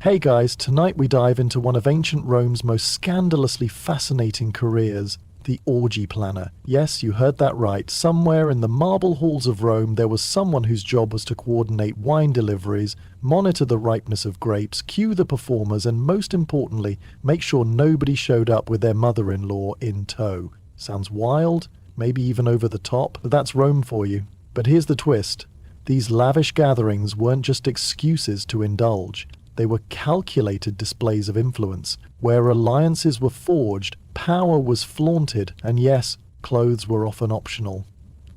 Hey guys, tonight we dive into one of ancient Rome's most scandalously fascinating careers, the orgy planner. Yes, you heard that right. Somewhere in the marble halls of Rome, there was someone whose job was to coordinate wine deliveries, monitor the ripeness of grapes, cue the performers, and most importantly, make sure nobody showed up with their mother-in-law in tow. Sounds wild? Maybe even over the top? But that's Rome for you. But here's the twist. These lavish gatherings weren't just excuses to indulge. They were calculated displays of influence, where alliances were forged, power was flaunted, and yes, clothes were often optional.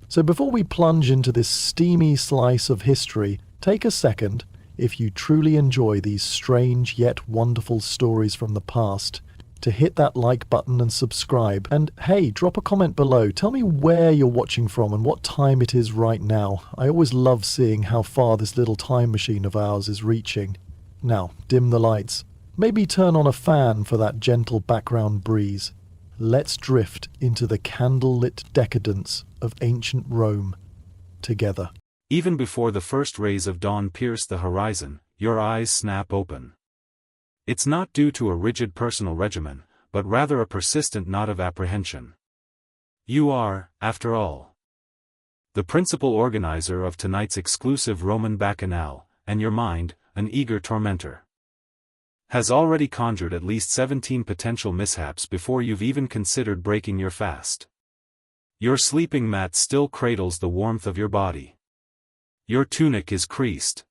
So before we plunge into this steamy slice of history, take a second, if you truly enjoy these strange yet wonderful stories from the past, to hit that like button and subscribe. And hey, drop a comment below. Tell me where you're watching from and what time it is right now. I always love seeing how far this little time machine of ours is reaching. Now, dim the lights. Maybe turn on a fan for that gentle background breeze. Let's drift into the candlelit decadence of ancient Rome together. Even before the first rays of dawn pierce the horizon, your eyes snap open. It's not due to a rigid personal regimen, but rather a persistent knot of apprehension. You are, after all, the principal organizer of tonight's exclusive Roman bacchanal, and your mind, an eager tormentor, has already conjured at least 17 potential mishaps before you've even considered breaking your fast. Your sleeping mat still cradles the warmth of your body. Your tunic is creased,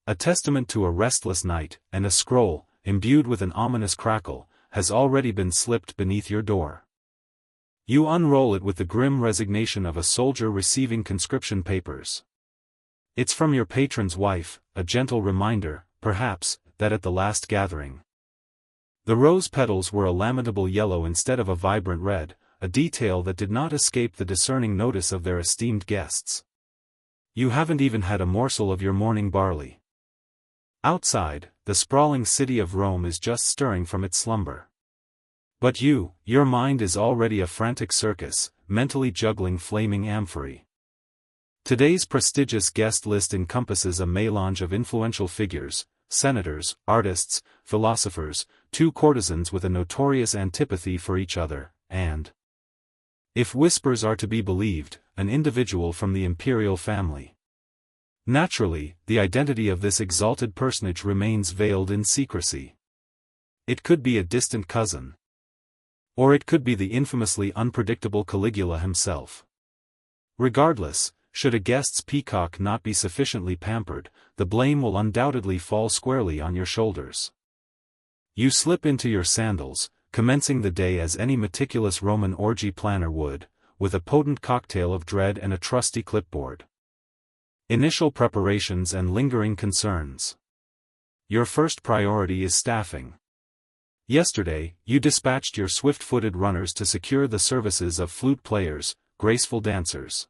a testament to a restless night, and a scroll, imbued with an ominous crackle, has already been slipped beneath your door. You unroll it with the grim resignation of a soldier receiving conscription papers. It's from your patron's wife, a gentle reminder, perhaps, that at the last gathering, the rose petals were a lamentable yellow instead of a vibrant red, a detail that did not escape the discerning notice of their esteemed guests. You haven't even had a morsel of your morning barley. Outside, the sprawling city of Rome is just stirring from its slumber. But your mind is already a frantic circus, mentally juggling flaming amphorae. Today's prestigious guest list encompasses a melange of influential figures, senators, artists, philosophers, two courtesans with a notorious antipathy for each other, and, if whispers are to be believed, an individual from the imperial family. Naturally, the identity of this exalted personage remains veiled in secrecy. It could be a distant cousin, or it could be the infamously unpredictable Caligula himself. Regardless, should a guest's peacock not be sufficiently pampered, the blame will undoubtedly fall squarely on your shoulders. You slip into your sandals, commencing the day as any meticulous Roman orgy planner would, with a potent cocktail of dread and a trusty clipboard. Initial preparations and lingering concerns. Your first priority is staffing. Yesterday, you dispatched your swift-footed runners to secure the services of flute players, graceful dancers,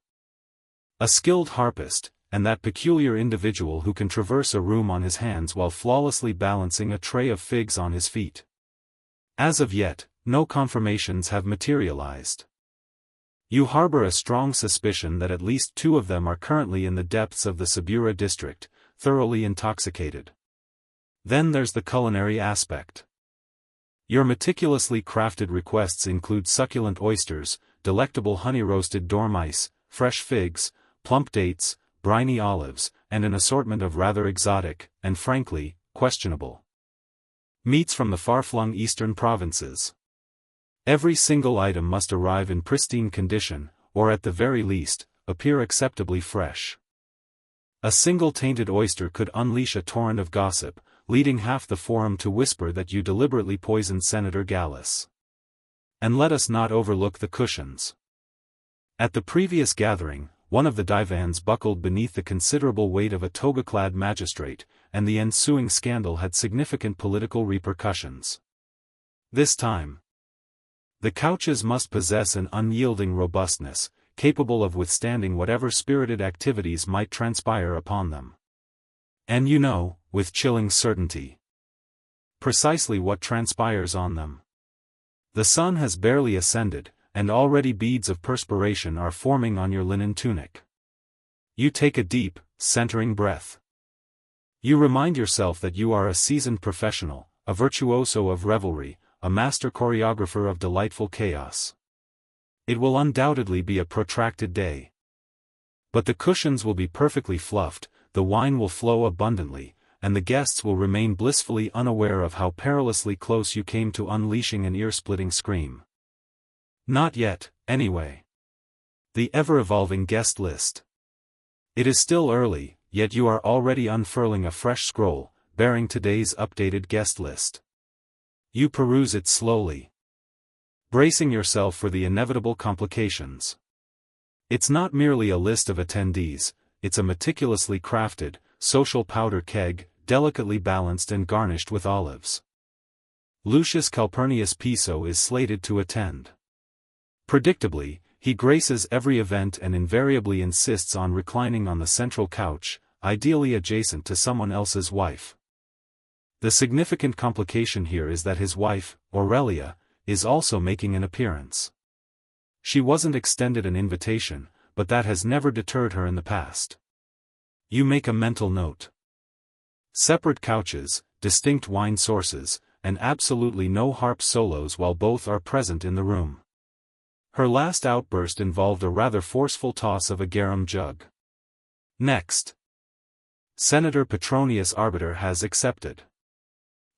a skilled harpist, and that peculiar individual who can traverse a room on his hands while flawlessly balancing a tray of figs on his feet. As of yet, no confirmations have materialized. You harbor a strong suspicion that at least two of them are currently in the depths of the Subura district, thoroughly intoxicated. Then there's the culinary aspect. Your meticulously crafted requests include succulent oysters, delectable honey-roasted dormice, fresh figs, plump dates, briny olives, and an assortment of rather exotic, and frankly, questionable meats from the far-flung eastern provinces. Every single item must arrive in pristine condition, or at the very least, appear acceptably fresh. A single tainted oyster could unleash a torrent of gossip, leading half the forum to whisper that you deliberately poisoned Senator Gallus. And let us not overlook the cushions. At the previous gathering, one of the divans buckled beneath the considerable weight of a toga-clad magistrate, and the ensuing scandal had significant political repercussions. This time, the couches must possess an unyielding robustness, capable of withstanding whatever spirited activities might transpire upon them. And you know, with chilling certainty, precisely what transpires on them. The sun has barely ascended, and already beads of perspiration are forming on your linen tunic. You take a deep, centering breath. You remind yourself that you are a seasoned professional, a virtuoso of revelry, a master choreographer of delightful chaos. It will undoubtedly be a protracted day. But the cushions will be perfectly fluffed, the wine will flow abundantly, and the guests will remain blissfully unaware of how perilously close you came to unleashing an ear-splitting scream. Not yet, anyway. The ever-evolving guest list. It is still early, yet you are already unfurling a fresh scroll, bearing today's updated guest list. You peruse it slowly, bracing yourself for the inevitable complications. It's not merely a list of attendees, it's a meticulously crafted, social powder keg, delicately balanced and garnished with olives. Lucius Calpurnius Piso is slated to attend. Predictably, he graces every event and invariably insists on reclining on the central couch, ideally adjacent to someone else's wife. The significant complication here is that his wife, Aurelia, is also making an appearance. She wasn't extended an invitation, but that has never deterred her in the past. You make a mental note. Separate couches, distinct wine sources, and absolutely no harp solos while both are present in the room. Her last outburst involved a rather forceful toss of a garum jug. Next. Senator Petronius Arbiter has accepted.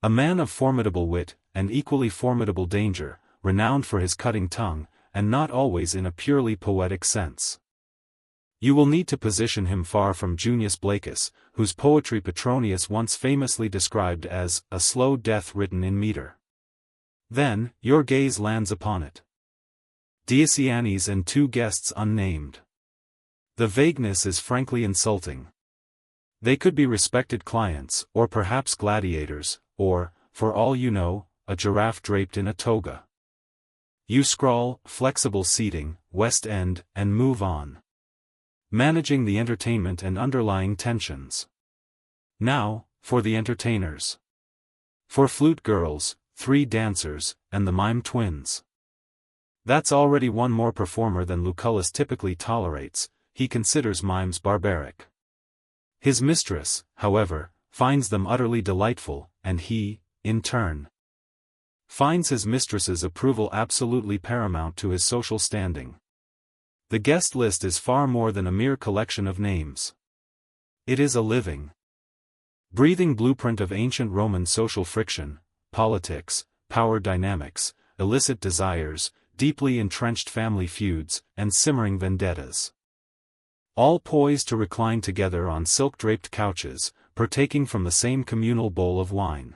A man of formidable wit, and equally formidable danger, renowned for his cutting tongue, and not always in a purely poetic sense. You will need to position him far from Junius Blacus, whose poetry Petronius once famously described as a slow death written in meter. Then, your gaze lands upon it. Diocyanes and two guests unnamed. The vagueness is frankly insulting. They could be respected clients, or perhaps gladiators, or, for all you know, a giraffe draped in a toga. You scrawl, flexible seating, West End, and move on. Managing the entertainment and underlying tensions. Now, for the entertainers. For flute girls, 3 dancers, and the mime twins. That's already one more performer than Lucullus typically tolerates, he considers mimes barbaric. His mistress, however, finds them utterly delightful, and he, in turn, finds his mistress's approval absolutely paramount to his social standing. The guest list is far more than a mere collection of names. It is a living, breathing blueprint of ancient Roman social friction, politics, power dynamics, illicit desires, deeply entrenched family feuds, and simmering vendettas. All poised to recline together on silk-draped couches, partaking from the same communal bowl of wine.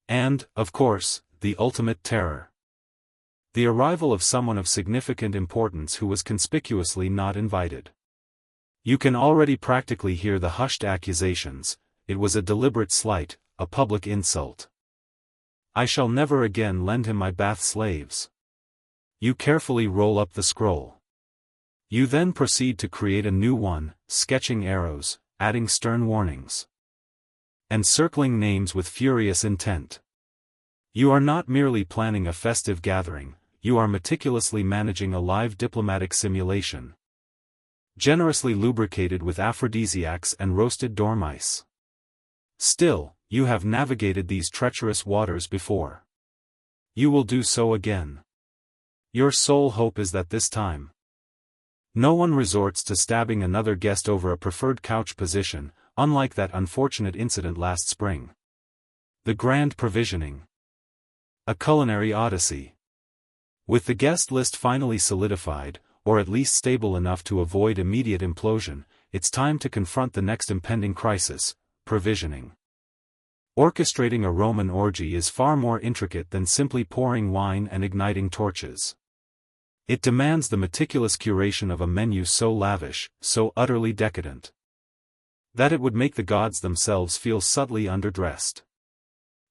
And, of course, the ultimate terror. The arrival of someone of significant importance who was conspicuously not invited. You can already practically hear the hushed accusations, it was a deliberate slight, a public insult. I shall never again lend him my bath slaves. You carefully roll up the scroll. You then proceed to create a new one, sketching arrows, adding stern warnings, and circling names with furious intent. You are not merely planning a festive gathering, you are meticulously managing a live diplomatic simulation. Generously lubricated with aphrodisiacs and roasted dormice. Still, you have navigated these treacherous waters before. You will do so again. Your sole hope is that this time, no one resorts to stabbing another guest over a preferred couch position, unlike that unfortunate incident last spring. The grand provisioning. A culinary odyssey. With the guest list finally solidified, or at least stable enough to avoid immediate implosion, it's time to confront the next impending crisis, provisioning. Orchestrating a Roman orgy is far more intricate than simply pouring wine and igniting torches. It demands the meticulous curation of a menu so lavish, so utterly decadent, that it would make the gods themselves feel subtly underdressed.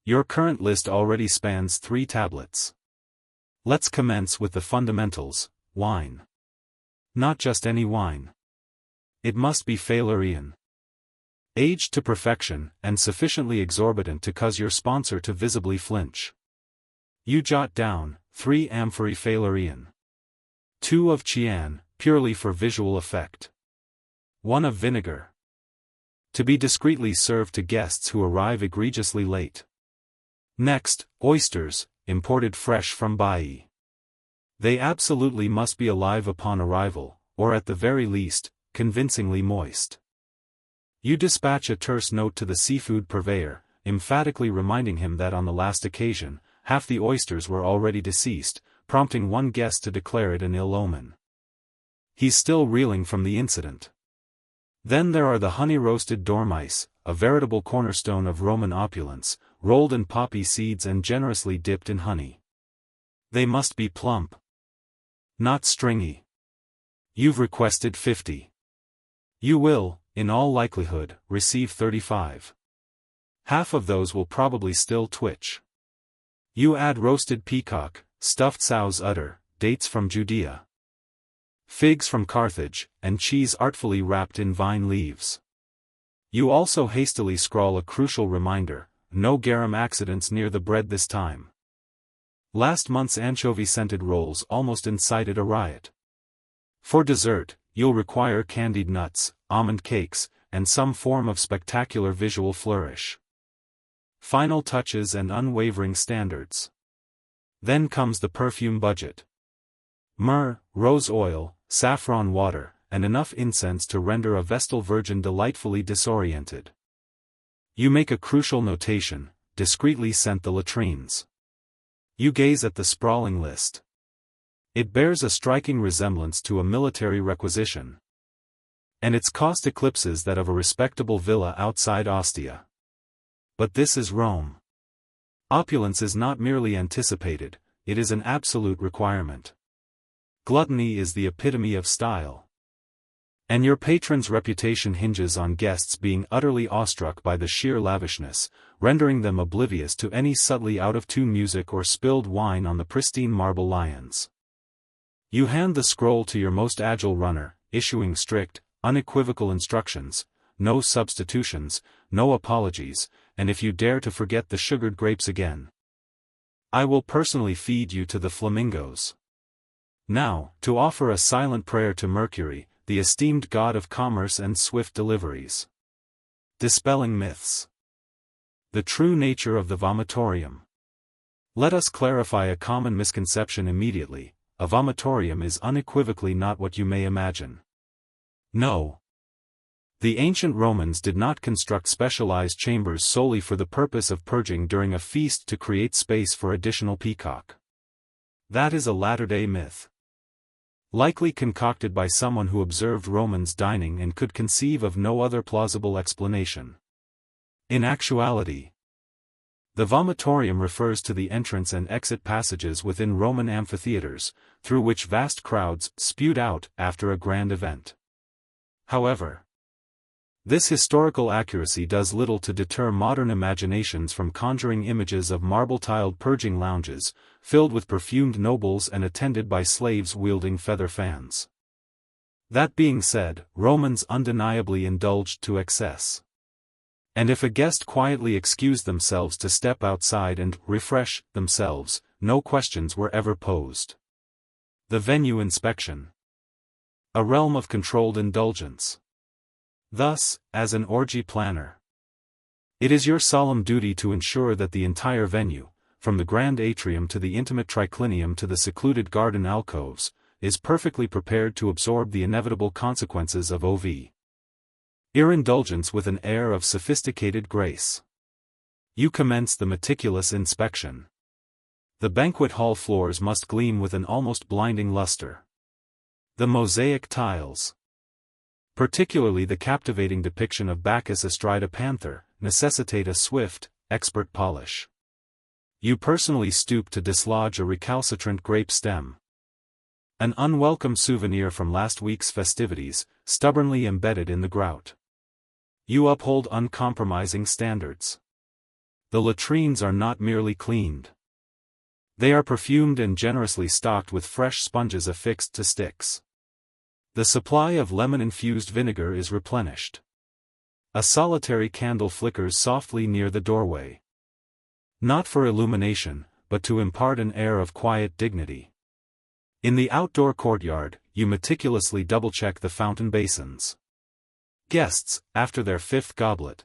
Your current list already spans 3 tablets. Let's commence with the fundamentals, wine. Not just any wine. It must be Failurian. Aged to perfection, and sufficiently exorbitant to cause your sponsor to visibly flinch. You jot down, 3 amphorae Failurian. 2 of Chian, purely for visual effect. 1 of vinegar. to be discreetly served to guests who arrive egregiously late. Next, oysters, imported fresh from Baiae. They absolutely must be alive upon arrival, or at the very least, convincingly moist. You dispatch a terse note to the seafood purveyor, emphatically reminding him that on the last occasion, half the oysters were already deceased, prompting one guest to declare it an ill omen. He's still reeling from the incident. Then there are the honey-roasted dormice, a veritable cornerstone of Roman opulence, rolled in poppy seeds and generously dipped in honey. They must be plump, not stringy. You've requested 50. You will, in all likelihood, receive 35. Half of those will probably still twitch. You add roasted peacock, stuffed sow's udder, dates from Judea, figs from Carthage, and cheese artfully wrapped in vine leaves. You also hastily scrawl a crucial reminder: no garum accidents near the bread this time. Last month's anchovy-scented rolls almost incited a riot. For dessert, you'll require candied nuts, almond cakes, and some form of spectacular visual flourish. Final touches and unwavering standards. Then comes the perfume budget. Myrrh, rose oil, saffron water, and enough incense to render a Vestal virgin delightfully disoriented. You make a crucial notation: discreetly scent the latrines. You gaze at the sprawling list. It bears a striking resemblance to a military requisition. And its cost eclipses that of a respectable villa outside Ostia. But this is Rome. Opulence is not merely anticipated, it is an absolute requirement. Gluttony is the epitome of style. And your patron's reputation hinges on guests being utterly awestruck by the sheer lavishness, rendering them oblivious to any subtly out-of-tune music or spilled wine on the pristine marble lions. You hand the scroll to your most agile runner, issuing strict, unequivocal instructions: no substitutions, no apologies, and if you dare to forget the sugared grapes again, I will personally feed you to the flamingos. Now, to offer a silent prayer to Mercury, the esteemed god of commerce and swift deliveries. Dispelling myths. The true nature of the vomitorium. Let us clarify a common misconception immediately: a vomitorium is unequivocally not what you may imagine. No. The ancient Romans did not construct specialized chambers solely for the purpose of purging during a feast to create space for additional peacock. That is a latter-day myth, likely concocted by someone who observed Romans dining and could conceive of no other plausible explanation. In actuality, the vomitorium refers to the entrance and exit passages within Roman amphitheaters, through which vast crowds spewed out after a grand event. However, this historical accuracy does little to deter modern imaginations from conjuring images of marble-tiled purging lounges, filled with perfumed nobles and attended by slaves wielding feather fans. That being said, Romans undeniably indulged to excess. And if a guest quietly excused themselves to step outside and refresh themselves, no questions were ever posed. The venue inspection. A realm of controlled indulgence. Thus, as an orgy planner, it is your solemn duty to ensure that the entire venue, from the grand atrium to the intimate triclinium to the secluded garden alcoves, is perfectly prepared to absorb the inevitable consequences of OV. Indulgence with an air of sophisticated grace. You commence the meticulous inspection. The banquet hall floors must gleam with an almost blinding luster. The mosaic tiles, particularly the captivating depiction of Bacchus astride a panther, necessitate a swift, expert polish. You personally stoop to dislodge a recalcitrant grape stem, an unwelcome souvenir from last week's festivities, stubbornly embedded in the grout. You uphold uncompromising standards. The latrines are not merely cleaned. They are perfumed and generously stocked with fresh sponges affixed to sticks. The supply of lemon-infused vinegar is replenished. A solitary candle flickers softly near the doorway. Not for illumination, but to impart an air of quiet dignity. In the outdoor courtyard, you meticulously double-check the fountain basins. Guests, after their fifth goblet,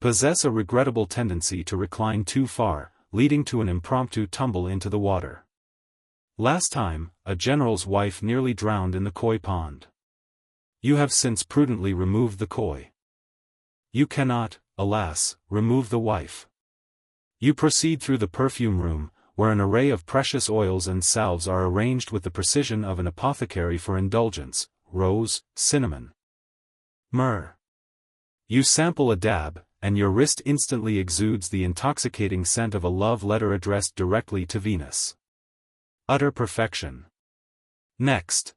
possess a regrettable tendency to recline too far, leading to an impromptu tumble into the water. Last time, a general's wife nearly drowned in the koi pond. You have since prudently removed the koi. You cannot, alas, remove the wife. You proceed through the perfume room, where an array of precious oils and salves are arranged with the precision of an apothecary for indulgence: rose, cinnamon, myrrh. You sample a dab, and your wrist instantly exudes the intoxicating scent of a love letter addressed directly to Venus. Utter perfection. Next,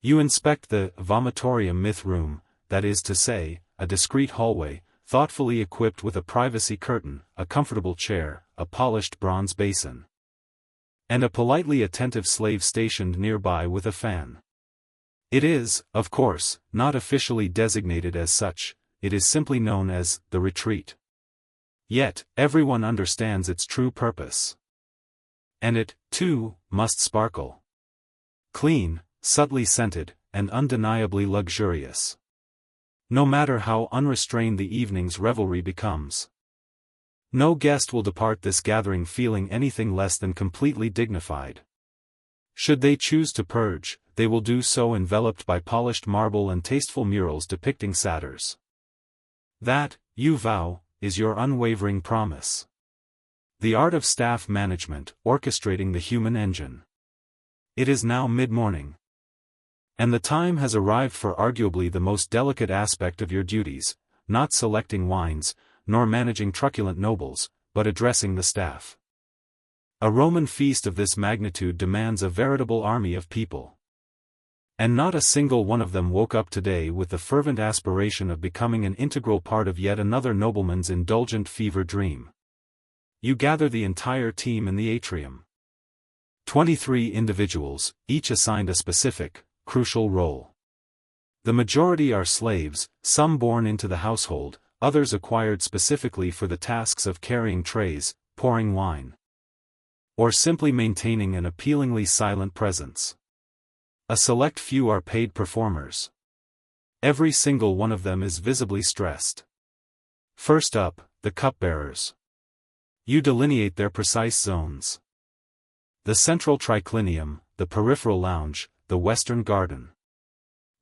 you inspect the vomitorium myth room, that is to say, a discreet hallway, thoughtfully equipped with a privacy curtain, a comfortable chair, a polished bronze basin, and a politely attentive slave stationed nearby with a fan. It is, of course, not officially designated as such, it is simply known as the retreat. Yet, everyone understands its true purpose. And it, too, must sparkle. Clean, subtly scented, and undeniably luxurious. No matter how unrestrained the evening's revelry becomes. No guest will depart this gathering feeling anything less than completely dignified. Should they choose to purge, they will do so enveloped by polished marble and tasteful murals depicting satyrs. That, you vow, is your unwavering promise. The art of staff management, orchestrating the human engine. It is now mid-morning. And the time has arrived for arguably the most delicate aspect of your duties, not selecting wines, nor managing truculent nobles, but addressing the staff. A Roman feast of this magnitude demands a veritable army of people. And not a single one of them woke up today with the fervent aspiration of becoming an integral part of yet another nobleman's indulgent fever dream. You gather the entire team in the atrium. 23 individuals, each assigned a specific, crucial role. The majority are slaves, some born into the household, others acquired specifically for the tasks of carrying trays, pouring wine, or simply maintaining an appealingly silent presence. A select few are paid performers. Every single one of them is visibly stressed. First up, the cupbearers. You delineate their precise zones. The central triclinium, the peripheral lounge, the western garden.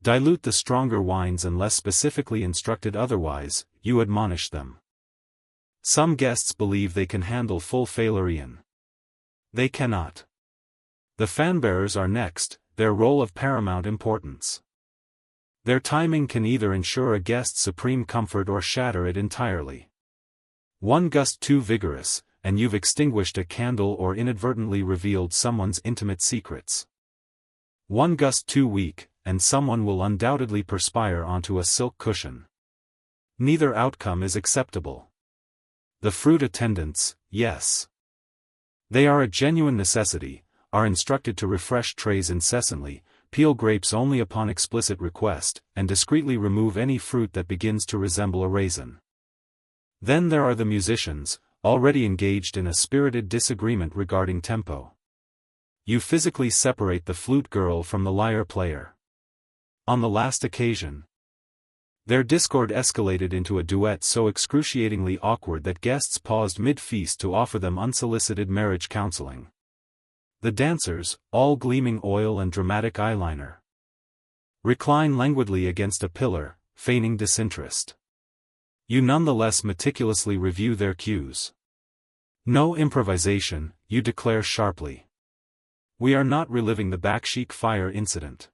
Dilute the stronger wines unless specifically instructed otherwise, you admonish them. Some guests believe they can handle full failurian. They cannot. The fanbearers are next, their role of paramount importance. Their timing can either ensure a guest's supreme comfort or shatter it entirely. One gust too vigorous, and you've extinguished a candle or inadvertently revealed someone's intimate secrets. One gust too weak, and someone will undoubtedly perspire onto a silk cushion. Neither outcome is acceptable. The fruit attendants, yes. They are a genuine necessity, are instructed to refresh trays incessantly, peel grapes only upon explicit request, and discreetly remove any fruit that begins to resemble a raisin. Then there are the musicians, already engaged in a spirited disagreement regarding tempo. You physically separate the flute girl from the lyre player. On the last occasion, their discord escalated into a duet so excruciatingly awkward that guests paused mid-feast to offer them unsolicited marriage counseling. The dancers, all gleaming oil and dramatic eyeliner, recline languidly against a pillar, feigning disinterest. You nonetheless meticulously review their cues. No improvisation, you declare sharply. We are not reliving the Bakshik fire incident.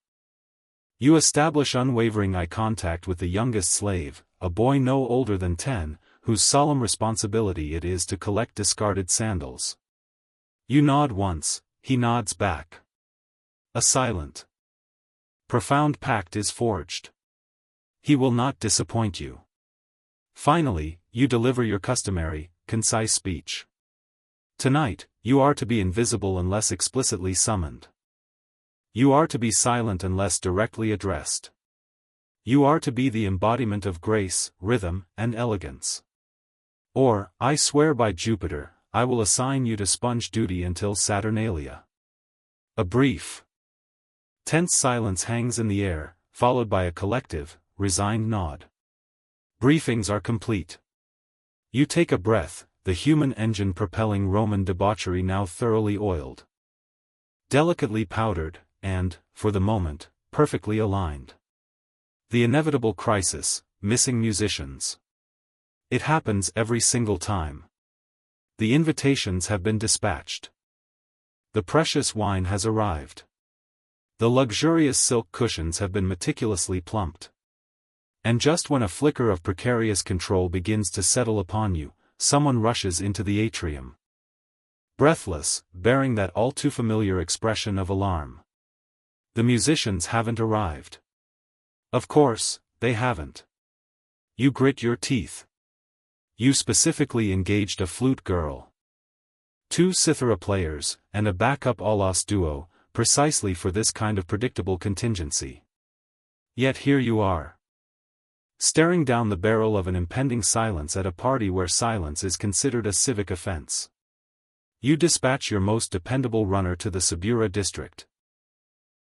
You establish unwavering eye contact with the youngest slave, a boy no older than 10, whose solemn responsibility it is to collect discarded sandals. You nod once, he nods back. A silent, profound pact is forged. He will not disappoint you. Finally, you deliver your customary, concise speech. Tonight, you are to be invisible unless explicitly summoned. You are to be silent unless directly addressed. You are to be the embodiment of grace, rhythm, and elegance. Or, I swear by Jupiter, I will assign you to sponge duty until Saturnalia. A brief, tense silence hangs in the air, followed by a collective, resigned nod. Briefings are complete. You take a breath, the human engine propelling Roman debauchery now thoroughly oiled. Delicately powdered, and, for the moment, perfectly aligned. The inevitable crisis, missing musicians. It happens every single time. The invitations have been dispatched. The precious wine has arrived. The luxurious silk cushions have been meticulously plumped. And just when a flicker of precarious control begins to settle upon you, someone rushes into the atrium. Breathless, bearing that all too familiar expression of alarm. The musicians haven't arrived. Of course, they haven't. You grit your teeth. You specifically engaged a flute girl. 2 cithara players, and a backup alas duo, precisely for this kind of predictable contingency. Yet here you are. Staring down the barrel of an impending silence at a party where silence is considered a civic offense. You dispatch your most dependable runner to the Subura district.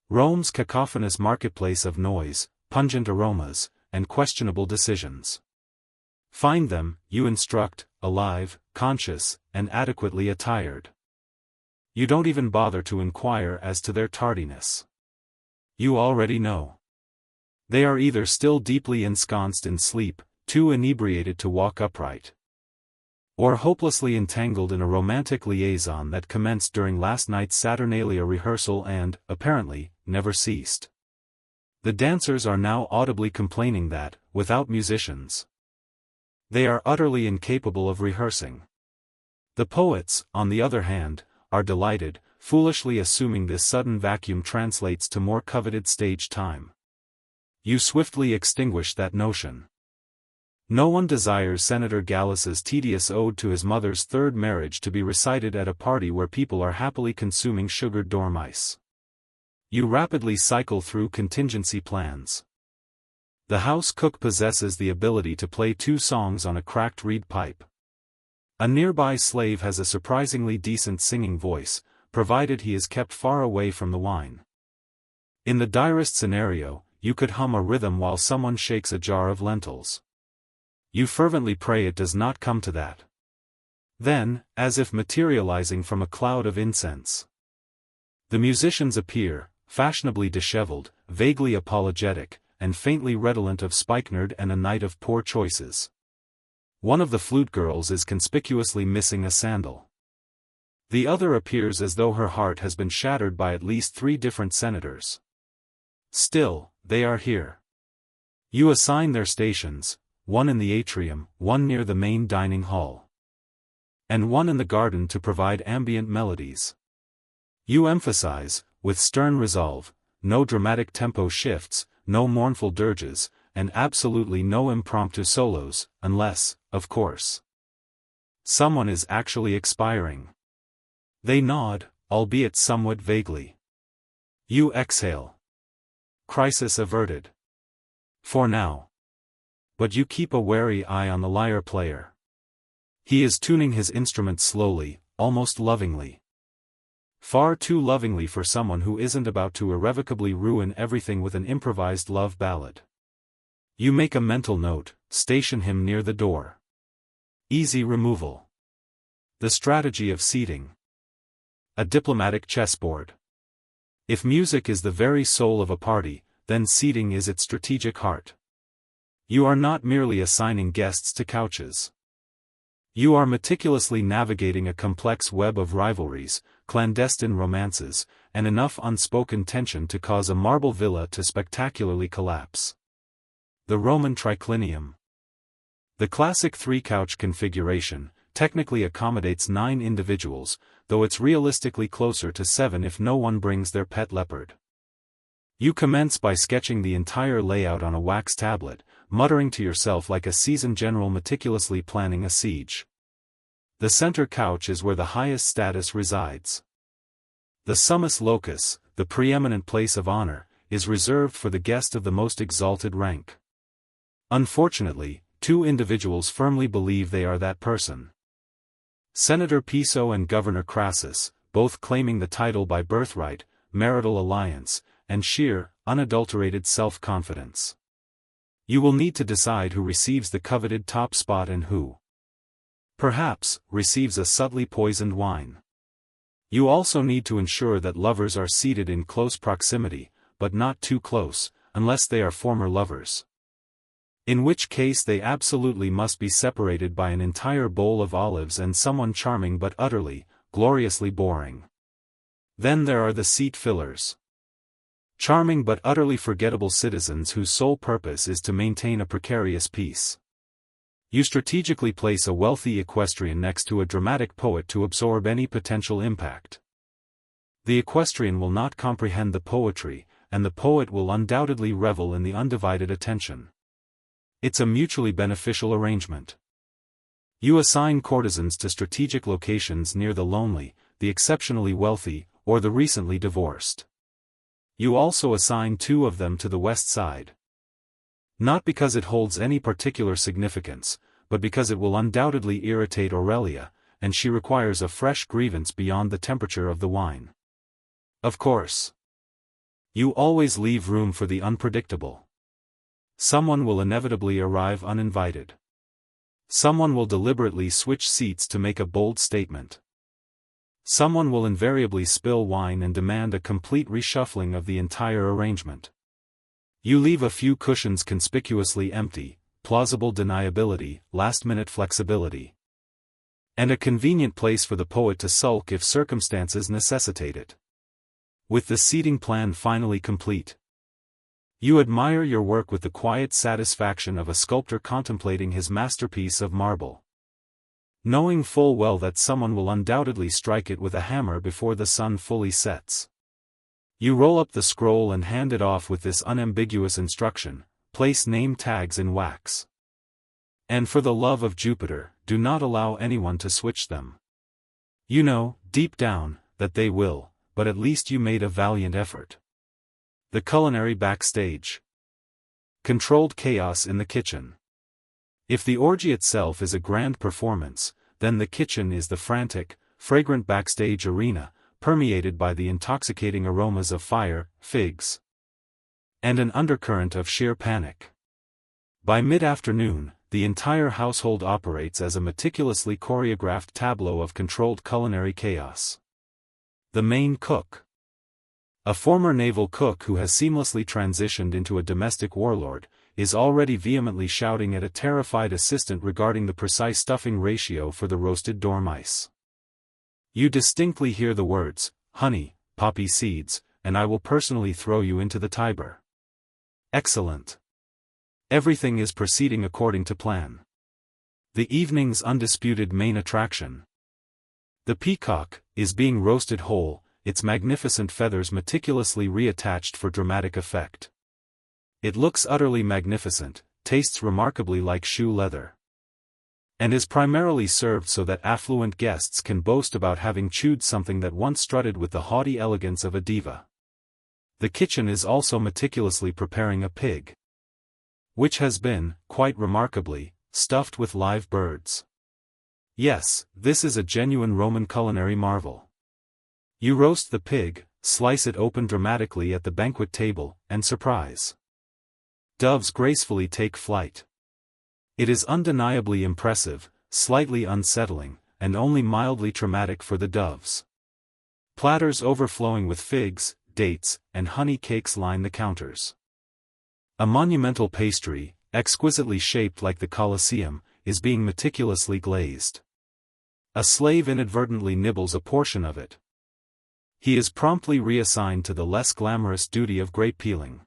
Rome's cacophonous marketplace of noise, pungent aromas, and questionable decisions. Find them, you instruct, alive, conscious, and adequately attired. You don't even bother to inquire as to their tardiness. You already know. They are either still deeply ensconced in sleep, too inebriated to walk upright, or hopelessly entangled in a romantic liaison that commenced during last night's Saturnalia rehearsal and, apparently, never ceased. The dancers are now audibly complaining that, without musicians, they are utterly incapable of rehearsing. The poets, on the other hand, are delighted, foolishly assuming this sudden vacuum translates to more coveted stage time. You swiftly extinguish that notion. No one desires Senator Gallus's tedious ode to his mother's third marriage to be recited at a party where people are happily consuming sugared dormice. You rapidly cycle through contingency plans. The house cook possesses the ability to play 2 songs on a cracked reed pipe. A nearby slave has a surprisingly decent singing voice, provided he is kept far away from the wine. In the direst scenario, you could hum a rhythm while someone shakes a jar of lentils. You fervently pray it does not come to that. Then, as if materializing from a cloud of incense, the musicians appear, fashionably disheveled, vaguely apologetic, and faintly redolent of spikenard and a night of poor choices. One of the flute girls is conspicuously missing a sandal. The other appears as though her heart has been shattered by at least 3 different senators. Still, they are here. You assign their stations, one in the atrium, one near the main dining hall, and one in the garden to provide ambient melodies. You emphasize, with stern resolve, no dramatic tempo shifts, no mournful dirges, and absolutely no impromptu solos, unless, of course, someone is actually expiring. They nod, albeit somewhat vaguely. You exhale. Crisis averted. For now. But you keep a wary eye on the lyre player. He is tuning his instrument slowly, almost lovingly. Far too lovingly for someone who isn't about to irrevocably ruin everything with an improvised love ballad. You make a mental note, station him near the door. Easy removal. The strategy of seating. A diplomatic chessboard. If music is the very soul of a party, then seating is its strategic heart. You are not merely assigning guests to couches. You are meticulously navigating a complex web of rivalries, clandestine romances, and enough unspoken tension to cause a marble villa to spectacularly collapse. The Roman triclinium. The classic 3-couch configuration technically accommodates 9 individuals, though it's realistically closer to 7 if no one brings their pet leopard. You commence by sketching the entire layout on a wax tablet, muttering to yourself like a seasoned general meticulously planning a siege. The center couch is where the highest status resides. The summus locus, the preeminent place of honor, is reserved for the guest of the most exalted rank. Unfortunately, 2 individuals firmly believe they are that person. Senator Piso and Governor Crassus, both claiming the title by birthright, marital alliance, and sheer, unadulterated self-confidence. You will need to decide who receives the coveted top spot and who, perhaps, receives a subtly poisoned wine. You also need to ensure that lovers are seated in close proximity, but not too close, unless they are former lovers. In which case they absolutely must be separated by an entire bowl of olives and someone charming but utterly, gloriously boring. Then there are the seat fillers. Charming but utterly forgettable citizens whose sole purpose is to maintain a precarious peace. You strategically place a wealthy equestrian next to a dramatic poet to absorb any potential impact. The equestrian will not comprehend the poetry, and the poet will undoubtedly revel in the undivided attention. It's a mutually beneficial arrangement. You assign courtesans to strategic locations near the lonely, the exceptionally wealthy, or the recently divorced. You also assign 2 of them to the west side. Not because it holds any particular significance, but because it will undoubtedly irritate Aurelia, and she requires a fresh grievance beyond the temperature of the wine. Of course. You always leave room for the unpredictable. Someone will inevitably arrive uninvited. Someone will deliberately switch seats to make a bold statement. Someone will invariably spill wine and demand a complete reshuffling of the entire arrangement. You leave a few cushions conspicuously empty, plausible deniability, last-minute flexibility. And a convenient place for the poet to sulk if circumstances necessitate it. With the seating plan finally complete, you admire your work with the quiet satisfaction of a sculptor contemplating his masterpiece of marble, knowing full well that someone will undoubtedly strike it with a hammer before the sun fully sets. You roll up the scroll and hand it off with this unambiguous instruction: place name tags in wax. And for the love of Jupiter, do not allow anyone to switch them. You know, deep down, that they will, but at least you made a valiant effort. The culinary backstage. Controlled chaos in the kitchen. If the orgy itself is a grand performance, then the kitchen is the frantic, fragrant backstage arena, permeated by the intoxicating aromas of fire, figs, and an undercurrent of sheer panic. By mid-afternoon, the entire household operates as a meticulously choreographed tableau of controlled culinary chaos. The main cook, a former naval cook who has seamlessly transitioned into a domestic warlord, is already vehemently shouting at a terrified assistant regarding the precise stuffing ratio for the roasted dormice. You distinctly hear the words, "honey, poppy seeds, and I will personally throw you into the Tiber." Excellent. Everything is proceeding according to plan. The evening's undisputed main attraction, the peacock, is being roasted whole, its magnificent feathers meticulously reattached for dramatic effect. It looks utterly magnificent, tastes remarkably like shoe leather, and is primarily served so that affluent guests can boast about having chewed something that once strutted with the haughty elegance of a diva. The kitchen is also meticulously preparing a pig, which has been, quite remarkably, stuffed with live birds. Yes, this is a genuine Roman culinary marvel. You roast the pig, slice it open dramatically at the banquet table, and surprise. Doves gracefully take flight. It is undeniably impressive, slightly unsettling, and only mildly traumatic for the doves. Platters overflowing with figs, dates, and honey cakes line the counters. A monumental pastry, exquisitely shaped like the Colosseum, is being meticulously glazed. A slave inadvertently nibbles a portion of it. He is promptly reassigned to the less glamorous duty of grape peeling.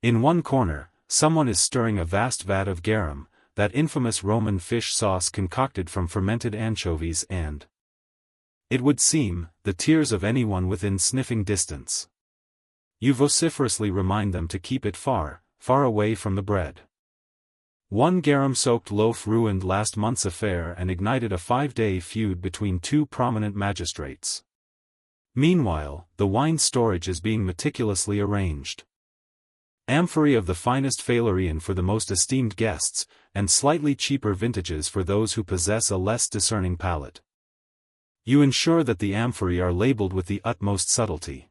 In one corner, someone is stirring a vast vat of garum, that infamous Roman fish sauce concocted from fermented anchovies and, it would seem, the tears of anyone within sniffing distance. You vociferously remind them to keep it far, far away from the bread. One garum-soaked loaf ruined last month's affair and ignited a 5-day feud between 2 prominent magistrates. Meanwhile, the wine storage is being meticulously arranged. Amphorae of the finest Failurian for the most esteemed guests, and slightly cheaper vintages for those who possess a less discerning palate. You ensure that the amphorae are labeled with the utmost subtlety.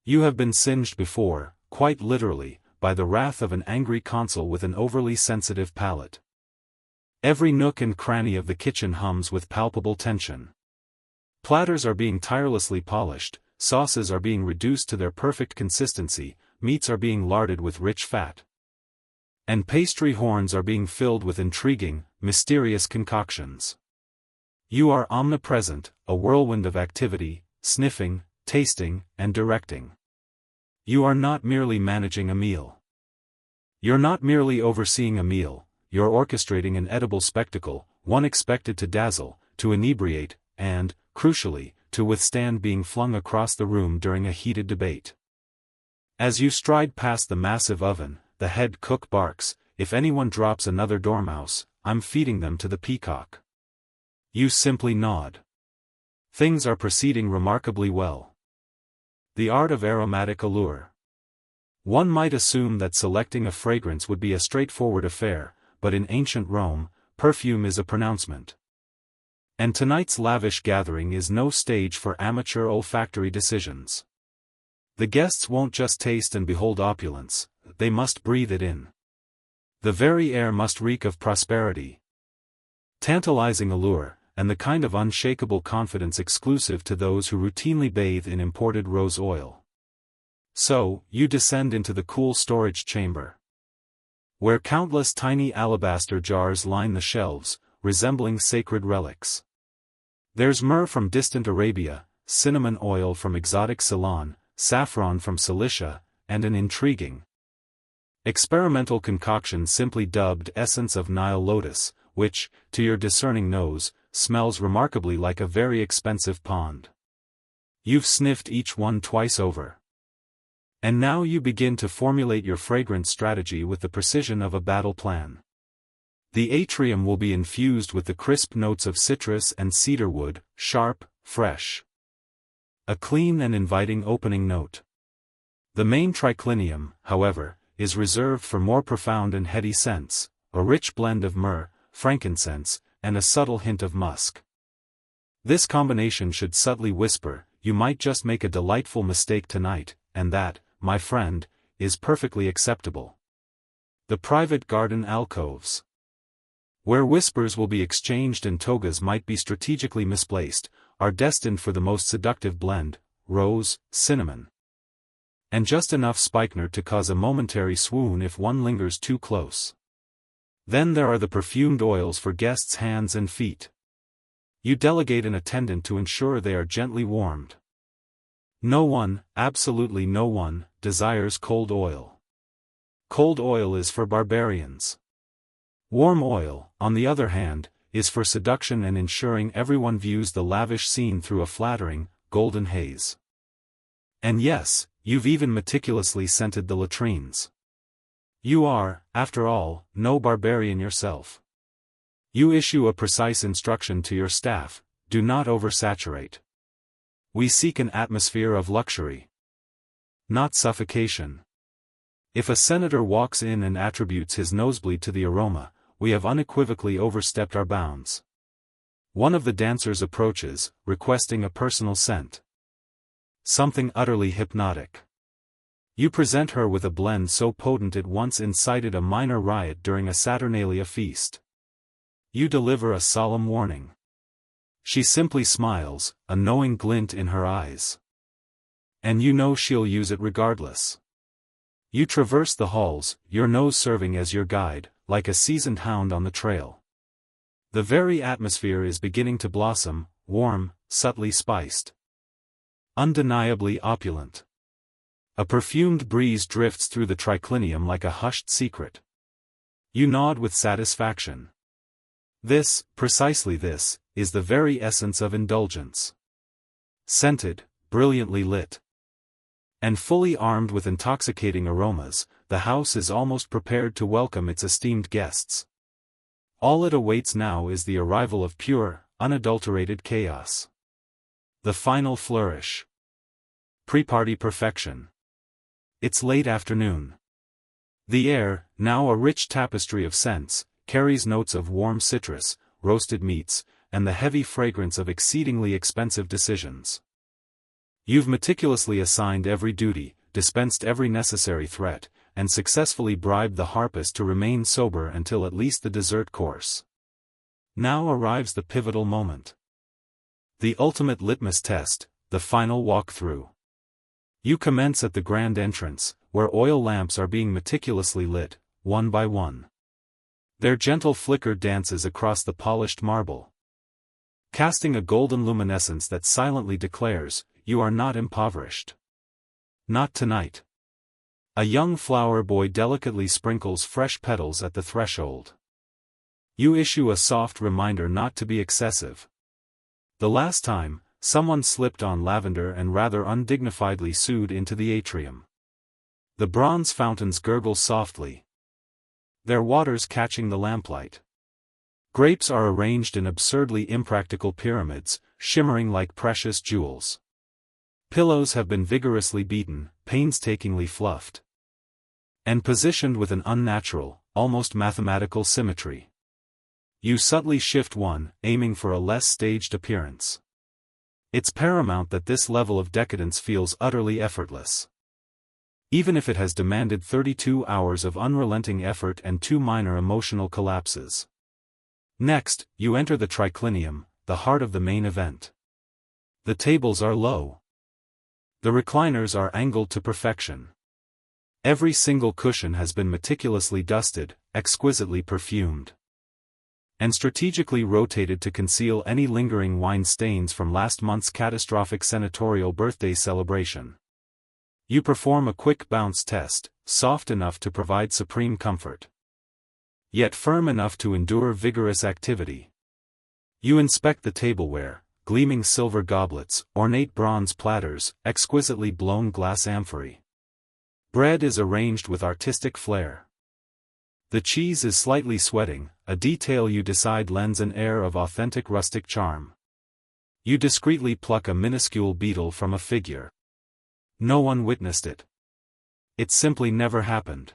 You have been singed before, quite literally, by the wrath of an angry consul with an overly sensitive palate. Every nook and cranny of the kitchen hums with palpable tension. Platters are being tirelessly polished, sauces are being reduced to their perfect consistency, meats are being larded with rich fat. And pastry horns are being filled with intriguing, mysterious concoctions. You are omnipresent, a whirlwind of activity, sniffing, tasting, and directing. You are not merely managing a meal. You're not merely overseeing a meal, you're orchestrating an edible spectacle, one expected to dazzle, to inebriate, and, crucially, to withstand being flung across the room during a heated debate. As you stride past the massive oven, the head cook barks, "If anyone drops another dormouse, I'm feeding them to the peacock." You simply nod. Things are proceeding remarkably well. The art of aromatic allure. One might assume that selecting a fragrance would be a straightforward affair, but in ancient Rome, perfume is a pronouncement. And tonight's lavish gathering is no stage for amateur olfactory decisions. The guests won't just taste and behold opulence, they must breathe it in. The very air must reek of prosperity. Tantalizing allure, and the kind of unshakable confidence exclusive to those who routinely bathe in imported rose oil. So, you descend into the cool storage chamber, where countless tiny alabaster jars line the shelves, resembling sacred relics. There's myrrh from distant Arabia, cinnamon oil from exotic Ceylon, saffron from Cilicia, and an intriguing, experimental concoction simply dubbed essence of Nile lotus, which, to your discerning nose, smells remarkably like a very expensive pond. You've sniffed each one twice over. And now you begin to formulate your fragrance strategy with the precision of a battle plan. The atrium will be infused with the crisp notes of citrus and cedarwood, sharp, fresh. A clean and inviting opening note. The main triclinium, however, is reserved for more profound and heady scents, a rich blend of myrrh, frankincense, and a subtle hint of musk. This combination should subtly whisper, "You might just make a delightful mistake tonight," and that, my friend, is perfectly acceptable. The private garden alcoves, where whispers will be exchanged and togas might be strategically misplaced, are destined for the most seductive blend, rose, cinnamon, and just enough spikenard to cause a momentary swoon if one lingers too close. Then there are the perfumed oils for guests' hands and feet. You delegate an attendant to ensure they are gently warmed. No one, absolutely no one, desires cold oil. Cold oil is for barbarians. Warm oil, on the other hand, is for seduction and ensuring everyone views the lavish scene through a flattering, golden haze. And yes, you've even meticulously scented the latrines. You are, after all, no barbarian yourself. You issue a precise instruction to your staff: do not oversaturate. We seek an atmosphere of luxury, not suffocation. If a senator walks in and attributes his nosebleed to the aroma, we have unequivocally overstepped our bounds. One of the dancers approaches, requesting a personal scent. Something utterly hypnotic. You present her with a blend so potent it once incited a minor riot during a Saturnalia feast. You deliver a solemn warning. She simply smiles, a knowing glint in her eyes. And you know she'll use it regardless. You traverse the halls, your nose serving as your guide, like a seasoned hound on the trail. The very atmosphere is beginning to blossom, warm, subtly spiced. Undeniably opulent. A perfumed breeze drifts through the triclinium like a hushed secret. You nod with satisfaction. This, precisely this, is the very essence of indulgence. Scented, brilliantly lit, and fully armed with intoxicating aromas, the house is almost prepared to welcome its esteemed guests. All it awaits now is the arrival of pure, unadulterated chaos. The final flourish. Pre-party perfection. It's late afternoon. The air, now a rich tapestry of scents, carries notes of warm citrus, roasted meats, and the heavy fragrance of exceedingly expensive decisions. You've meticulously assigned every duty, dispensed every necessary threat, and successfully bribed the harpist to remain sober until at least the dessert course. Now arrives the pivotal moment. The ultimate litmus test, the final walkthrough. You commence at the grand entrance, where oil lamps are being meticulously lit, one by one. Their gentle flicker dances across the polished marble, casting a golden luminescence that silently declares, you are not impoverished. Not tonight. A young flower boy delicately sprinkles fresh petals at the threshold. You issue a soft reminder not to be excessive. The last time, someone slipped on lavender and rather undignifiedly sued into the atrium. The bronze fountains gurgle softly, their waters catching the lamplight. Grapes are arranged in absurdly impractical pyramids, shimmering like precious jewels. Pillows have been vigorously beaten, painstakingly fluffed, and positioned with an unnatural, almost mathematical symmetry. You subtly shift one, aiming for a less staged appearance. It's paramount that this level of decadence feels utterly effortless, even if it has demanded 32 hours of unrelenting effort and 2 minor emotional collapses. Next, you enter the triclinium, the heart of the main event. The tables are low. The recliners are angled to perfection. Every single cushion has been meticulously dusted, exquisitely perfumed, and strategically rotated to conceal any lingering wine stains from last month's catastrophic senatorial birthday celebration. You perform a quick bounce test, soft enough to provide supreme comfort, yet firm enough to endure vigorous activity. You inspect the tableware, gleaming silver goblets, ornate bronze platters, exquisitely blown glass amphorae. Bread is arranged with artistic flair. The cheese is slightly sweating, a detail you decide lends an air of authentic rustic charm. You discreetly pluck a minuscule beetle from a figure. No one witnessed it. It simply never happened.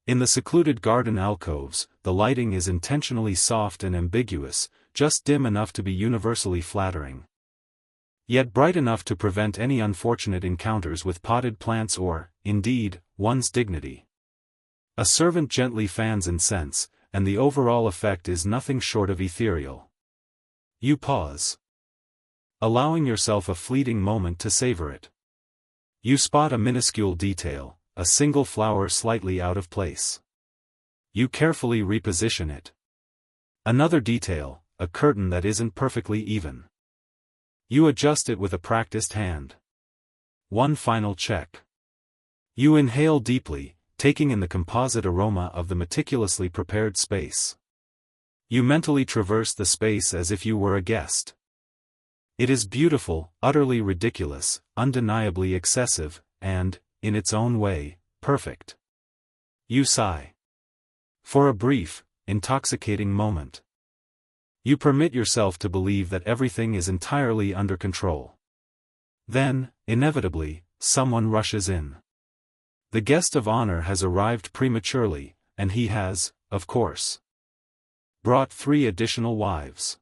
In the secluded garden alcoves, the lighting is intentionally soft and ambiguous, just dim enough to be universally flattering, yet bright enough to prevent any unfortunate encounters with potted plants or, indeed, one's dignity. A servant gently fans incense, and the overall effect is nothing short of ethereal. You pause, allowing yourself a fleeting moment to savor it. You spot a minuscule detail, a single flower slightly out of place. You carefully reposition it. Another detail, a curtain that isn't perfectly even. You adjust it with a practiced hand. One final check. You inhale deeply, taking in the composite aroma of the meticulously prepared space. You mentally traverse the space as if you were a guest. It is beautiful, utterly ridiculous, undeniably excessive, and, in its own way, perfect. You sigh. For a brief, intoxicating moment, you permit yourself to believe that everything is entirely under control. Then, inevitably, someone rushes in. The guest of honor has arrived prematurely, and he has, of course, brought 3 additional wives.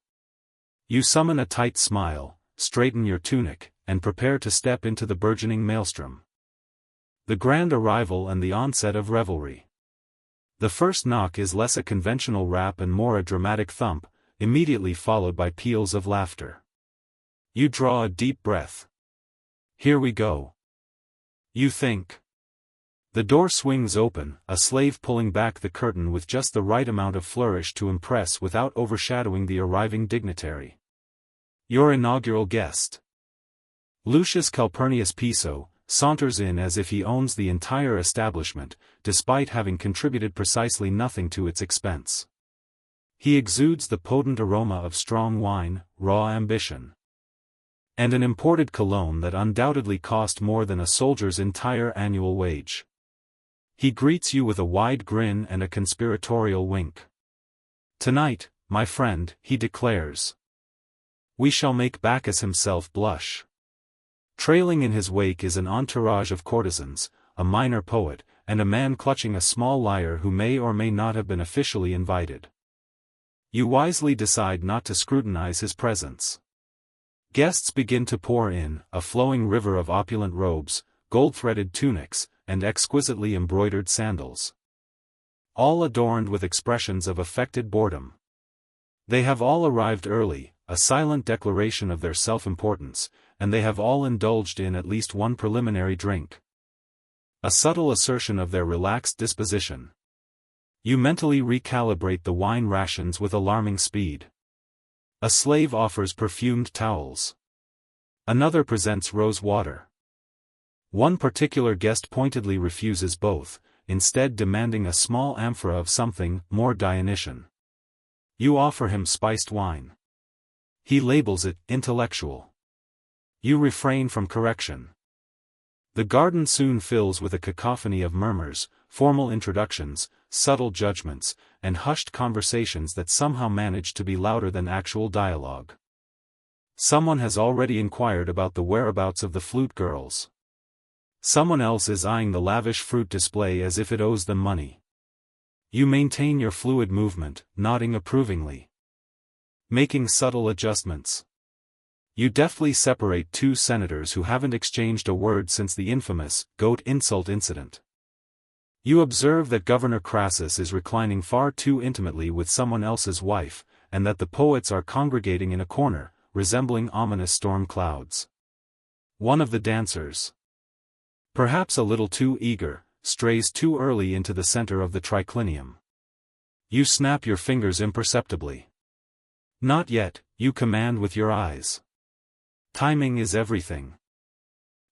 You summon a tight smile, straighten your tunic, and prepare to step into the burgeoning maelstrom. The grand arrival and the onset of revelry. The first knock is less a conventional rap and more a dramatic thump, immediately followed by peals of laughter. You draw a deep breath. Here we go. You think. The door swings open, a slave pulling back the curtain with just the right amount of flourish to impress without overshadowing the arriving dignitary. Your inaugural guest, Lucius Calpurnius Piso, saunters in as if he owns the entire establishment, despite having contributed precisely nothing to its expense. He exudes the potent aroma of strong wine, raw ambition, and an imported cologne that undoubtedly cost more than a soldier's entire annual wage. He greets you with a wide grin and a conspiratorial wink. Tonight, my friend, he declares, we shall make Bacchus himself blush. Trailing in his wake is an entourage of courtesans, a minor poet, and a man clutching a small lyre who may or may not have been officially invited. You wisely decide not to scrutinize his presence. Guests begin to pour in, a flowing river of opulent robes, gold-threaded tunics, and exquisitely embroidered sandals. All adorned with expressions of affected boredom. They have all arrived early, a silent declaration of their self-importance, and they have all indulged in at least one preliminary drink. A subtle assertion of their relaxed disposition. You mentally recalibrate the wine rations with alarming speed. A slave offers perfumed towels. Another presents rose water. One particular guest pointedly refuses both, instead demanding a small amphora of something more Dionysian. You offer him spiced wine. He labels it intellectual. You refrain from correction. The garden soon fills with a cacophony of murmurs, formal introductions, subtle judgments, and hushed conversations that somehow manage to be louder than actual dialogue. Someone has already inquired about the whereabouts of the flute girls. Someone else is eyeing the lavish fruit display as if it owes them money. You maintain your fluid movement, nodding approvingly. Making subtle adjustments. You deftly separate two senators who haven't exchanged a word since the infamous goat insult incident. You observe that Governor Crassus is reclining far too intimately with someone else's wife, and that the poets are congregating in a corner, resembling ominous storm clouds. One of the dancers, perhaps a little too eager, strays too early into the center of the triclinium. You snap your fingers imperceptibly. Not yet, you command with your eyes. Timing is everything.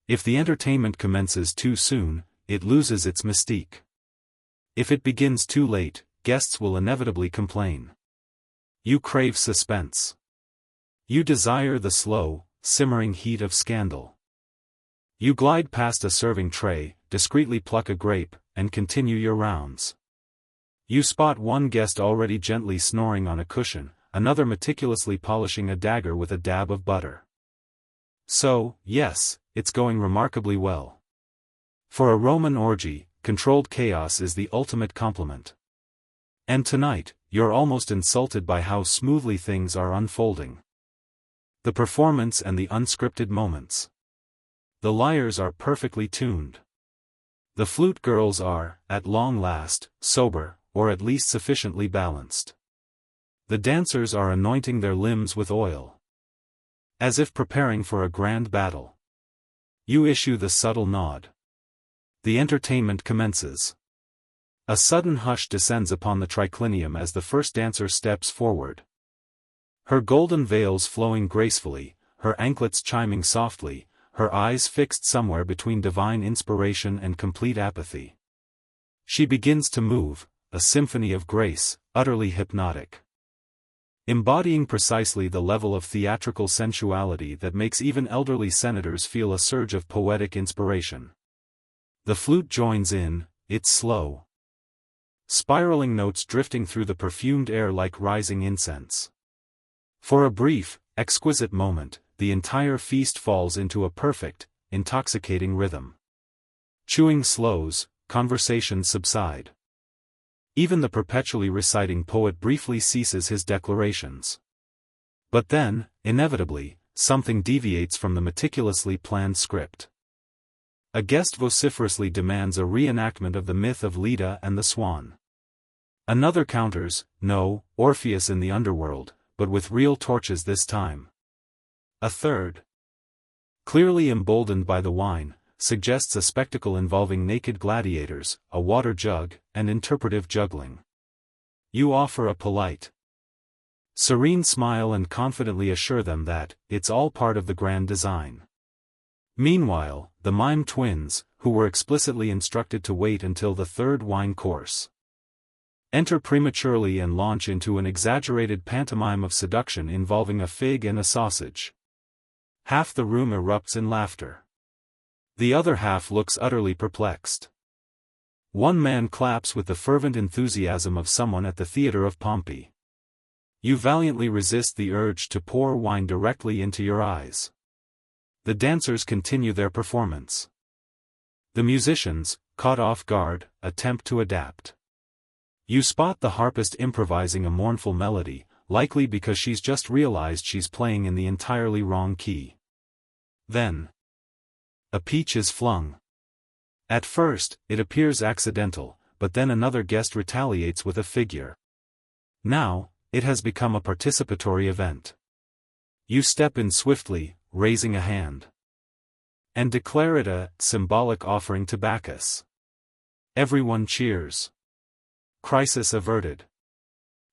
If the entertainment commences too soon, it loses its mystique. If it begins too late, guests will inevitably complain. You crave suspense. You desire the slow, simmering heat of scandal. You glide past a serving tray, discreetly pluck a grape, and continue your rounds. You spot one guest already gently snoring on a cushion, another meticulously polishing a dagger with a dab of butter. So, yes, it's going remarkably well. For a Roman orgy, controlled chaos is the ultimate compliment. And tonight, you're almost insulted by how smoothly things are unfolding. The performance and the unscripted moments. The lyres are perfectly tuned. The flute girls are, at long last, sober, or at least sufficiently balanced. The dancers are anointing their limbs with oil. As if preparing for a grand battle. You issue the subtle nod. The entertainment commences. A sudden hush descends upon the triclinium as the first dancer steps forward. Her golden veils flowing gracefully, her anklets chiming softly, her eyes fixed somewhere between divine inspiration and complete apathy. She begins to move, a symphony of grace, utterly hypnotic. Embodying precisely the level of theatrical sensuality that makes even elderly senators feel a surge of poetic inspiration. The flute joins in, its slow, spiraling notes drifting through the perfumed air like rising incense. For a brief, exquisite moment, the entire feast falls into a perfect, intoxicating rhythm. Chewing slows, conversations subside. Even the perpetually reciting poet briefly ceases his declarations. But then, inevitably, something deviates from the meticulously planned script. A guest vociferously demands a reenactment of the myth of Leda and the swan. Another counters, no, Orpheus in the underworld, but with real torches this time. A third, clearly emboldened by the wine, suggests a spectacle involving naked gladiators, a water jug, and interpretive juggling. You offer a polite, serene smile and confidently assure them that it's all part of the grand design. Meanwhile, the mime twins, who were explicitly instructed to wait until the third wine course, enter prematurely and launch into an exaggerated pantomime of seduction involving a fig and a sausage. Half the room erupts in laughter. The other half looks utterly perplexed. One man claps with the fervent enthusiasm of someone at the theater of Pompey. You valiantly resist the urge to pour wine directly into your eyes. The dancers continue their performance. The musicians, caught off guard, attempt to adapt. You spot the harpist improvising a mournful melody, likely because she's just realized she's playing in the entirely wrong key. Then, a peach is flung. At first, it appears accidental, but then another guest retaliates with a figure. Now, it has become a participatory event. You step in swiftly, raising a hand, and declare it a symbolic offering to Bacchus. Everyone cheers. Crisis averted.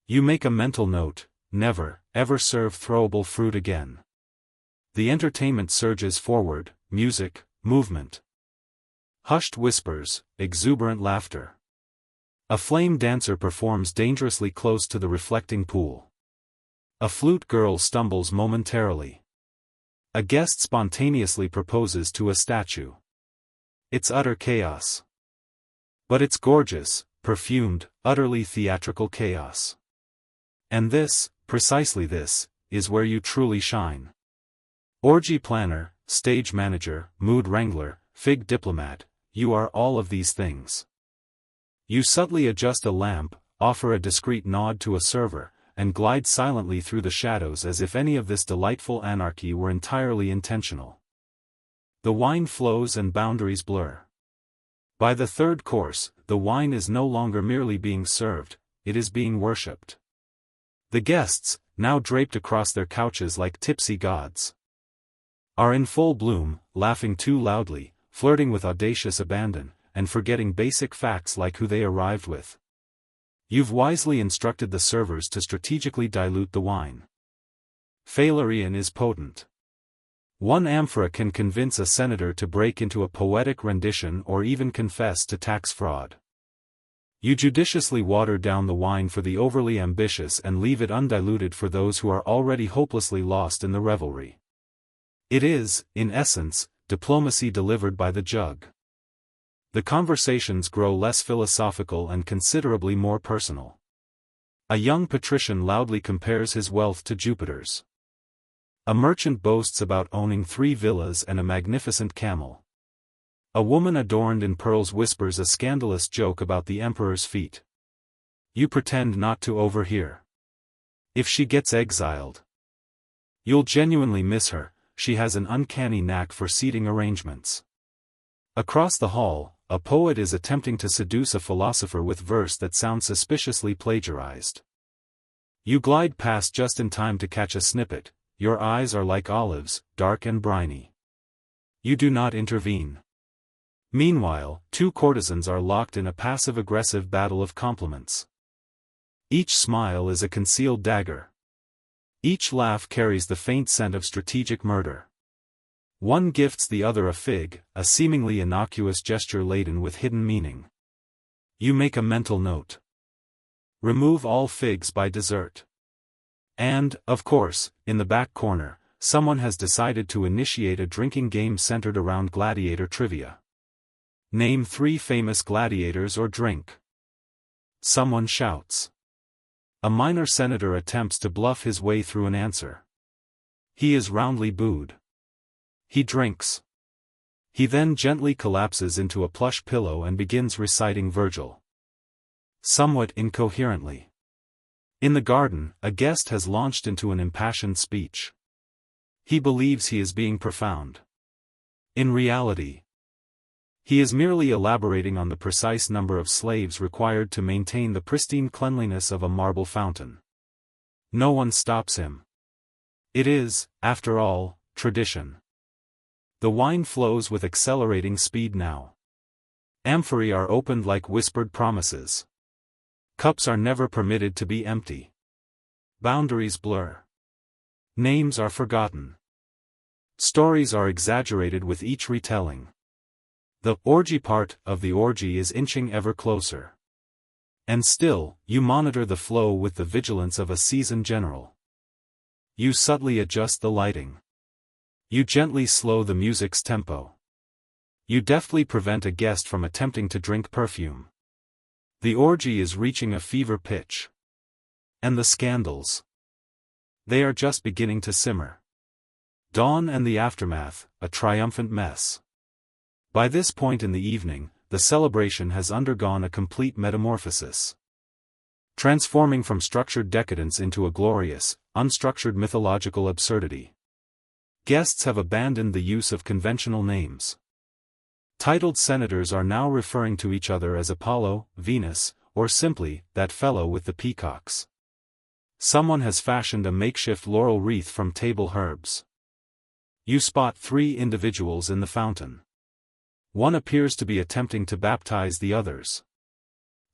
You make a mental note: never, ever serve throwable fruit again. The entertainment surges forward: music, movement, hushed whispers, exuberant laughter. A flame dancer performs dangerously close to the reflecting pool. A flute girl stumbles momentarily. A guest spontaneously proposes to a statue. It's utter chaos. But it's gorgeous, perfumed, utterly theatrical chaos. And this, precisely this, is where you truly shine. Orgy planner, stage manager, mood wrangler, fig diplomat, you are all of these things. You subtly adjust a lamp, offer a discreet nod to a server, and glide silently through the shadows as if any of this delightful anarchy were entirely intentional. The wine flows and boundaries blur. By the third course, the wine is no longer merely being served, it is being worshipped. The guests, now draped across their couches like tipsy gods, are in full bloom, laughing too loudly, flirting with audacious abandon, and forgetting basic facts like who they arrived with. You've wisely instructed the servers to strategically dilute the wine. Failurian is potent. One amphora can convince a senator to break into a poetic rendition or even confess to tax fraud. You judiciously water down the wine for the overly ambitious and leave it undiluted for those who are already hopelessly lost in the revelry. It is, in essence, diplomacy delivered by the jug. The conversations grow less philosophical and considerably more personal. A young patrician loudly compares his wealth to Jupiter's. A merchant boasts about owning 3 villas and a magnificent camel. A woman adorned in pearls whispers a scandalous joke about the emperor's feet. You pretend not to overhear. If she gets exiled, you'll genuinely miss her. She has an uncanny knack for seating arrangements. Across the hall, a poet is attempting to seduce a philosopher with verse that sounds suspiciously plagiarized. You glide past just in time to catch a snippet. Your eyes are like olives, dark and briny. You do not intervene. Meanwhile, 2 courtesans are locked in a passive-aggressive battle of compliments. Each smile is a concealed dagger. Each laugh carries the faint scent of strategic murder. One gifts the other a fig, a seemingly innocuous gesture laden with hidden meaning. You make a mental note. Remove all figs by dessert. And, of course, in the back corner, someone has decided to initiate a drinking game centered around gladiator trivia. Name 3 famous gladiators or drink. Someone shouts. A minor senator attempts to bluff his way through an answer. He is roundly booed. He drinks. He then gently collapses into a plush pillow and begins reciting Virgil. Somewhat incoherently. In the garden, a guest has launched into an impassioned speech. He believes he is being profound. In reality, he is merely elaborating on the precise number of slaves required to maintain the pristine cleanliness of a marble fountain. No one stops him. It is, after all, tradition. The wine flows with accelerating speed now. Amphorae are opened like whispered promises. Cups are never permitted to be empty. Boundaries blur. Names are forgotten. Stories are exaggerated with each retelling. The orgy part of the orgy is inching ever closer. And still, you monitor the flow with the vigilance of a seasoned general. You subtly adjust the lighting. You gently slow the music's tempo. You deftly prevent a guest from attempting to drink perfume. The orgy is reaching a fever pitch. And the scandals. They are just beginning to simmer. Dawn and the aftermath, a triumphant mess. By this point in the evening, the celebration has undergone a complete metamorphosis. Transforming from structured decadence into a glorious, unstructured mythological absurdity. Guests have abandoned the use of conventional names. Titled senators are now referring to each other as Apollo, Venus, or simply, that fellow with the peacocks. Someone has fashioned a makeshift laurel wreath from table herbs. You spot 3 individuals in the fountain. One appears to be attempting to baptize the others.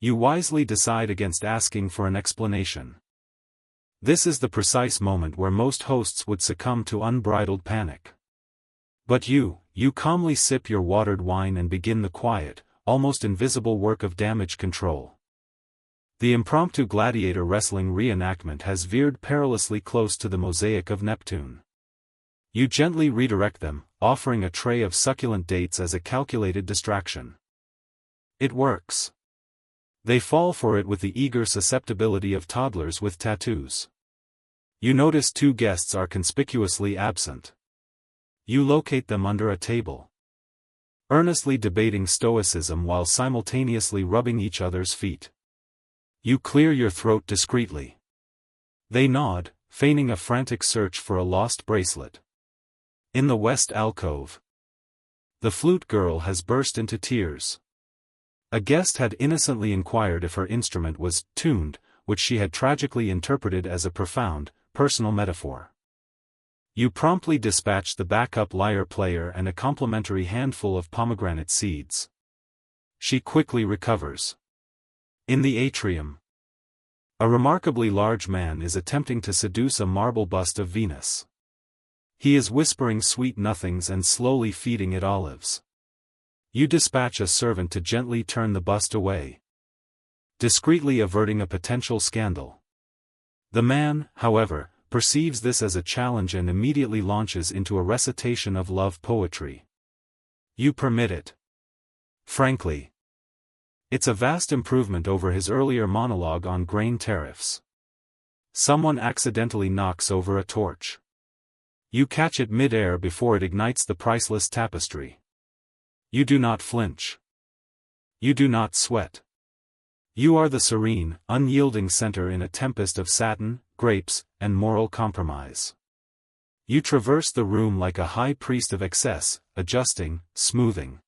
You wisely decide against asking for an explanation. This is the precise moment where most hosts would succumb to unbridled panic. But you calmly sip your watered wine and begin the quiet, almost invisible work of damage control. The impromptu gladiator wrestling reenactment has veered perilously close to the mosaic of Neptune. You gently redirect them, offering a tray of succulent dates as a calculated distraction. It works. They fall for it with the eager susceptibility of toddlers with tattoos. You notice 2 guests are conspicuously absent. You locate them under a table, earnestly debating stoicism while simultaneously rubbing each other's feet. You clear your throat discreetly. They nod, feigning a frantic search for a lost bracelet. In the west alcove, the flute girl has burst into tears. A guest had innocently inquired if her instrument was tuned, which she had tragically interpreted as a profound, personal metaphor. You promptly dispatch the backup lyre player and a complimentary handful of pomegranate seeds. She quickly recovers. In the atrium, a remarkably large man is attempting to seduce a marble bust of Venus. He is whispering sweet nothings and slowly feeding it olives. You dispatch a servant to gently turn the bust away, discreetly averting a potential scandal. The man, however, perceives this as a challenge and immediately launches into a recitation of love poetry. You permit it. Frankly, it's a vast improvement over his earlier monologue on grain tariffs. Someone accidentally knocks over a torch. You catch it mid-air before it ignites the priceless tapestry. You do not flinch. You do not sweat. You are the serene, unyielding center in a tempest of satin, grapes, and moral compromise. You traverse the room like a high priest of excess, adjusting, smoothing,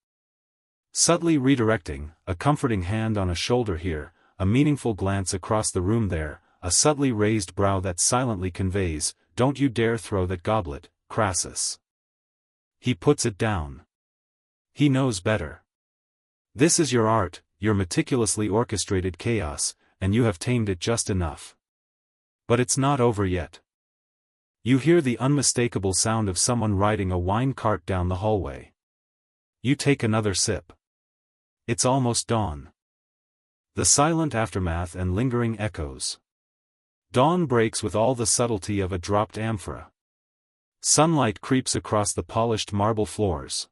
subtly redirecting, a comforting hand on a shoulder here, a meaningful glance across the room there, a subtly raised brow that silently conveys, "Don't you dare throw that goblet, Crassus." He puts it down. He knows better. This is your art, your meticulously orchestrated chaos, and you have tamed it just enough. But it's not over yet. You hear the unmistakable sound of someone riding a wine cart down the hallway. You take another sip. It's almost dawn. The silent aftermath and lingering echoes. Dawn breaks with all the subtlety of a dropped amphora. Sunlight creeps across the polished marble floors,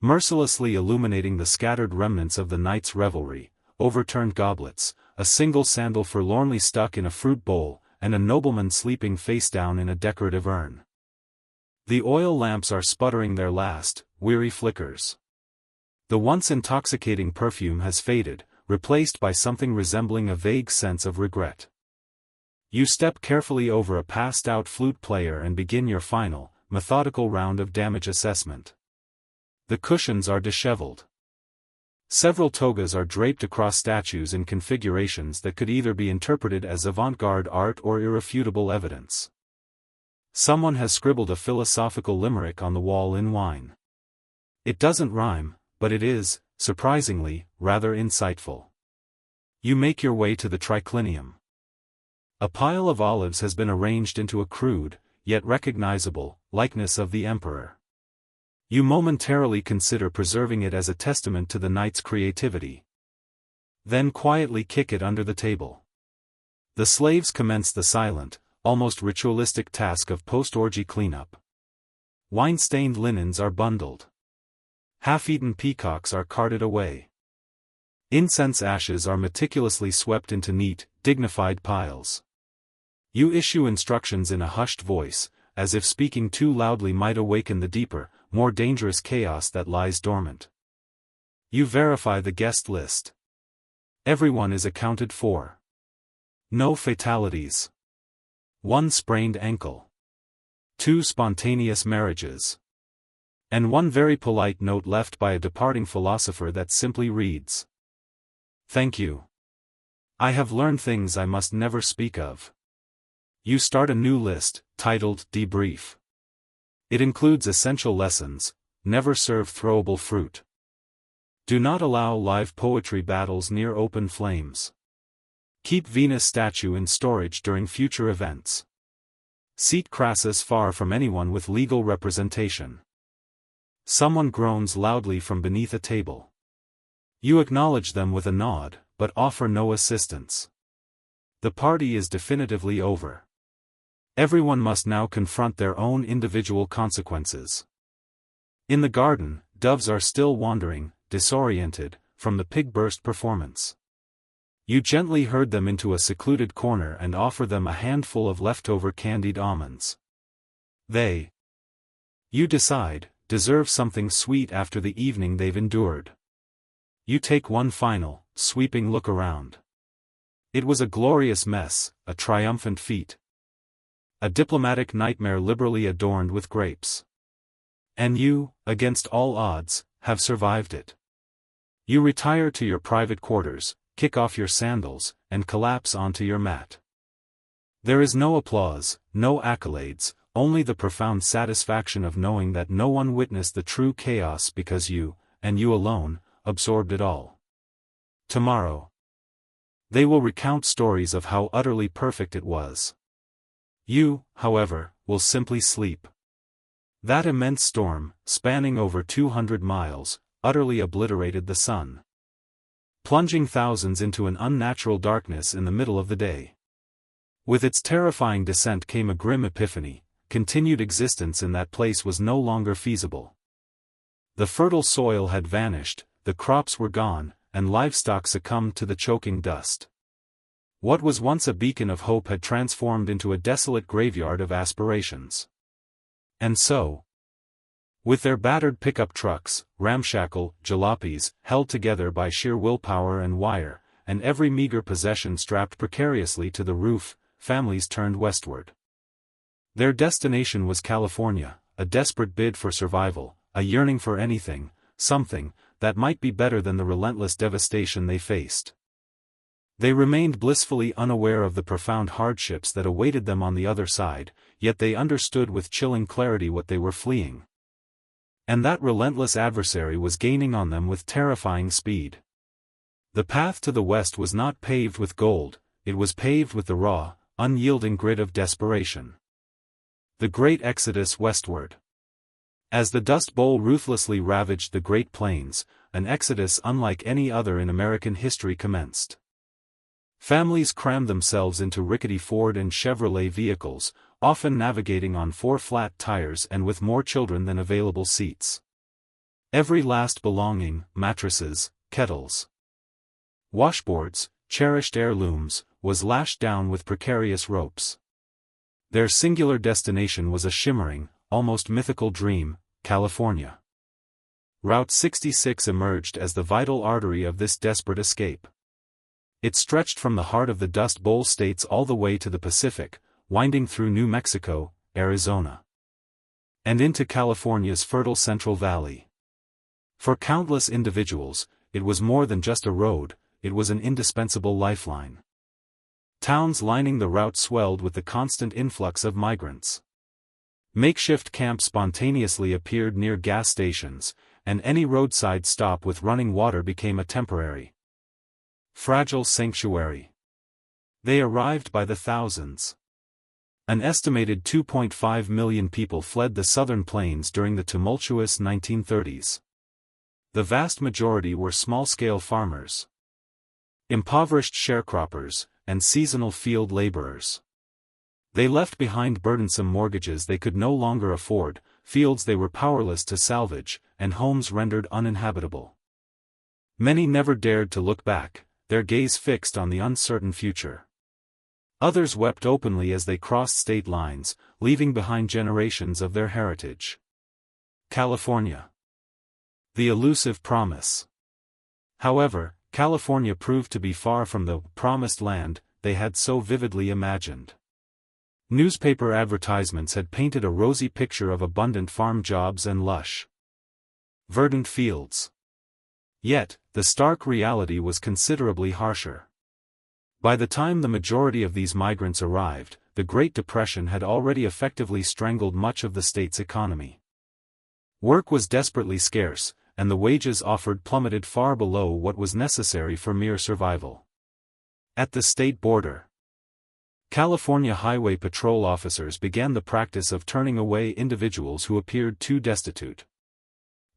mercilessly illuminating the scattered remnants of the night's revelry, overturned goblets, a single sandal forlornly stuck in a fruit bowl, and a nobleman sleeping face down in a decorative urn. The oil lamps are sputtering their last, weary flickers. The once intoxicating perfume has faded, replaced by something resembling a vague sense of regret. You step carefully over a passed-out flute player and begin your final, methodical round of damage assessment. The cushions are disheveled. Several togas are draped across statues in configurations that could either be interpreted as avant-garde art or irrefutable evidence. Someone has scribbled a philosophical limerick on the wall in wine. It doesn't rhyme, but it is, surprisingly, rather insightful. You make your way to the triclinium. A pile of olives has been arranged into a crude, yet recognizable, likeness of the emperor. You momentarily consider preserving it as a testament to the night's creativity. Then quietly kick it under the table. The slaves commence the silent, almost ritualistic task of post-orgy cleanup. Wine-stained linens are bundled. Half-eaten peacocks are carted away. Incense ashes are meticulously swept into neat, dignified piles. You issue instructions in a hushed voice, as if speaking too loudly might awaken the deeper, more dangerous chaos that lies dormant. You verify the guest list. Everyone is accounted for. No fatalities. 1 sprained ankle. 2 spontaneous marriages. And one very polite note left by a departing philosopher that simply reads, "Thank you. I have learned things I must never speak of." You start a new list, titled Debrief. It includes essential lessons: never serve throwable fruit. Do not allow live poetry battles near open flames. Keep Venus statue in storage during future events. Seat Crassus far from anyone with legal representation. Someone groans loudly from beneath a table. You acknowledge them with a nod, but offer no assistance. The party is definitively over. Everyone must now confront their own individual consequences. In the garden, doves are still wandering, disoriented, from the pig-burst performance. You gently herd them into a secluded corner and offer them a handful of leftover candied almonds. They, you decide, deserve something sweet after the evening they've endured. You take one final, sweeping look around. It was a glorious mess, a triumphant feat. A diplomatic nightmare liberally adorned with grapes. And you, against all odds, have survived it. You retire to your private quarters, kick off your sandals, and collapse onto your mat. There is no applause, no accolades, only the profound satisfaction of knowing that no one witnessed the true chaos because you, and you alone, absorbed it all. Tomorrow, they will recount stories of how utterly perfect it was. You, however, will simply sleep. That immense storm, spanning over 200 miles, utterly obliterated the sun, plunging thousands into an unnatural darkness in the middle of the day. With its terrifying descent came a grim epiphany: continued existence in that place was no longer feasible. The fertile soil had vanished, the crops were gone, and livestock succumbed to the choking dust. What was once a beacon of hope had transformed into a desolate graveyard of aspirations. And so, with their battered pickup trucks, ramshackle jalopies, held together by sheer willpower and wire, and every meager possession strapped precariously to the roof, families turned westward. Their destination was California, a desperate bid for survival, a yearning for anything, something, that might be better than the relentless devastation they faced. They remained blissfully unaware of the profound hardships that awaited them on the other side, yet they understood with chilling clarity what they were fleeing. And that relentless adversary was gaining on them with terrifying speed. The path to the west was not paved with gold, it was paved with the raw, unyielding grit of desperation. The great exodus westward. As the Dust Bowl ruthlessly ravaged the Great Plains, an exodus unlike any other in American history commenced. Families crammed themselves into rickety Ford and Chevrolet vehicles, often navigating on 4 flat tires and with more children than available seats. Every last belonging, mattresses, kettles, washboards, cherished heirlooms, was lashed down with precarious ropes. Their singular destination was a shimmering, almost mythical dream: California. Route 66 emerged as the vital artery of this desperate escape. It stretched from the heart of the Dust Bowl states all the way to the Pacific, winding through New Mexico, Arizona, and into California's fertile Central Valley. For countless individuals, it was more than just a road, it was an indispensable lifeline. Towns lining the route swelled with the constant influx of migrants. Makeshift camps spontaneously appeared near gas stations, and any roadside stop with running water became a temporary, fragile sanctuary. They arrived by the thousands. An estimated 2.5 million people fled the southern plains during the tumultuous 1930s. The vast majority were small-scale farmers, impoverished sharecroppers, and seasonal field laborers. They left behind burdensome mortgages they could no longer afford, fields they were powerless to salvage, and homes rendered uninhabitable. Many never dared to look back, their gaze fixed on the uncertain future. Others wept openly as they crossed state lines, leaving behind generations of their heritage. California. The elusive promise. However, California proved to be far from the promised land they had so vividly imagined. Newspaper advertisements had painted a rosy picture of abundant farm jobs and lush verdant fields. Yet, the stark reality was considerably harsher. By the time the majority of these migrants arrived, the Great Depression had already effectively strangled much of the state's economy. Work was desperately scarce, and the wages offered plummeted far below what was necessary for mere survival. At the state border, California Highway Patrol officers began the practice of turning away individuals who appeared too destitute.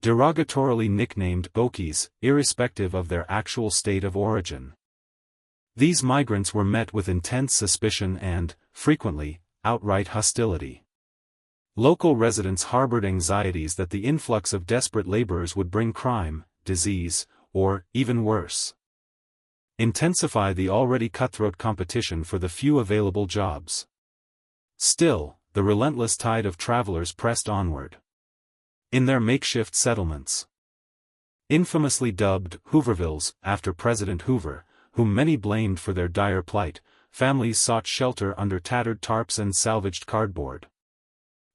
Derogatorily nicknamed Okies, irrespective of their actual state of origin. These migrants were met with intense suspicion and, frequently, outright hostility. Local residents harbored anxieties that the influx of desperate laborers would bring crime, disease, or, even worse, intensify the already cutthroat competition for the few available jobs. Still, the relentless tide of travelers pressed onward. In their makeshift settlements, infamously dubbed Hoovervilles after President Hoover, whom many blamed for their dire plight, families sought shelter under tattered tarps and salvaged cardboard.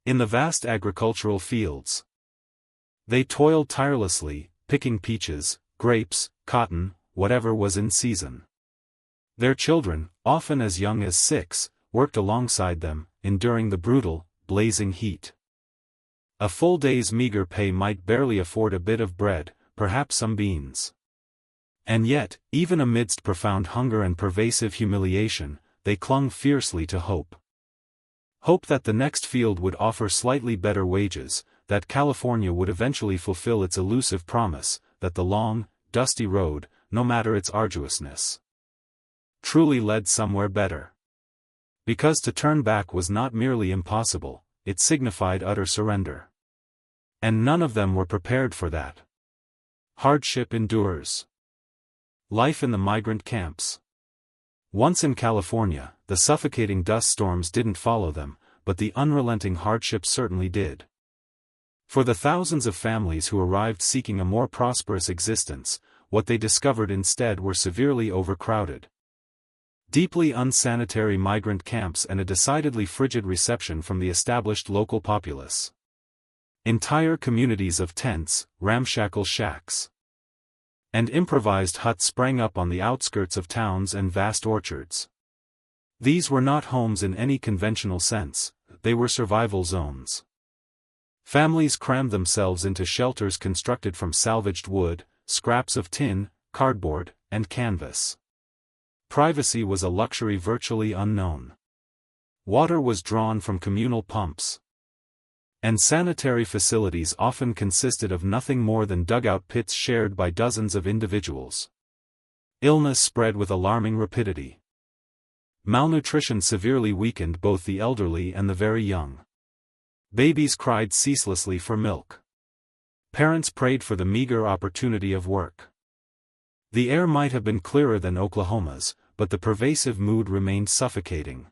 In the vast agricultural fields, they toiled tirelessly, picking peaches, grapes, cotton, whatever was in season. Their children, often as young as 6, worked alongside them, enduring the brutal, blazing heat. A full day's meager pay might barely afford a bit of bread, perhaps some beans. And yet, even amidst profound hunger and pervasive humiliation, they clung fiercely to hope. Hope that the next field would offer slightly better wages, that California would eventually fulfill its elusive promise, that the long, dusty road, no matter its arduousness, truly led somewhere better. Because to turn back was not merely impossible, it signified utter surrender. And none of them were prepared for that. Hardship endures. Life in the migrant camps. Once in California, the suffocating dust storms didn't follow them, but the unrelenting hardship certainly did. For the thousands of families who arrived seeking a more prosperous existence, what they discovered instead were severely overcrowded, deeply unsanitary migrant camps and a decidedly frigid reception from the established local populace. Entire communities of tents, ramshackle shacks, and improvised huts sprang up on the outskirts of towns and vast orchards. These were not homes in any conventional sense, they were survival zones. Families crammed themselves into shelters constructed from salvaged wood, scraps of tin, cardboard, and canvas. Privacy was a luxury virtually unknown. Water was drawn from communal pumps, and sanitary facilities often consisted of nothing more than dugout pits shared by dozens of individuals. Illness spread with alarming rapidity. Malnutrition severely weakened both the elderly and the very young. Babies cried ceaselessly for milk. Parents prayed for the meager opportunity of work. The air might have been clearer than Oklahoma's, but the pervasive mood remained suffocating.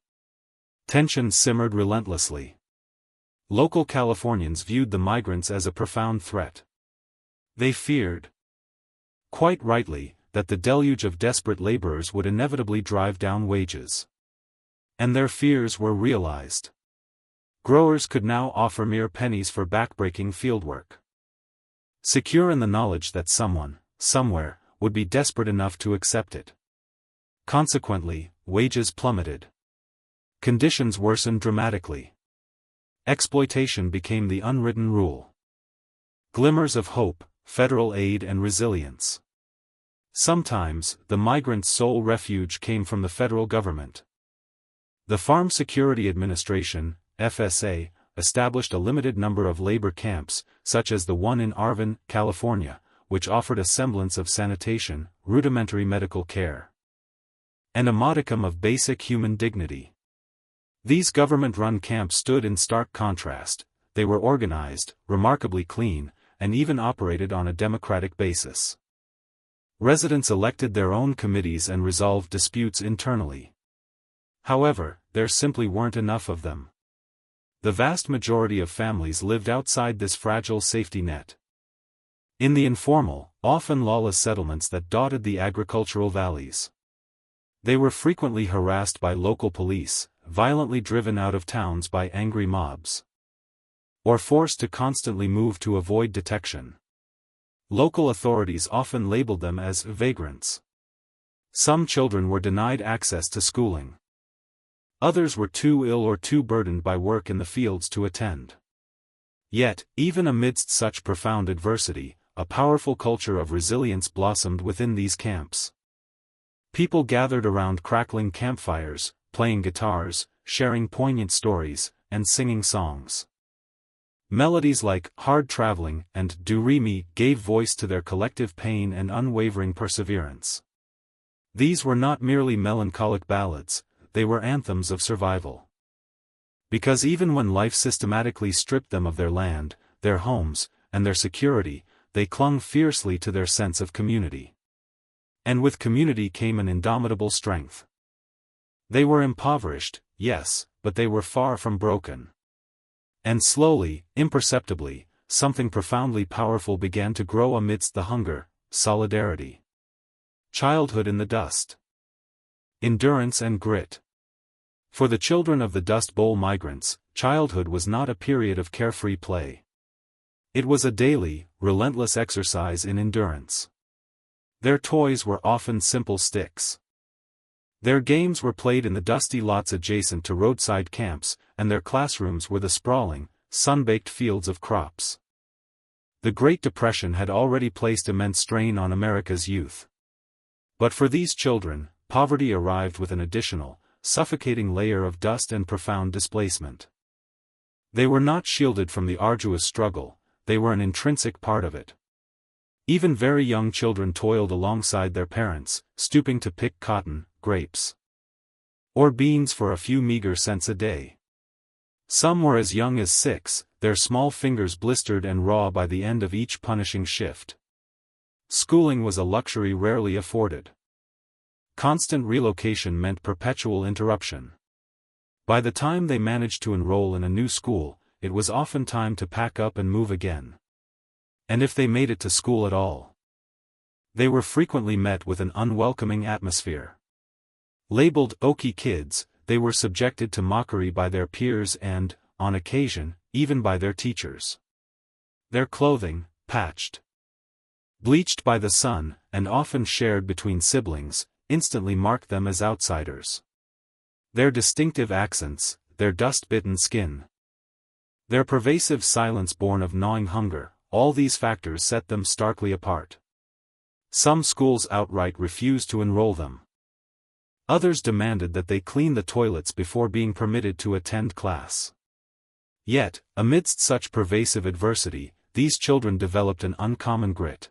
Tension simmered relentlessly. Local Californians viewed the migrants as a profound threat. They feared, quite rightly, that the deluge of desperate laborers would inevitably drive down wages. And their fears were realized. Growers could now offer mere pennies for backbreaking fieldwork, secure in the knowledge that someone, somewhere, would be desperate enough to accept it. Consequently, wages plummeted. Conditions worsened dramatically. Exploitation became the unwritten rule. Glimmers of hope, federal aid and resilience. Sometimes, the migrants' sole refuge came from the federal government. The Farm Security Administration, FSA, established a limited number of labor camps, such as the one in Arvin, California, which offered a semblance of sanitation, rudimentary medical care, and a modicum of basic human dignity. These government-run camps stood in stark contrast. They were organized, remarkably clean, and even operated on a democratic basis. Residents elected their own committees and resolved disputes internally. However, there simply weren't enough of them. The vast majority of families lived outside this fragile safety net. In the informal, often lawless settlements that dotted the agricultural valleys. They were frequently harassed by local police, violently driven out of towns by angry mobs, or forced to constantly move to avoid detection. Local authorities often labeled them as vagrants. Some children were denied access to schooling. Others were too ill or too burdened by work in the fields to attend. Yet, even amidst such profound adversity, a powerful culture of resilience blossomed within these camps. People gathered around crackling campfires, playing guitars, sharing poignant stories, and singing songs. Melodies like Hard Traveling and Do Re Mi gave voice to their collective pain and unwavering perseverance. These were not merely melancholic ballads, they were anthems of survival. Because even when life systematically stripped them of their land, their homes, and their security, they clung fiercely to their sense of community. And with community came an indomitable strength. They were impoverished, yes, but they were far from broken. And slowly, imperceptibly, something profoundly powerful began to grow amidst the hunger: solidarity. Childhood in the dust. Endurance and grit. For the children of the Dust Bowl migrants, childhood was not a period of carefree play. It was a daily, relentless exercise in endurance. Their toys were often simple sticks. Their games were played in the dusty lots adjacent to roadside camps, and their classrooms were the sprawling, sun-baked fields of crops. The Great Depression had already placed immense strain on America's youth. But for these children, poverty arrived with an additional, suffocating layer of dust and profound displacement. They were not shielded from the arduous struggle, they were an intrinsic part of it. Even very young children toiled alongside their parents, stooping to pick cotton, grapes, or beans for a few meager cents a day. Some were as young as 6, their small fingers blistered and raw by the end of each punishing shift. Schooling was a luxury rarely afforded. Constant relocation meant perpetual interruption. By the time they managed to enroll in a new school, it was often time to pack up and move again. And if they made it to school at all, they were frequently met with an unwelcoming atmosphere. Labeled "okie kids," they were subjected to mockery by their peers and, on occasion, even by their teachers. Their clothing, patched, bleached by the sun, and often shared between siblings, instantly marked them as outsiders. Their distinctive accents, their dust-bitten skin, their pervasive silence born of gnawing hunger, all these factors set them starkly apart. Some schools outright refused to enroll them. Others demanded that they clean the toilets before being permitted to attend class. Yet, amidst such pervasive adversity, these children developed an uncommon grit.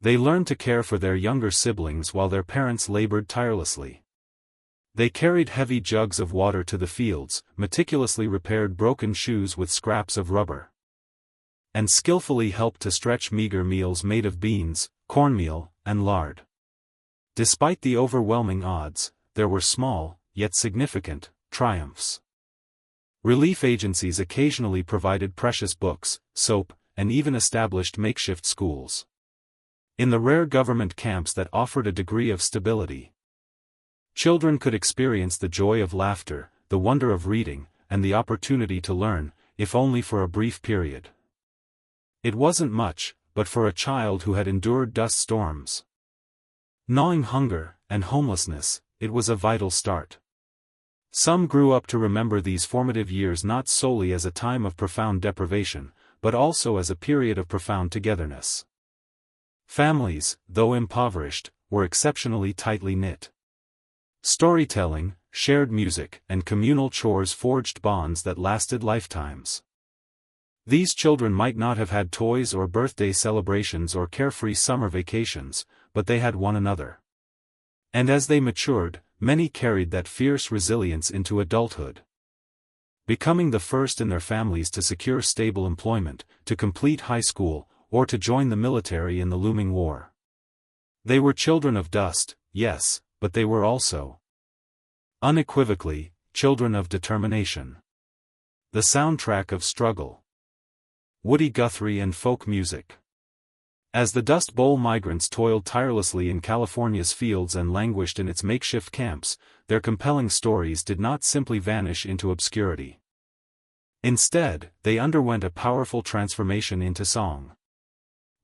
They learned to care for their younger siblings while their parents labored tirelessly. They carried heavy jugs of water to the fields, meticulously repaired broken shoes with scraps of rubber, and skillfully helped to stretch meager meals made of beans, cornmeal, and lard. Despite the overwhelming odds, there were small, yet significant, triumphs. Relief agencies occasionally provided precious books, soap, and even established makeshift schools. In the rare government camps that offered a degree of stability, children could experience the joy of laughter, the wonder of reading, and the opportunity to learn, if only for a brief period. It wasn't much, but for a child who had endured dust storms, gnawing hunger, and homelessness, it was a vital start. Some grew up to remember these formative years not solely as a time of profound deprivation, but also as a period of profound togetherness. Families, though impoverished, were exceptionally tightly knit. Storytelling, shared music, and communal chores forged bonds that lasted lifetimes. These children might not have had toys or birthday celebrations or carefree summer vacations, but they had one another. And as they matured, many carried that fierce resilience into adulthood, becoming the first in their families to secure stable employment, to complete high school, or to join the military in the looming war. They were children of dust, yes, but they were also, unequivocally, children of determination. The soundtrack of struggle. Woody Guthrie and folk music. As the Dust Bowl migrants toiled tirelessly in California's fields and languished in its makeshift camps, their compelling stories did not simply vanish into obscurity. Instead, they underwent a powerful transformation into song.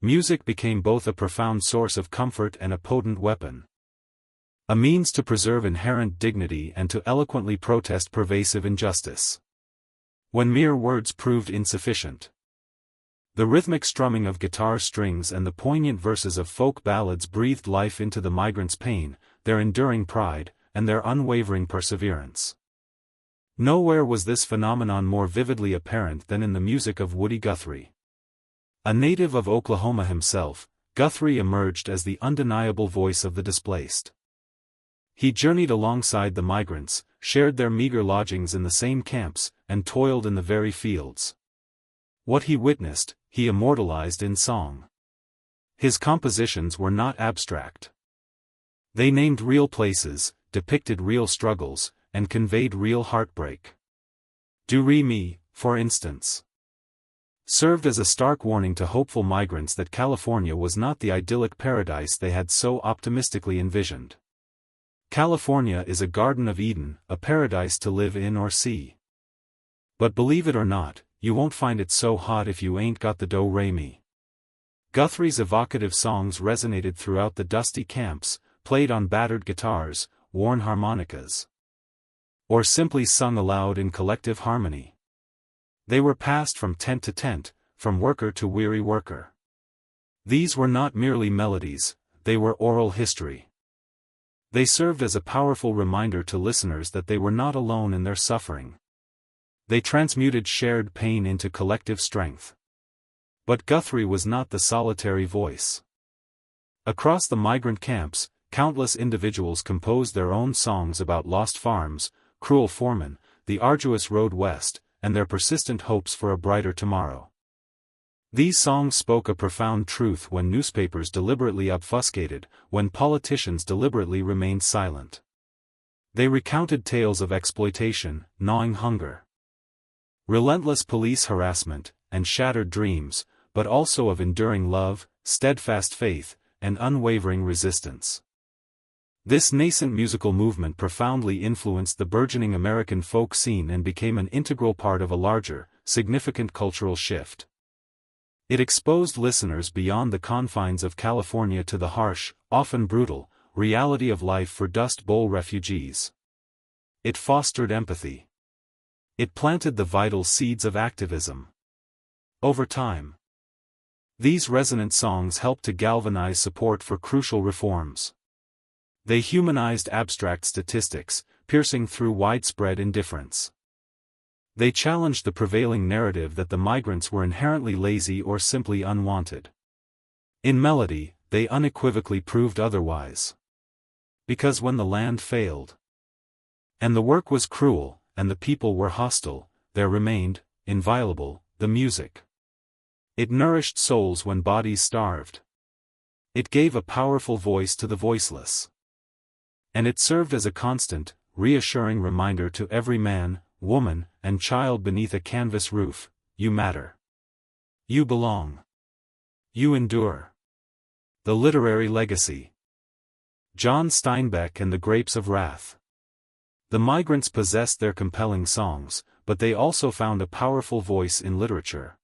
Music became both a profound source of comfort and a potent weapon. A means to preserve inherent dignity and to eloquently protest pervasive injustice. When mere words proved insufficient. The rhythmic strumming of guitar strings and the poignant verses of folk ballads breathed life into the migrants' pain, their enduring pride, and their unwavering perseverance. Nowhere was this phenomenon more vividly apparent than in the music of Woody Guthrie. A native of Oklahoma himself, Guthrie emerged as the undeniable voice of the displaced. He journeyed alongside the migrants, shared their meager lodgings in the same camps, and toiled in the very fields. What he witnessed, he immortalized in song. His compositions were not abstract. They named real places, depicted real struggles, and conveyed real heartbreak. Do Re Mi, for instance, served as a stark warning to hopeful migrants that California was not the idyllic paradise they had so optimistically envisioned. California is a Garden of Eden, a paradise to live in or see. But believe it or not, you won't find it so hot if you ain't got the do-re-mi. Guthrie's evocative songs resonated throughout the dusty camps, played on battered guitars, worn harmonicas, or simply sung aloud in collective harmony. They were passed from tent to tent, from worker to weary worker. These were not merely melodies, they were oral history. They served as a powerful reminder to listeners that they were not alone in their suffering. They transmuted shared pain into collective strength. But Guthrie was not the solitary voice. Across the migrant camps, countless individuals composed their own songs about lost farms, cruel foremen, the arduous road west, and their persistent hopes for a brighter tomorrow. These songs spoke a profound truth when newspapers deliberately obfuscated, when politicians deliberately remained silent. They recounted tales of exploitation, gnawing hunger, relentless police harassment, and shattered dreams, but also of enduring love, steadfast faith, and unwavering resistance. This nascent musical movement profoundly influenced the burgeoning American folk scene and became an integral part of a larger, significant cultural shift. It exposed listeners beyond the confines of California to the harsh, often brutal, reality of life for Dust Bowl refugees. It fostered empathy. It planted the vital seeds of activism. Over time, these resonant songs helped to galvanize support for crucial reforms. They humanized abstract statistics, piercing through widespread indifference. They challenged the prevailing narrative that the migrants were inherently lazy or simply unwanted. In melody, they unequivocally proved otherwise. Because when the land failed, and the work was cruel, and the people were hostile, there remained, inviolable, the music. It nourished souls when bodies starved. It gave a powerful voice to the voiceless. And it served as a constant, reassuring reminder to every man, woman, and child beneath a canvas roof: you matter. You belong. You endure. The literary legacy. John Steinbeck and the Grapes of Wrath. The migrants possessed their compelling songs, but they also found a powerful voice in literature.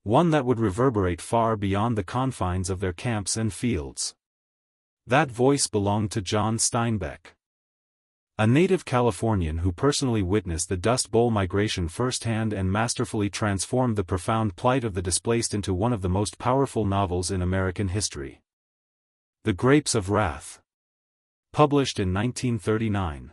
One that would reverberate far beyond the confines of their camps and fields. That voice belonged to John Steinbeck, a native Californian who personally witnessed the Dust Bowl migration firsthand and masterfully transformed the profound plight of the displaced into one of the most powerful novels in American history. The Grapes of Wrath. Published in 1939.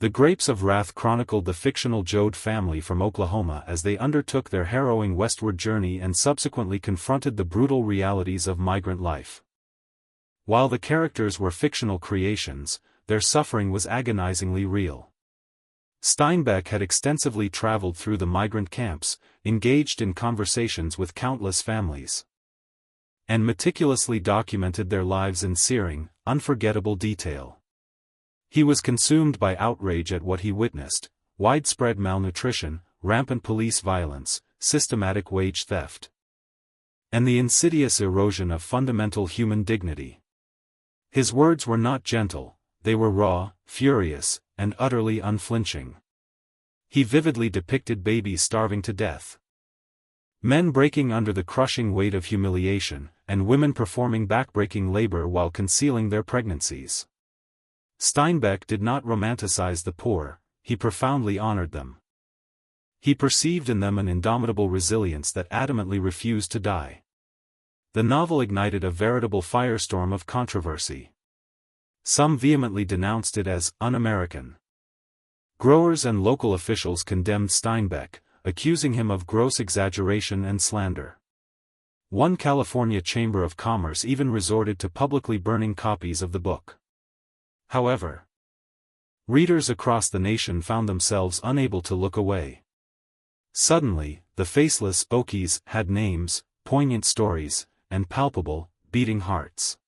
The Grapes of Wrath chronicled the fictional Joad family from Oklahoma as they undertook their harrowing westward journey and subsequently confronted the brutal realities of migrant life. While the characters were fictional creations, their suffering was agonizingly real. Steinbeck had extensively traveled through the migrant camps, engaged in conversations with countless families, and meticulously documented their lives in searing, unforgettable detail. He was consumed by outrage at what he witnessed: widespread malnutrition, rampant police violence, systematic wage theft, and the insidious erosion of fundamental human dignity. His words were not gentle, they were raw, furious, and utterly unflinching. He vividly depicted babies starving to death, Men breaking under the crushing weight of humiliation, and women performing backbreaking labor while concealing their pregnancies. Steinbeck did not romanticize the poor, he profoundly honored them. He perceived in them an indomitable resilience that adamantly refused to die. The novel ignited a veritable firestorm of controversy. Some vehemently denounced it as un-American. Growers and local officials condemned Steinbeck, accusing him of gross exaggeration and slander. One California Chamber of Commerce even resorted to publicly burning copies of the book. However, readers across the nation found themselves unable to look away. Suddenly, the faceless Okies had names, poignant stories, and palpable, beating hearts.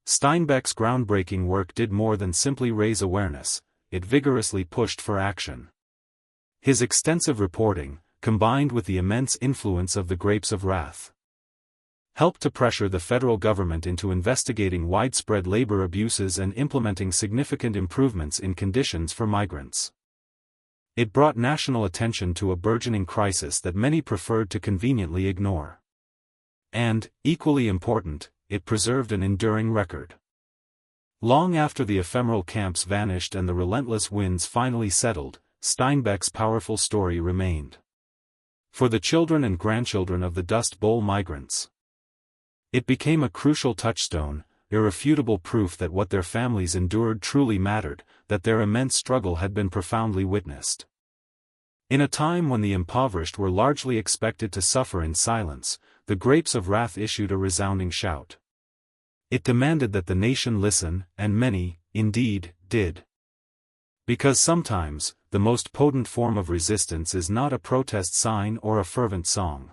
Steinbeck's groundbreaking work did more than simply raise awareness, it vigorously pushed for action. His extensive reporting, combined with the immense influence of the Grapes of Wrath, helped to pressure the federal government into investigating widespread labor abuses and implementing significant improvements in conditions for migrants. It brought national attention to a burgeoning crisis that many preferred to conveniently ignore. And, equally important, it preserved an enduring record. Long after the ephemeral camps vanished and the relentless winds finally settled, Steinbeck's powerful story remained. For the children and grandchildren of the Dust Bowl migrants, it became a crucial touchstone, irrefutable proof that what their families endured truly mattered, that their immense struggle had been profoundly witnessed. In a time when the impoverished were largely expected to suffer in silence, the Grapes of Wrath issued a resounding shout. It demanded that the nation listen, and many, indeed, did. Because sometimes, the most potent form of resistance is not a protest sign or a fervent song.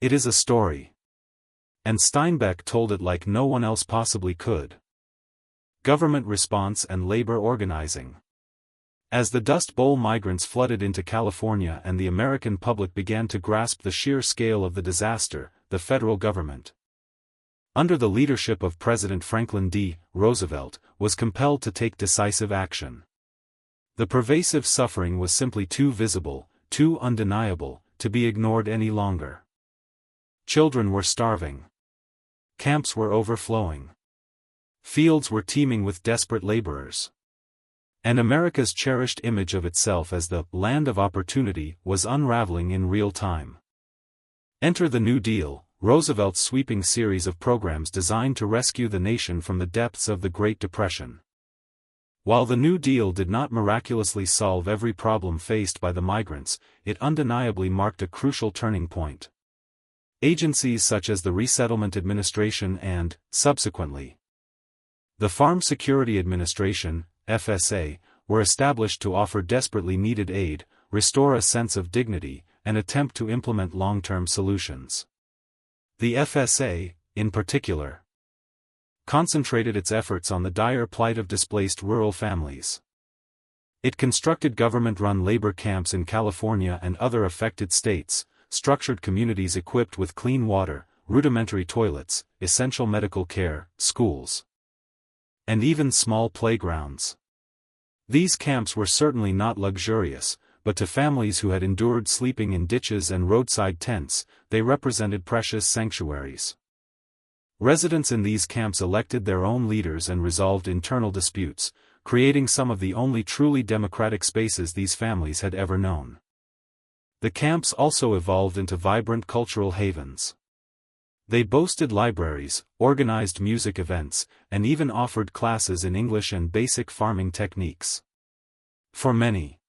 It is a story. And Steinbeck told it like no one else possibly could. Government response and labor organizing. As the Dust Bowl migrants flooded into California and the American public began to grasp the sheer scale of the disaster, the federal government, under the leadership of President Franklin D. Roosevelt, was compelled to take decisive action. The pervasive suffering was simply too visible, too undeniable, to be ignored any longer. Children were starving. Camps were overflowing. Fields were teeming with desperate laborers. And America's cherished image of itself as the land of opportunity was unraveling in real time. Enter the New Deal, Roosevelt's sweeping series of programs designed to rescue the nation from the depths of the Great Depression. While the New Deal did not miraculously solve every problem faced by the migrants, it undeniably marked a crucial turning point. Agencies such as the Resettlement Administration and, subsequently, the Farm Security Administration, FSA, were established to offer desperately needed aid, restore a sense of dignity, and attempt to implement long-term solutions. The FSA, in particular, concentrated its efforts on the dire plight of displaced rural families. It constructed government-run labor camps in California and other affected states, structured communities equipped with clean water, rudimentary toilets, essential medical care, schools, and even small playgrounds. These camps were certainly not luxurious, but to families who had endured sleeping in ditches and roadside tents, they represented precious sanctuaries. Residents in these camps elected their own leaders and resolved internal disputes, creating some of the only truly democratic spaces these families had ever known. The camps also evolved into vibrant cultural havens. They boasted libraries, organized music events, and even offered classes in English and basic farming techniques. For many,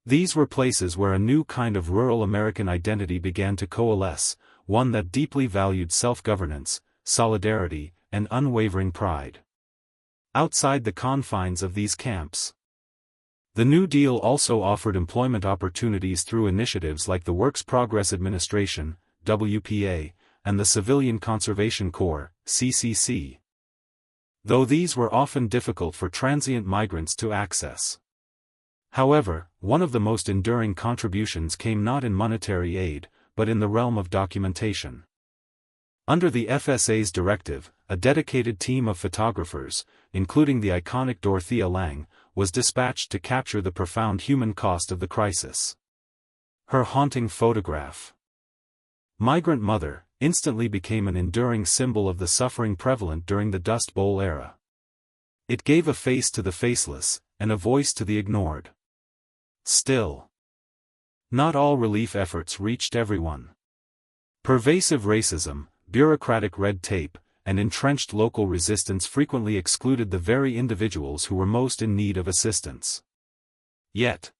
these were places where a new kind of rural American identity began to coalesce, one that deeply valued self-governance, solidarity, and unwavering pride. Outside the confines of these camps, the New Deal also offered employment opportunities through initiatives like the Works Progress Administration, WPA, and the Civilian Conservation Corps, CCC. Though these were often difficult for transient migrants to access. However, one of the most enduring contributions came not in monetary aid, but in the realm of documentation. Under the FSA's directive, a dedicated team of photographers, including the iconic Dorothea Lange, was dispatched to capture the profound human cost of the crisis. Her haunting photograph, Migrant mother, instantly became an enduring symbol of the suffering prevalent during the Dust Bowl era. It gave a face to the faceless, and a voice to the ignored. Still, not all relief efforts reached everyone. Pervasive racism, bureaucratic red tape, and entrenched local resistance frequently excluded the very individuals who were most in need of assistance. Yet,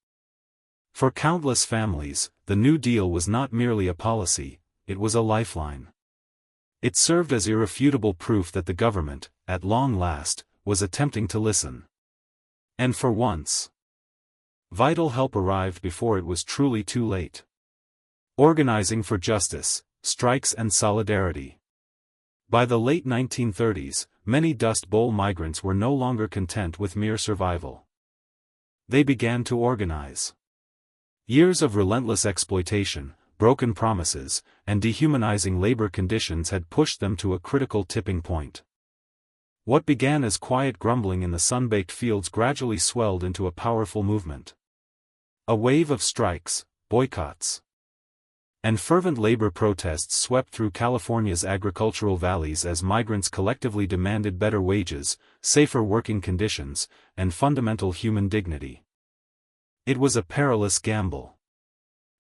for countless families, the New Deal was not merely a policy, it was a lifeline. It served as irrefutable proof that the government, at long last, was attempting to listen. And for once, vital help arrived before it was truly too late. Organizing for justice, strikes and solidarity. By the late 1930s, many Dust Bowl migrants were no longer content with mere survival. They began to organize. Years of relentless exploitation, broken promises, and dehumanizing labor conditions had pushed them to a critical tipping point. What began as quiet grumbling in the sun-baked fields gradually swelled into a powerful movement. A wave of strikes, boycotts, and fervent labor protests swept through California's agricultural valleys as migrants collectively demanded better wages, safer working conditions, and fundamental human dignity. It was a perilous gamble.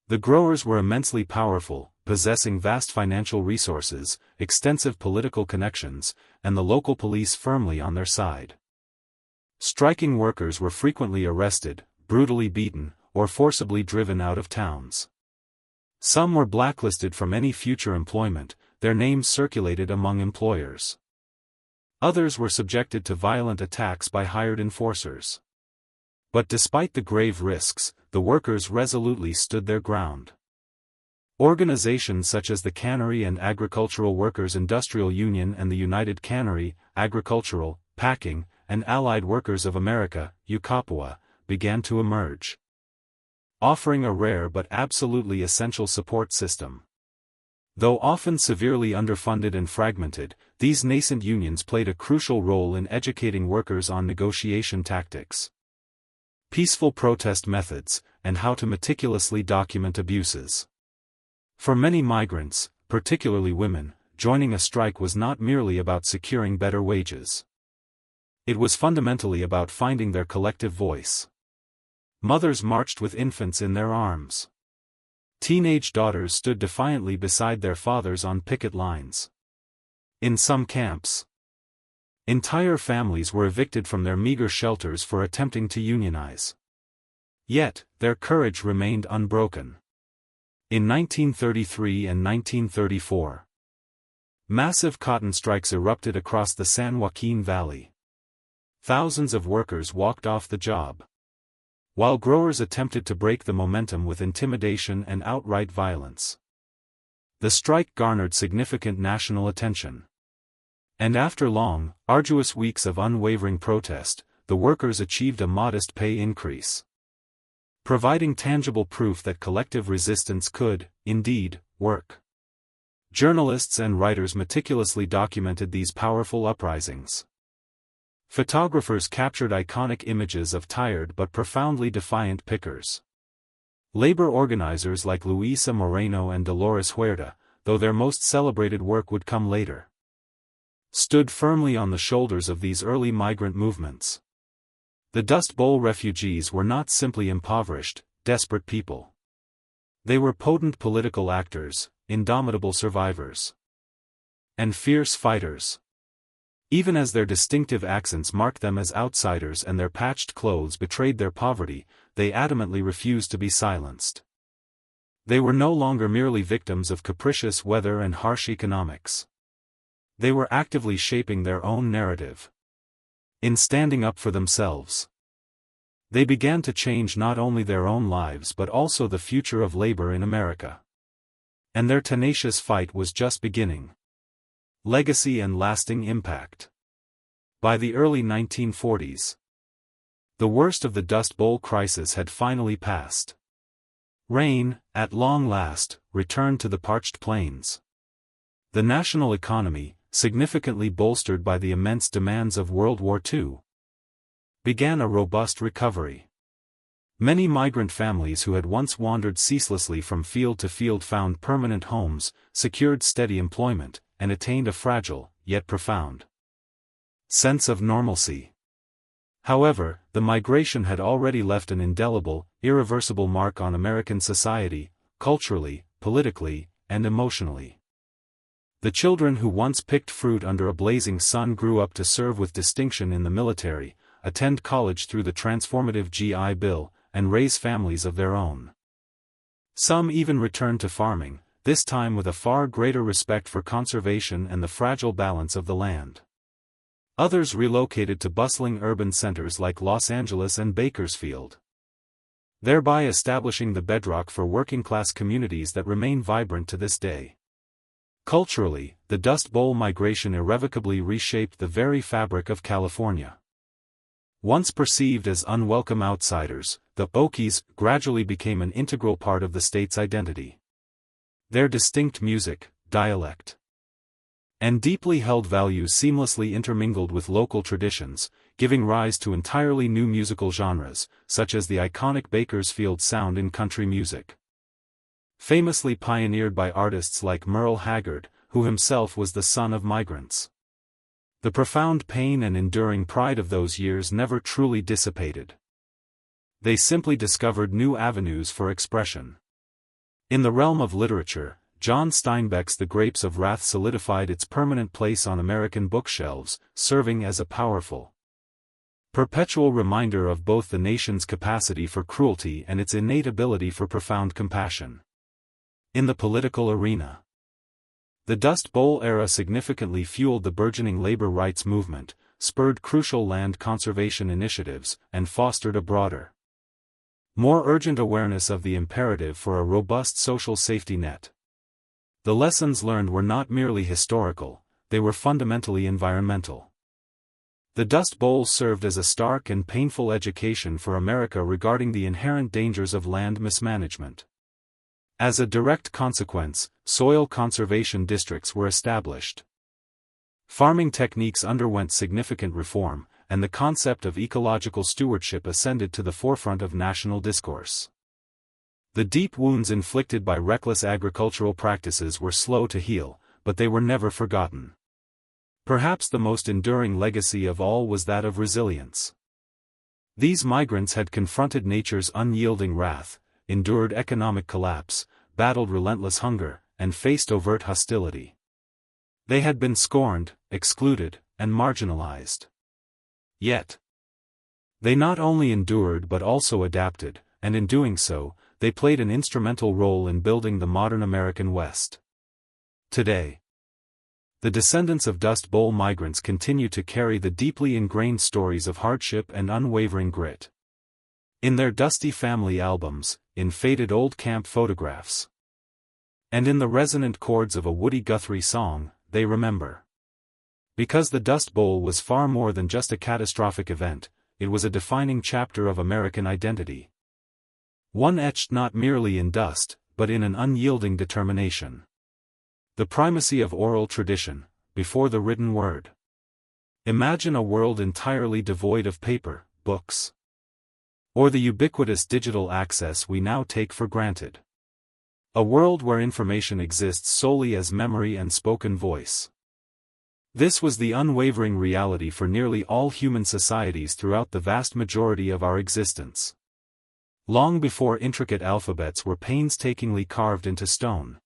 The growers were immensely powerful, possessing vast financial resources, extensive political connections, and the local police firmly on their side. Striking workers were frequently arrested, brutally beaten, or forcibly driven out of towns. Some were blacklisted from any future employment, their names circulated among employers. Others were subjected to violent attacks by hired enforcers. But despite the grave risks, the workers resolutely stood their ground. Organizations such as the Cannery and Agricultural Workers Industrial Union and the United Cannery, Agricultural, Packing, and Allied Workers of America, UCAPWA, began to emerge, offering a rare but absolutely essential support system. Though often severely underfunded and fragmented, these nascent unions played a crucial role in educating workers on negotiation tactics, peaceful protest methods, and how to meticulously document abuses. For many migrants, particularly women, joining a strike was not merely about securing better wages. It was fundamentally about finding their collective voice. Mothers marched with infants in their arms. Teenage daughters stood defiantly beside their fathers on picket lines. In some camps, entire families were evicted from their meager shelters for attempting to unionize. Yet, their courage remained unbroken. In 1933 and 1934, massive cotton strikes erupted across the San Joaquin Valley. Thousands of workers walked off the job, while growers attempted to break the momentum with intimidation and outright violence. The strike garnered significant national attention. And after long, arduous weeks of unwavering protest, the workers achieved a modest pay increase, providing tangible proof that collective resistance could, indeed, work. Journalists and writers meticulously documented these powerful uprisings. Photographers captured iconic images of tired but profoundly defiant pickers. Labor organizers like Luisa Moreno and Dolores Huerta, though their most celebrated work would come later, stood firmly on the shoulders of these early migrant movements. The Dust Bowl refugees were not simply impoverished, desperate people. They were potent political actors, indomitable survivors, and fierce fighters. Even as their distinctive accents marked them as outsiders and their patched clothes betrayed their poverty, they adamantly refused to be silenced. They were no longer merely victims of capricious weather and harsh economics. They were actively shaping their own narrative. In standing up for themselves, they began to change not only their own lives but also the future of labor in America. And their tenacious fight was just beginning. Legacy and lasting impact. By the early 1940s, the worst of the Dust Bowl crisis had finally passed. Rain, at long last, returned to the parched plains. The national economy, significantly bolstered by the immense demands of World War II, began a robust recovery. Many migrant families who had once wandered ceaselessly from field to field found permanent homes, secured steady employment, and attained a fragile, yet profound sense of normalcy. However, the migration had already left an indelible, irreversible mark on American society, culturally, politically, and emotionally. The children who once picked fruit under a blazing sun grew up to serve with distinction in the military, attend college through the transformative GI Bill, and raise families of their own. Some even returned to farming, this time with a far greater respect for conservation and the fragile balance of the land. Others relocated to bustling urban centers like Los Angeles and Bakersfield, thereby establishing the bedrock for working-class communities that remain vibrant to this day. Culturally, the Dust Bowl migration irrevocably reshaped the very fabric of California. Once perceived as unwelcome outsiders, the Okies gradually became an integral part of the state's identity. Their distinct music, dialect, and deeply held values seamlessly intermingled with local traditions, giving rise to entirely new musical genres, such as the iconic Bakersfield sound in country music. Famously pioneered by artists like Merle Haggard, who himself was the son of migrants. The profound pain and enduring pride of those years never truly dissipated. They simply discovered new avenues for expression. In the realm of literature, John Steinbeck's The Grapes of Wrath solidified its permanent place on American bookshelves, serving as a powerful, perpetual reminder of both the nation's capacity for cruelty and its innate ability for profound compassion. In the political arena, the Dust Bowl era significantly fueled the burgeoning labor rights movement, spurred crucial land conservation initiatives, and fostered a broader, more urgent awareness of the imperative for a robust social safety net. The lessons learned were not merely historical, they were fundamentally environmental. The Dust Bowl served as a stark and painful education for America regarding the inherent dangers of land mismanagement. As a direct consequence, soil conservation districts were established. Farming techniques underwent significant reform, and the concept of ecological stewardship ascended to the forefront of national discourse. The deep wounds inflicted by reckless agricultural practices were slow to heal, but they were never forgotten. Perhaps the most enduring legacy of all was that of resilience. These migrants had confronted nature's unyielding wrath, endured economic collapse, battled relentless hunger, and faced overt hostility. They had been scorned, excluded, and marginalized. Yet, they not only endured but also adapted, and in doing so, they played an instrumental role in building the modern American West. Today, the descendants of Dust Bowl migrants continue to carry the deeply ingrained stories of hardship and unwavering grit. In their dusty family albums, in faded old camp photographs, and in the resonant chords of a Woody Guthrie song, they remember. Because the Dust Bowl was far more than just a catastrophic event, it was a defining chapter of American identity. One etched not merely in dust, but in an unyielding determination. The primacy of oral tradition, before the written word. Imagine a world entirely devoid of paper, books, or the ubiquitous digital access we now take for granted. A world where information exists solely as memory and spoken voice. This was the unwavering reality for nearly all human societies throughout the vast majority of our existence. Long before intricate alphabets were painstakingly carved into stone,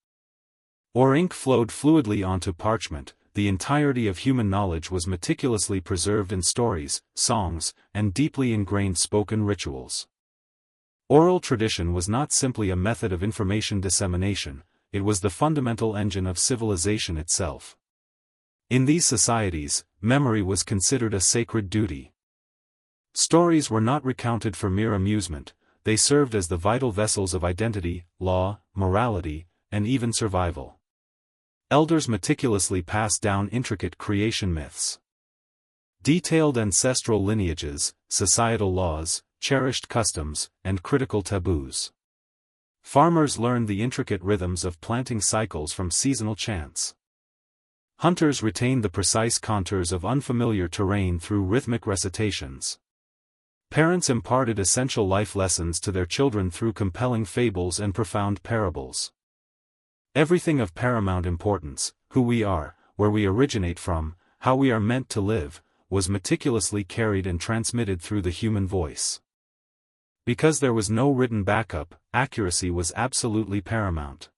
or ink flowed fluidly onto parchment, the entirety of human knowledge was meticulously preserved in stories, songs, and deeply ingrained spoken rituals. Oral tradition was not simply a method of information dissemination, it was the fundamental engine of civilization itself. In these societies, memory was considered a sacred duty. Stories were not recounted for mere amusement, they served as the vital vessels of identity, law, morality, and even survival. Elders meticulously passed down intricate creation myths, detailed ancestral lineages, societal laws, cherished customs, and critical taboos. Farmers learned the intricate rhythms of planting cycles from seasonal chants. Hunters retained the precise contours of unfamiliar terrain through rhythmic recitations. Parents imparted essential life lessons to their children through compelling fables and profound parables. Everything of paramount importance, who we are, where we originate from, how we are meant to live, was meticulously carried and transmitted through the human voice. Because there was no written backup, accuracy was absolutely paramount.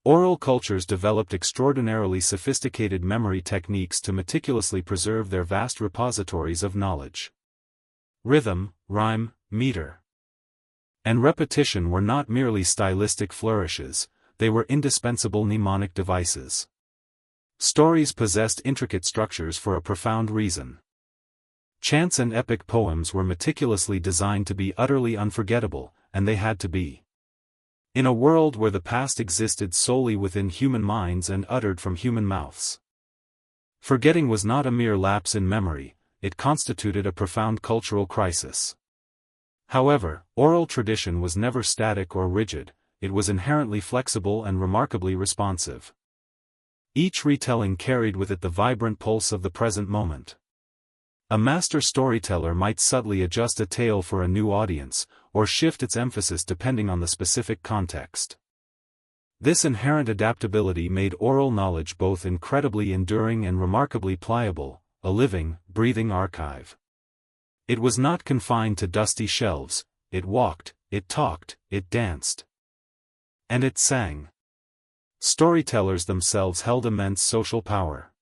Oral cultures developed extraordinarily sophisticated memory techniques to meticulously preserve their vast repositories of knowledge. Rhythm, rhyme, meter, and repetition were not merely stylistic flourishes, they were indispensable mnemonic devices. Stories possessed intricate structures for a profound reason. Chants and epic poems were meticulously designed to be utterly unforgettable, and they had to be. In a world where the past existed solely within human minds and uttered from human mouths, forgetting was not a mere lapse in memory, it constituted a profound cultural crisis. However, oral tradition was never static or rigid, it was inherently flexible and remarkably responsive. Each retelling carried with it the vibrant pulse of the present moment. A master storyteller might subtly adjust a tale for a new audience, or shift its emphasis depending on the specific context. This inherent adaptability made oral knowledge both incredibly enduring and remarkably pliable, a living, breathing archive. It was not confined to dusty shelves, it walked, it talked, it danced. And it sang. Storytellers themselves held immense social power.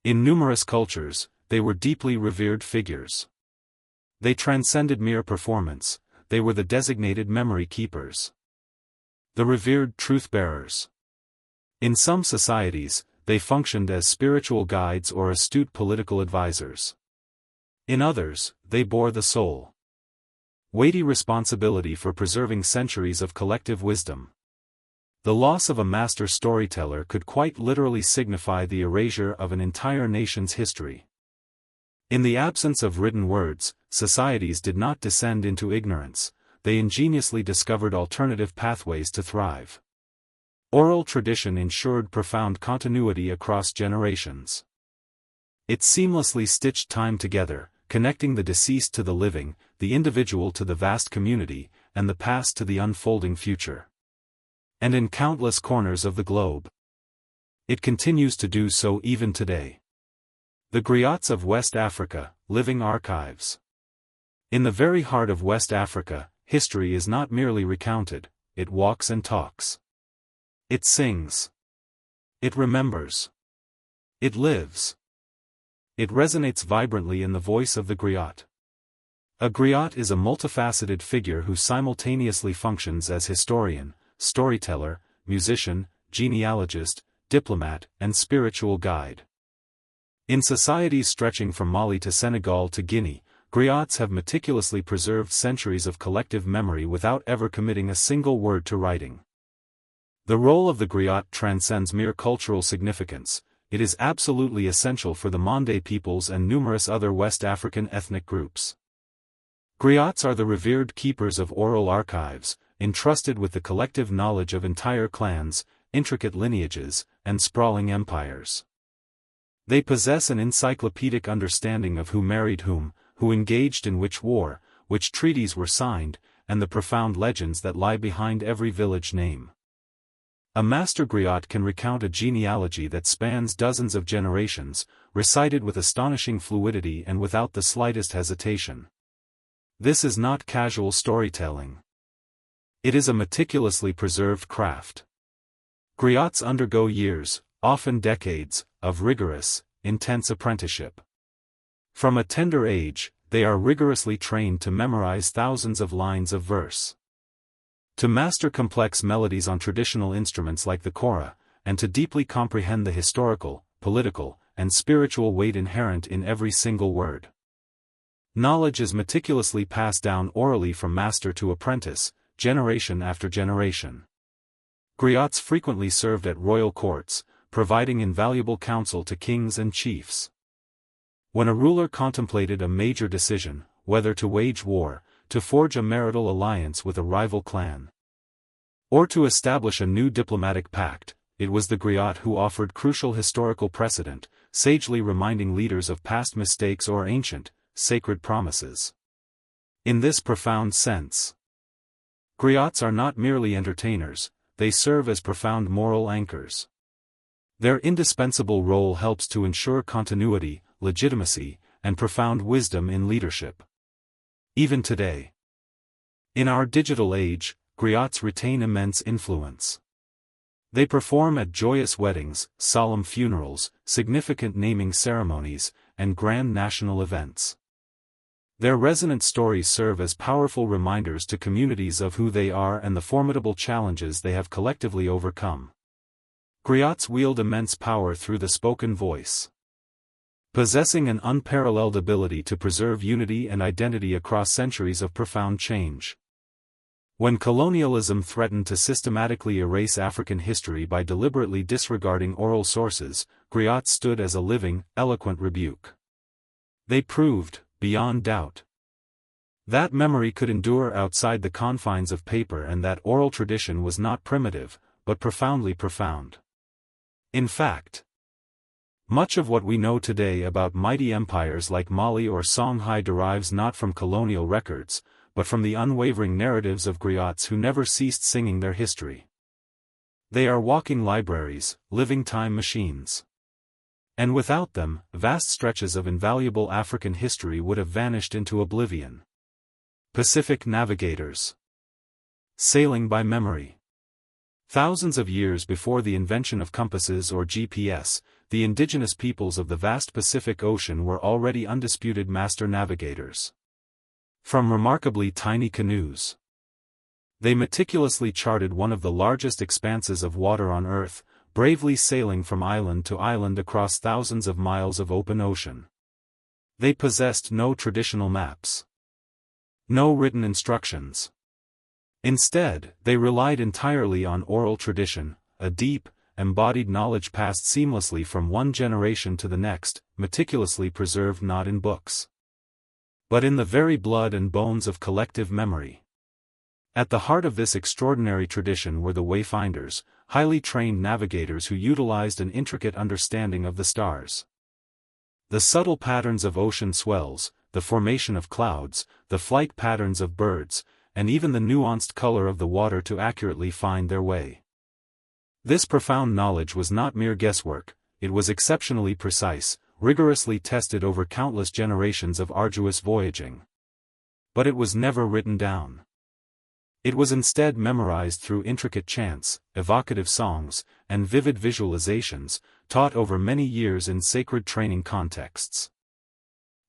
In numerous cultures, they were deeply revered figures. They transcended mere performance, they were the designated memory keepers. The revered truth-bearers. In some societies, they functioned as spiritual guides or astute political advisors. In others, they bore the sole, weighty responsibility for preserving centuries of collective wisdom. The loss of a master storyteller could quite literally signify the erasure of an entire nation's history. In the absence of written words, societies did not descend into ignorance, they ingeniously discovered alternative pathways to thrive. Oral tradition ensured profound continuity across generations. It seamlessly stitched time together, connecting the deceased to the living, the individual to the vast community, and the past to the unfolding future. And in countless corners of the globe, it continues to do so even today. The griots of West Africa, living archives. In the very heart of West Africa, history is not merely recounted, it walks and talks. It sings. It remembers. It lives. It resonates vibrantly in the voice of the griot. A griot is a multifaceted figure who simultaneously functions as historian, storyteller, musician, genealogist, diplomat, and spiritual guide. In societies stretching from Mali to Senegal to Guinea, griots have meticulously preserved centuries of collective memory without ever committing a single word to writing. The role of the griot transcends mere cultural significance, it is absolutely essential for the Mande peoples and numerous other West African ethnic groups. Griots are the revered keepers of oral archives, entrusted with the collective knowledge of entire clans, intricate lineages, and sprawling empires. They possess an encyclopedic understanding of who married whom, who engaged in which war, which treaties were signed, and the profound legends that lie behind every village name. A master griot can recount a genealogy that spans dozens of generations, recited with astonishing fluidity and without the slightest hesitation. This is not casual storytelling. It is a meticulously preserved craft. Griots undergo years, often decades, of rigorous, intense apprenticeship. From a tender age, they are rigorously trained to memorize thousands of lines of verse, to master complex melodies on traditional instruments like the kora, and to deeply comprehend the historical, political, and spiritual weight inherent in every single word. Knowledge is meticulously passed down orally from master to apprentice, generation after generation. Griots frequently served at royal courts, providing invaluable counsel to kings and chiefs. When a ruler contemplated a major decision, whether to wage war, to forge a marital alliance with a rival clan, or to establish a new diplomatic pact, it was the griot who offered crucial historical precedent, sagely reminding leaders of past mistakes or ancient, sacred promises. In this profound sense, griots are not merely entertainers, they serve as profound moral anchors. Their indispensable role helps to ensure continuity, legitimacy, and profound wisdom in leadership. Even today, in our digital age, griots retain immense influence. They perform at joyous weddings, solemn funerals, significant naming ceremonies, and grand national events. Their resonant stories serve as powerful reminders to communities of who they are and the formidable challenges they have collectively overcome. Griots wield immense power through the spoken voice, possessing an unparalleled ability to preserve unity and identity across centuries of profound change. When colonialism threatened to systematically erase African history by deliberately disregarding oral sources, griots stood as a living, eloquent rebuke. They proved, beyond doubt, that memory could endure outside the confines of paper and that oral tradition was not primitive, but profoundly profound. In fact, much of what we know today about mighty empires like Mali or Songhai derives not from colonial records, but from the unwavering narratives of griots who never ceased singing their history. They are walking libraries, living time machines. And without them, vast stretches of invaluable African history would have vanished into oblivion. Pacific navigators, sailing by memory. Thousands of years before the invention of compasses or GPS, the indigenous peoples of the vast Pacific Ocean were already undisputed master navigators. From remarkably tiny canoes, they meticulously charted one of the largest expanses of water on Earth, bravely sailing from island to island across thousands of miles of open ocean. They possessed no traditional maps, no written instructions. Instead, they relied entirely on oral tradition, a deep, embodied knowledge passed seamlessly from one generation to the next, meticulously preserved not in books, but in the very blood and bones of collective memory. At the heart of this extraordinary tradition were the wayfinders, highly trained navigators who utilized an intricate understanding of the stars, the subtle patterns of ocean swells, the formation of clouds, the flight patterns of birds, and even the nuanced color of the water to accurately find their way. This profound knowledge was not mere guesswork, it was exceptionally precise, rigorously tested over countless generations of arduous voyaging. But it was never written down. It was instead memorized through intricate chants, evocative songs, and vivid visualizations, taught over many years in sacred training contexts.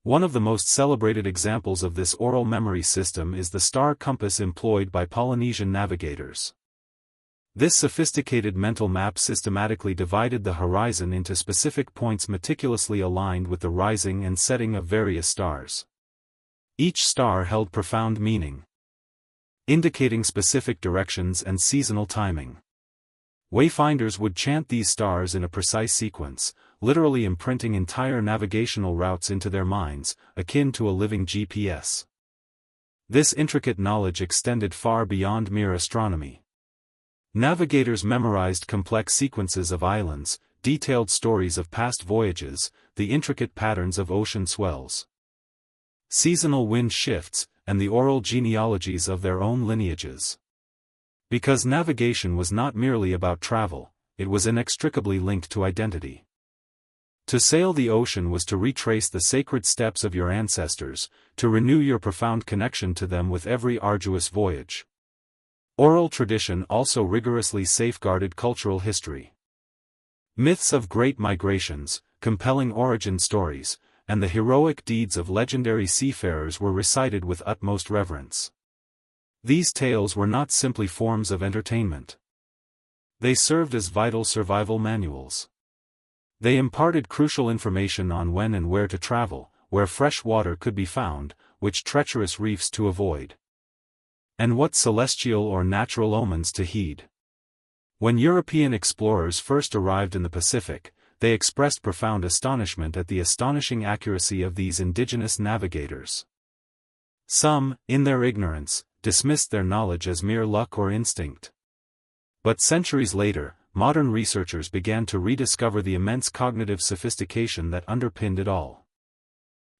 One of the most celebrated examples of this oral memory system is the star compass employed by Polynesian navigators. This sophisticated mental map systematically divided the horizon into specific points meticulously aligned with the rising and setting of various stars. Each star held profound meaning, indicating specific directions and seasonal timing. Wayfinders would chant these stars in a precise sequence, literally imprinting entire navigational routes into their minds, akin to a living GPS. This intricate knowledge extended far beyond mere astronomy. Navigators memorized complex sequences of islands, detailed stories of past voyages, the intricate patterns of ocean swells, seasonal wind shifts, and the oral genealogies of their own lineages. Because navigation was not merely about travel, it was inextricably linked to identity. To sail the ocean was to retrace the sacred steps of your ancestors, to renew your profound connection to them with every arduous voyage. Oral tradition also rigorously safeguarded cultural history. Myths of great migrations, compelling origin stories, and the heroic deeds of legendary seafarers were recited with utmost reverence. These tales were not simply forms of entertainment. They served as vital survival manuals. They imparted crucial information on when and where to travel, where fresh water could be found, which treacherous reefs to avoid, and what celestial or natural omens to heed. When European explorers first arrived in the Pacific, they expressed profound astonishment at the astonishing accuracy of these indigenous navigators. Some, in their ignorance, dismissed their knowledge as mere luck or instinct. But centuries later, modern researchers began to rediscover the immense cognitive sophistication that underpinned it all.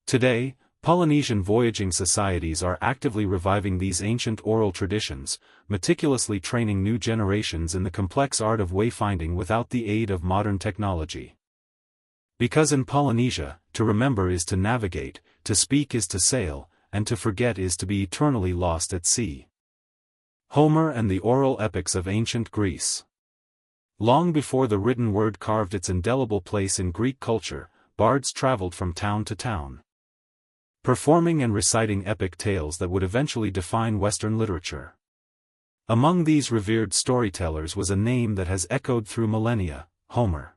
Today, Polynesian voyaging societies are actively reviving these ancient oral traditions, meticulously training new generations in the complex art of wayfinding without the aid of modern technology. Because in Polynesia, to remember is to navigate, to speak is to sail, and to forget is to be eternally lost at sea. Homer and the oral epics of ancient Greece. Long before the written word carved its indelible place in Greek culture, bards traveled from town to town, performing and reciting epic tales that would eventually define Western literature. Among these revered storytellers was a name that has echoed through millennia: Homer.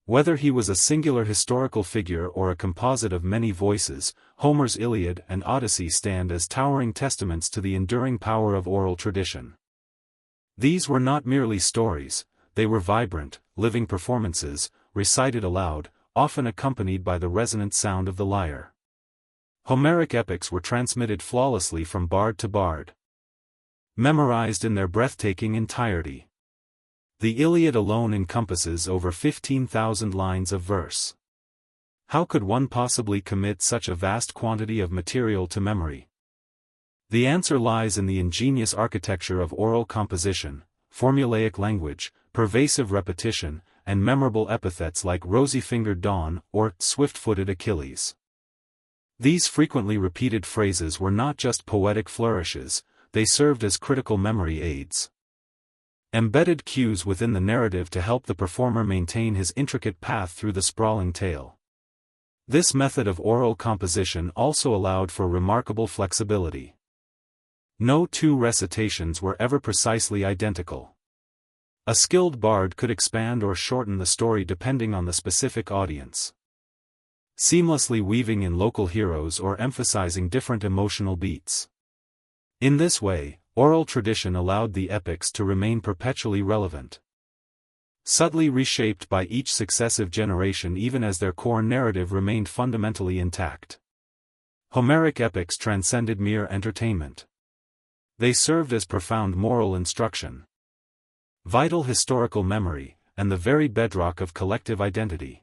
Whether he was a singular historical figure or a composite of many voices, Homer's Iliad and Odyssey stand as towering testaments to the enduring power of oral tradition. These were not merely stories, they were vibrant, living performances, recited aloud, often accompanied by the resonant sound of the lyre. Homeric epics were transmitted flawlessly from bard to bard, memorized in their breathtaking entirety. The Iliad alone encompasses over 15,000 lines of verse. How could one possibly commit such a vast quantity of material to memory? The answer lies in the ingenious architecture of oral composition, formulaic language, pervasive repetition, and memorable epithets like rosy-fingered Dawn or swift-footed Achilles. These frequently repeated phrases were not just poetic flourishes, they served as critical memory aids, embedded cues within the narrative to help the performer maintain his intricate path through the sprawling tale. This method of oral composition also allowed for remarkable flexibility. No two recitations were ever precisely identical. A skilled bard could expand or shorten the story depending on the specific audience, seamlessly weaving in local heroes or emphasizing different emotional beats. In this way, oral tradition allowed the epics to remain perpetually relevant, subtly reshaped by each successive generation even as their core narrative remained fundamentally intact. Homeric epics transcended mere entertainment. They served as profound moral instruction, vital historical memory, and the very bedrock of collective identity.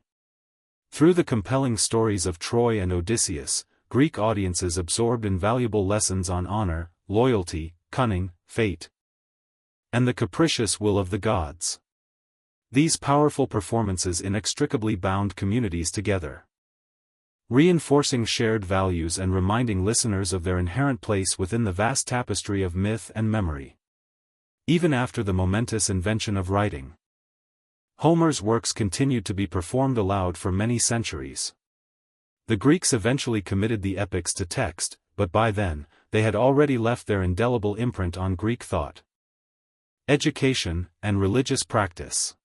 Through the compelling stories of Troy and Odysseus, Greek audiences absorbed invaluable lessons on honor, loyalty, cunning, fate, and the capricious will of the gods. These powerful performances inextricably bound communities together, reinforcing shared values and reminding listeners of their inherent place within the vast tapestry of myth and memory. Even after the momentous invention of writing, Homer's works continued to be performed aloud for many centuries. The Greeks eventually committed the epics to text, but by then, they had already left their indelible imprint on Greek thought, education, and religious practice.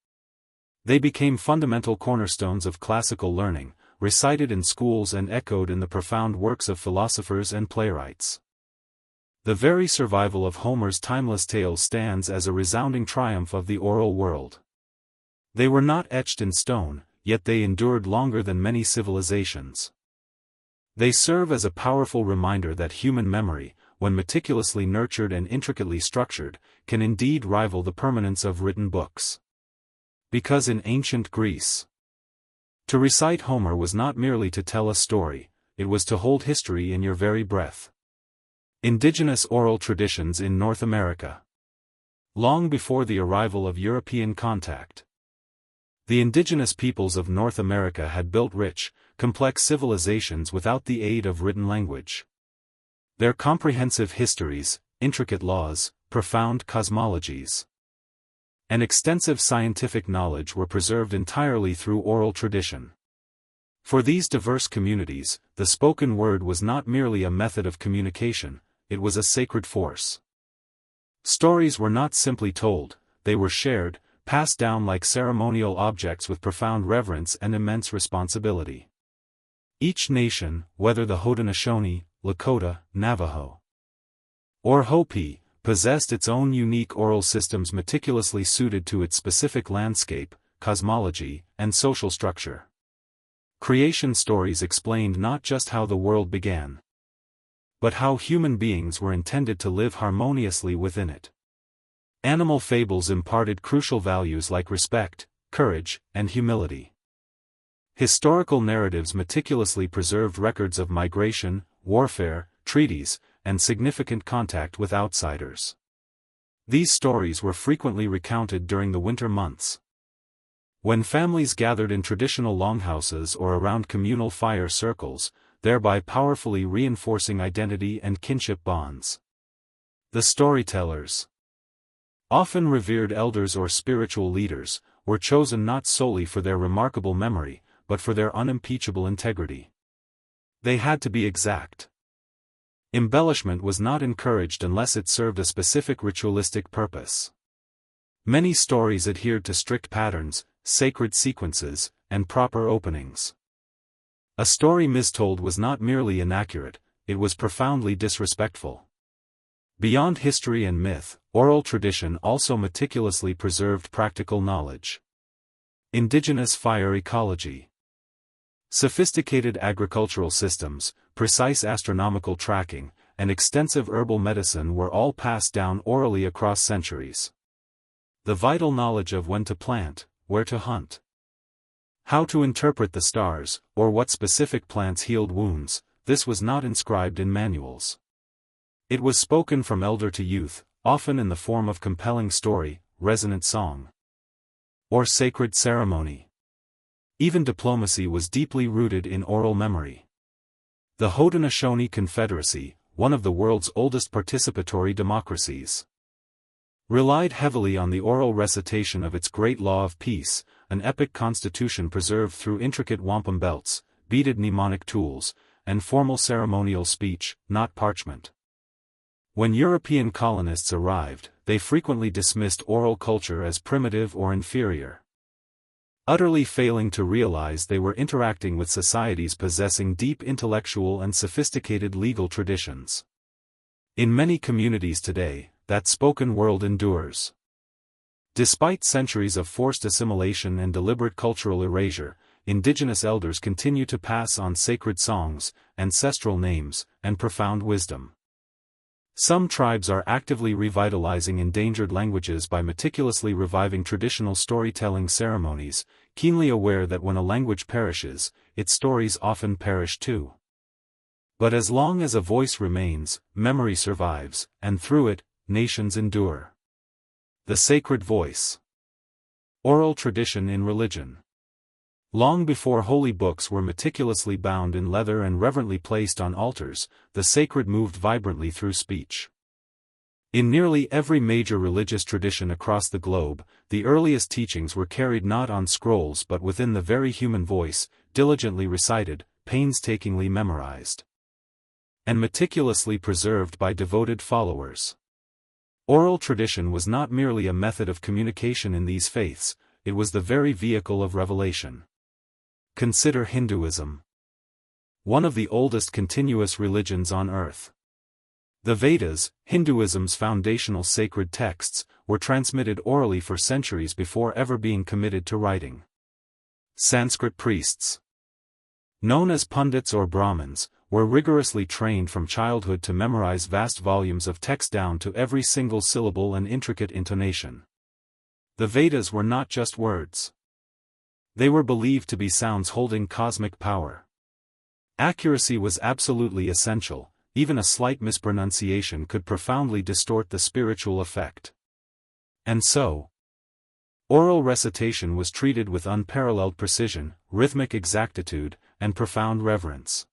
They became fundamental cornerstones of classical learning, recited in schools and echoed in the profound works of philosophers and playwrights. The very survival of Homer's timeless tales stands as a resounding triumph of the oral world. They were not etched in stone, yet they endured longer than many civilizations. They serve as a powerful reminder that human memory, when meticulously nurtured and intricately structured, can indeed rival the permanence of written books. Because in ancient Greece, to recite Homer was not merely to tell a story, it was to hold history in your very breath. Indigenous oral traditions in North America. Long before the arrival of European contact, the indigenous peoples of North America had built rich, complex civilizations without the aid of written language. Their comprehensive histories, intricate laws, profound cosmologies, and extensive scientific knowledge were preserved entirely through oral tradition. For these diverse communities, the spoken word was not merely a method of communication, it was a sacred force. Stories were not simply told, they were shared, passed down like ceremonial objects with profound reverence and immense responsibility. Each nation, whether the Haudenosaunee, Lakota, Navajo, or Hopi, possessed its own unique oral systems meticulously suited to its specific landscape, cosmology, and social structure. Creation stories explained not just how the world began, but how human beings were intended to live harmoniously within it. Animal fables imparted crucial values like respect, courage, and humility. Historical narratives meticulously preserved records of migration, warfare, treaties, and significant contact with outsiders. These stories were frequently recounted during the winter months, when families gathered in traditional longhouses or around communal fire circles, thereby powerfully reinforcing identity and kinship bonds. The storytellers, often revered elders or spiritual leaders, were chosen not solely for their remarkable memory, but for their unimpeachable integrity. They had to be exact. Embellishment was not encouraged unless it served a specific ritualistic purpose. Many stories adhered to strict patterns, sacred sequences, and proper openings. A story mistold was not merely inaccurate, it was profoundly disrespectful. Beyond history and myth, oral tradition also meticulously preserved practical knowledge. Indigenous fire ecology. Sophisticated agricultural systems, precise astronomical tracking, and extensive herbal medicine were all passed down orally across centuries. The vital knowledge of when to plant, where to hunt, how to interpret the stars, or what specific plants healed wounds, this was not inscribed in manuals. It was spoken from elder to youth, often in the form of compelling story, resonant song, or sacred ceremony. Even diplomacy was deeply rooted in oral memory. The Haudenosaunee Confederacy, one of the world's oldest participatory democracies, relied heavily on the oral recitation of its great law of peace, an epic constitution preserved through intricate wampum belts, beaded mnemonic tools, and formal ceremonial speech, not parchment. When European colonists arrived, they frequently dismissed oral culture as primitive or inferior, utterly failing to realize they were interacting with societies possessing deep intellectual and sophisticated legal traditions. In many communities today, that spoken world endures. Despite centuries of forced assimilation and deliberate cultural erasure, indigenous elders continue to pass on sacred songs, ancestral names, and profound wisdom. Some tribes are actively revitalizing endangered languages by meticulously reviving traditional storytelling ceremonies, keenly aware that when a language perishes, its stories often perish too. But as long as a voice remains, memory survives, and through it, nations endure. The sacred voice. Oral tradition in religion. Long before holy books were meticulously bound in leather and reverently placed on altars, the sacred moved vibrantly through speech. In nearly every major religious tradition across the globe, the earliest teachings were carried not on scrolls but within the very human voice, diligently recited, painstakingly memorized, and meticulously preserved by devoted followers. Oral tradition was not merely a method of communication in these faiths, it was the very vehicle of revelation. Consider Hinduism, one of the oldest continuous religions on earth. The Vedas, Hinduism's foundational sacred texts, were transmitted orally for centuries before ever being committed to writing. Sanskrit priests, known as pundits or Brahmins, were rigorously trained from childhood to memorize vast volumes of text down to every single syllable and intricate intonation. The Vedas were not just words. They were believed to be sounds holding cosmic power. Accuracy was absolutely essential, even a slight mispronunciation could profoundly distort the spiritual effect. And so, oral recitation was treated with unparalleled precision, rhythmic exactitude, and profound reverence.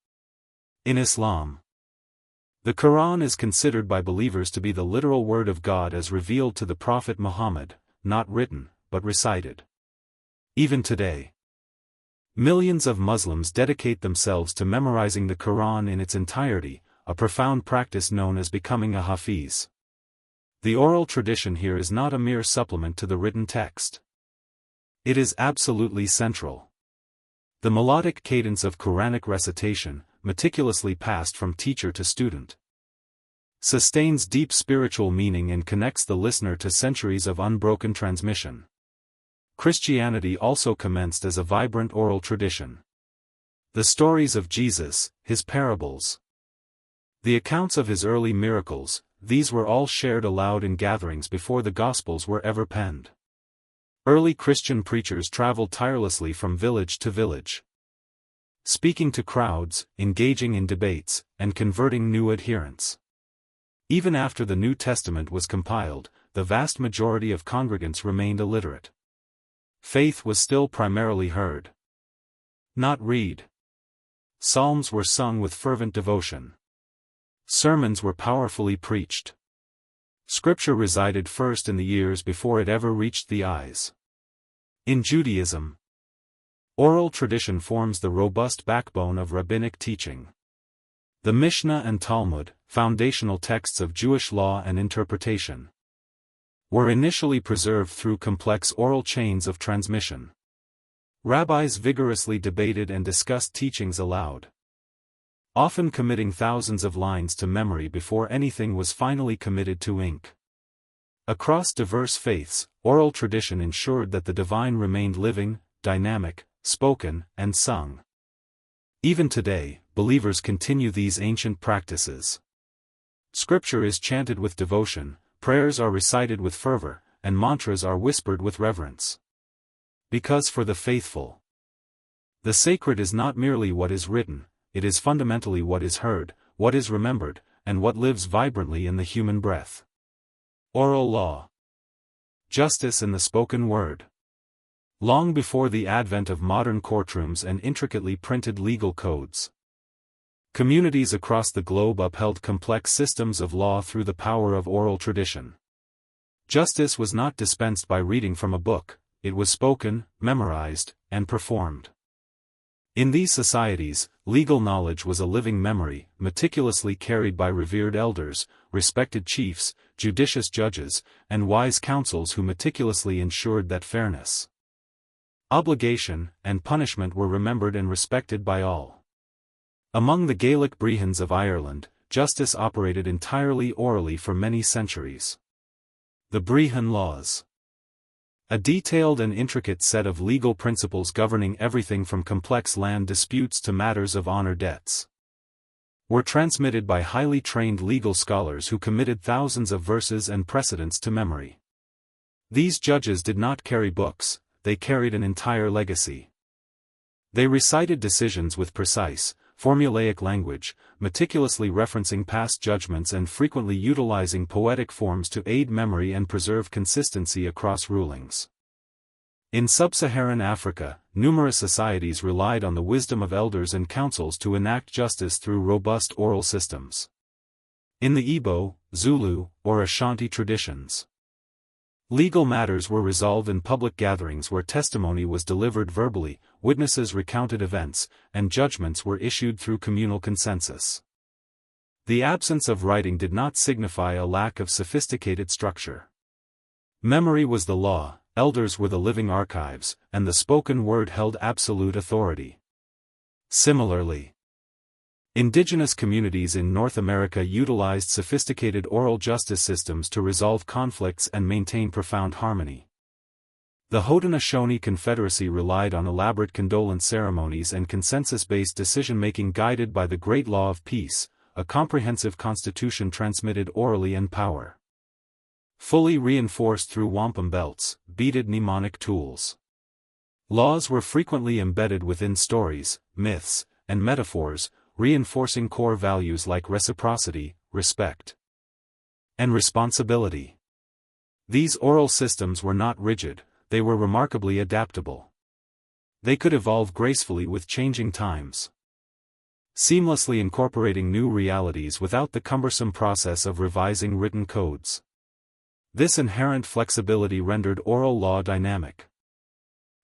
In Islam, the Quran is considered by believers to be the literal word of God as revealed to the Prophet Muhammad, not written, but recited. Even today, millions of Muslims dedicate themselves to memorizing the Quran in its entirety, a profound practice known as becoming a hafiz. The oral tradition here is not a mere supplement to the written text. It is absolutely central. The melodic cadence of Quranic recitation, meticulously passed from teacher to student, sustains deep spiritual meaning and connects the listener to centuries of unbroken transmission. Christianity also commenced as a vibrant oral tradition. The stories of Jesus, his parables, the accounts of his early miracles, these were all shared aloud in gatherings before the Gospels were ever penned. Early Christian preachers traveled tirelessly from village to village, speaking to crowds, engaging in debates, and converting new adherents. Even after the New Testament was compiled, the vast majority of congregants remained illiterate. Faith was still primarily heard, not read. Psalms were sung with fervent devotion. Sermons were powerfully preached. Scripture resided first in the ears before it ever reached the eyes. In Judaism, oral tradition forms the robust backbone of rabbinic teaching. The Mishnah and Talmud, foundational texts of Jewish law and interpretation, were initially preserved through complex oral chains of transmission. Rabbis vigorously debated and discussed teachings aloud, often committing thousands of lines to memory before anything was finally committed to ink. Across diverse faiths, oral tradition ensured that the divine remained living, dynamic, spoken, and sung. Even today, believers continue these ancient practices. Scripture is chanted with devotion, prayers are recited with fervor, and mantras are whispered with reverence. Because for the faithful, the sacred is not merely what is written, it is fundamentally what is heard, what is remembered, and what lives vibrantly in the human breath. Oral law. Justice in the spoken word. Long before the advent of modern courtrooms and intricately printed legal codes, communities across the globe upheld complex systems of law through the power of oral tradition. Justice was not dispensed by reading from a book, it was spoken, memorized, and performed. In these societies, legal knowledge was a living memory, meticulously carried by revered elders, respected chiefs, judicious judges, and wise counsels who meticulously ensured that fairness, obligation, and punishment were remembered and respected by all. Among the Gaelic Brehons of Ireland, justice operated entirely orally for many centuries. The Brehon laws, a detailed and intricate set of legal principles governing everything from complex land disputes to matters of honor debts, were transmitted by highly trained legal scholars who committed thousands of verses and precedents to memory. These judges did not carry books, they carried an entire legacy. They recited decisions with precise, formulaic language, meticulously referencing past judgments and frequently utilizing poetic forms to aid memory and preserve consistency across rulings. In sub-Saharan Africa, numerous societies relied on the wisdom of elders and councils to enact justice through robust oral systems. In the Igbo, Zulu, or Ashanti traditions, legal matters were resolved in public gatherings where testimony was delivered verbally, witnesses recounted events, and judgments were issued through communal consensus. The absence of writing did not signify a lack of sophisticated structure. Memory was the law, elders were the living archives, and the spoken word held absolute authority. Similarly, indigenous communities in North America utilized sophisticated oral justice systems to resolve conflicts and maintain profound harmony. The Haudenosaunee Confederacy relied on elaborate condolence ceremonies and consensus-based decision-making guided by the Great Law of Peace, a comprehensive constitution transmitted orally and power, fully reinforced through wampum belts, beaded mnemonic tools. Laws were frequently embedded within stories, myths, and metaphors, reinforcing core values like reciprocity, respect, and responsibility. These oral systems were not rigid, they were remarkably adaptable. They could evolve gracefully with changing times, seamlessly incorporating new realities without the cumbersome process of revising written codes. This inherent flexibility rendered oral law dynamic,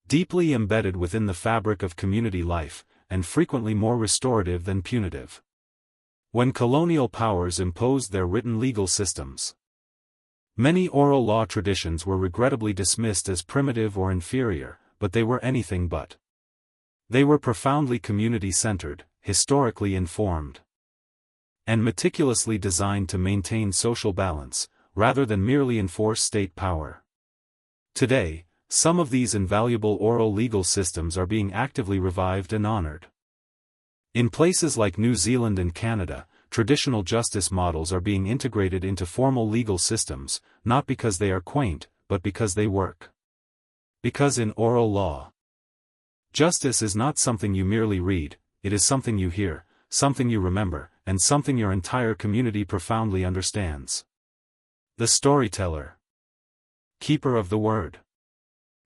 deeply embedded within the fabric of community life, and frequently more restorative than punitive. When colonial powers imposed their written legal systems, many oral law traditions were regrettably dismissed as primitive or inferior, but they were anything but. They were profoundly community-centered, historically informed, and meticulously designed to maintain social balance, rather than merely enforce state power. Today, some of these invaluable oral legal systems are being actively revived and honored. In places like New Zealand and Canada, traditional justice models are being integrated into formal legal systems, not because they are quaint, but because they work. Because in oral law, justice is not something you merely read, it is something you hear, something you remember, and something your entire community profoundly understands. The storyteller. Keeper of the word.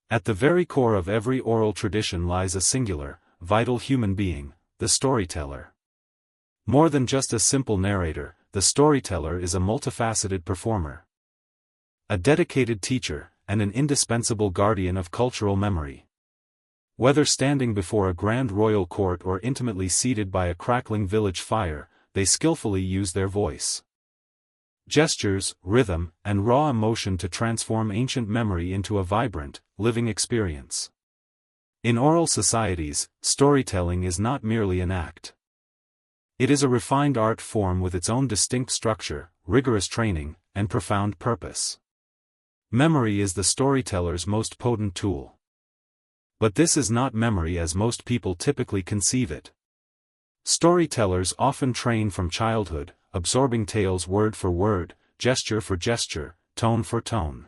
At the very core of every oral tradition lies a singular, vital human being, the storyteller. More than just a simple narrator, the storyteller is a multifaceted performer. A dedicated teacher, and an indispensable guardian of cultural memory. Whether standing before a grand royal court or intimately seated by a crackling village fire, they skillfully use their voice, gestures, rhythm, and raw emotion to transform ancient memory into a vibrant, living experience. In oral societies, storytelling is not merely an act. It is a refined art form with its own distinct structure, rigorous training, and profound purpose. Memory is the storyteller's most potent tool. But this is not memory as most people typically conceive it. Storytellers often train from childhood, absorbing tales word for word, gesture for gesture, tone for tone.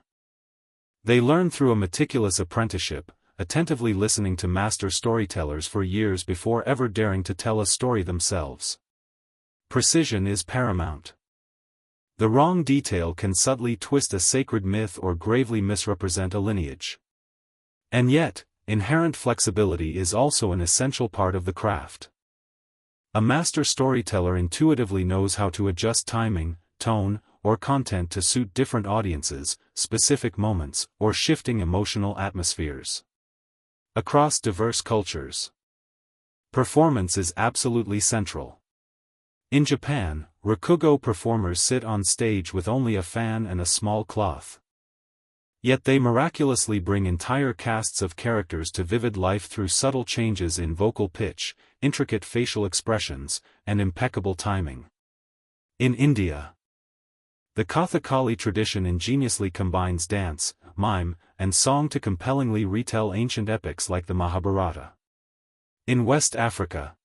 They learn through a meticulous apprenticeship, attentively listening to master storytellers for years before ever daring to tell a story themselves. Precision is paramount. The wrong detail can subtly twist a sacred myth or gravely misrepresent a lineage. And yet, inherent flexibility is also an essential part of the craft. A master storyteller intuitively knows how to adjust timing, tone, or content to suit different audiences, specific moments, or shifting emotional atmospheres. Across diverse cultures, performance is absolutely central. In Japan, rakugo performers sit on stage with only a fan and a small cloth. Yet they miraculously bring entire casts of characters to vivid life through subtle changes in vocal pitch, intricate facial expressions, and impeccable timing. In India, the Kathakali tradition ingeniously combines dance, mime, and song to compellingly retell ancient epics like the Mahabharata. In West Africa,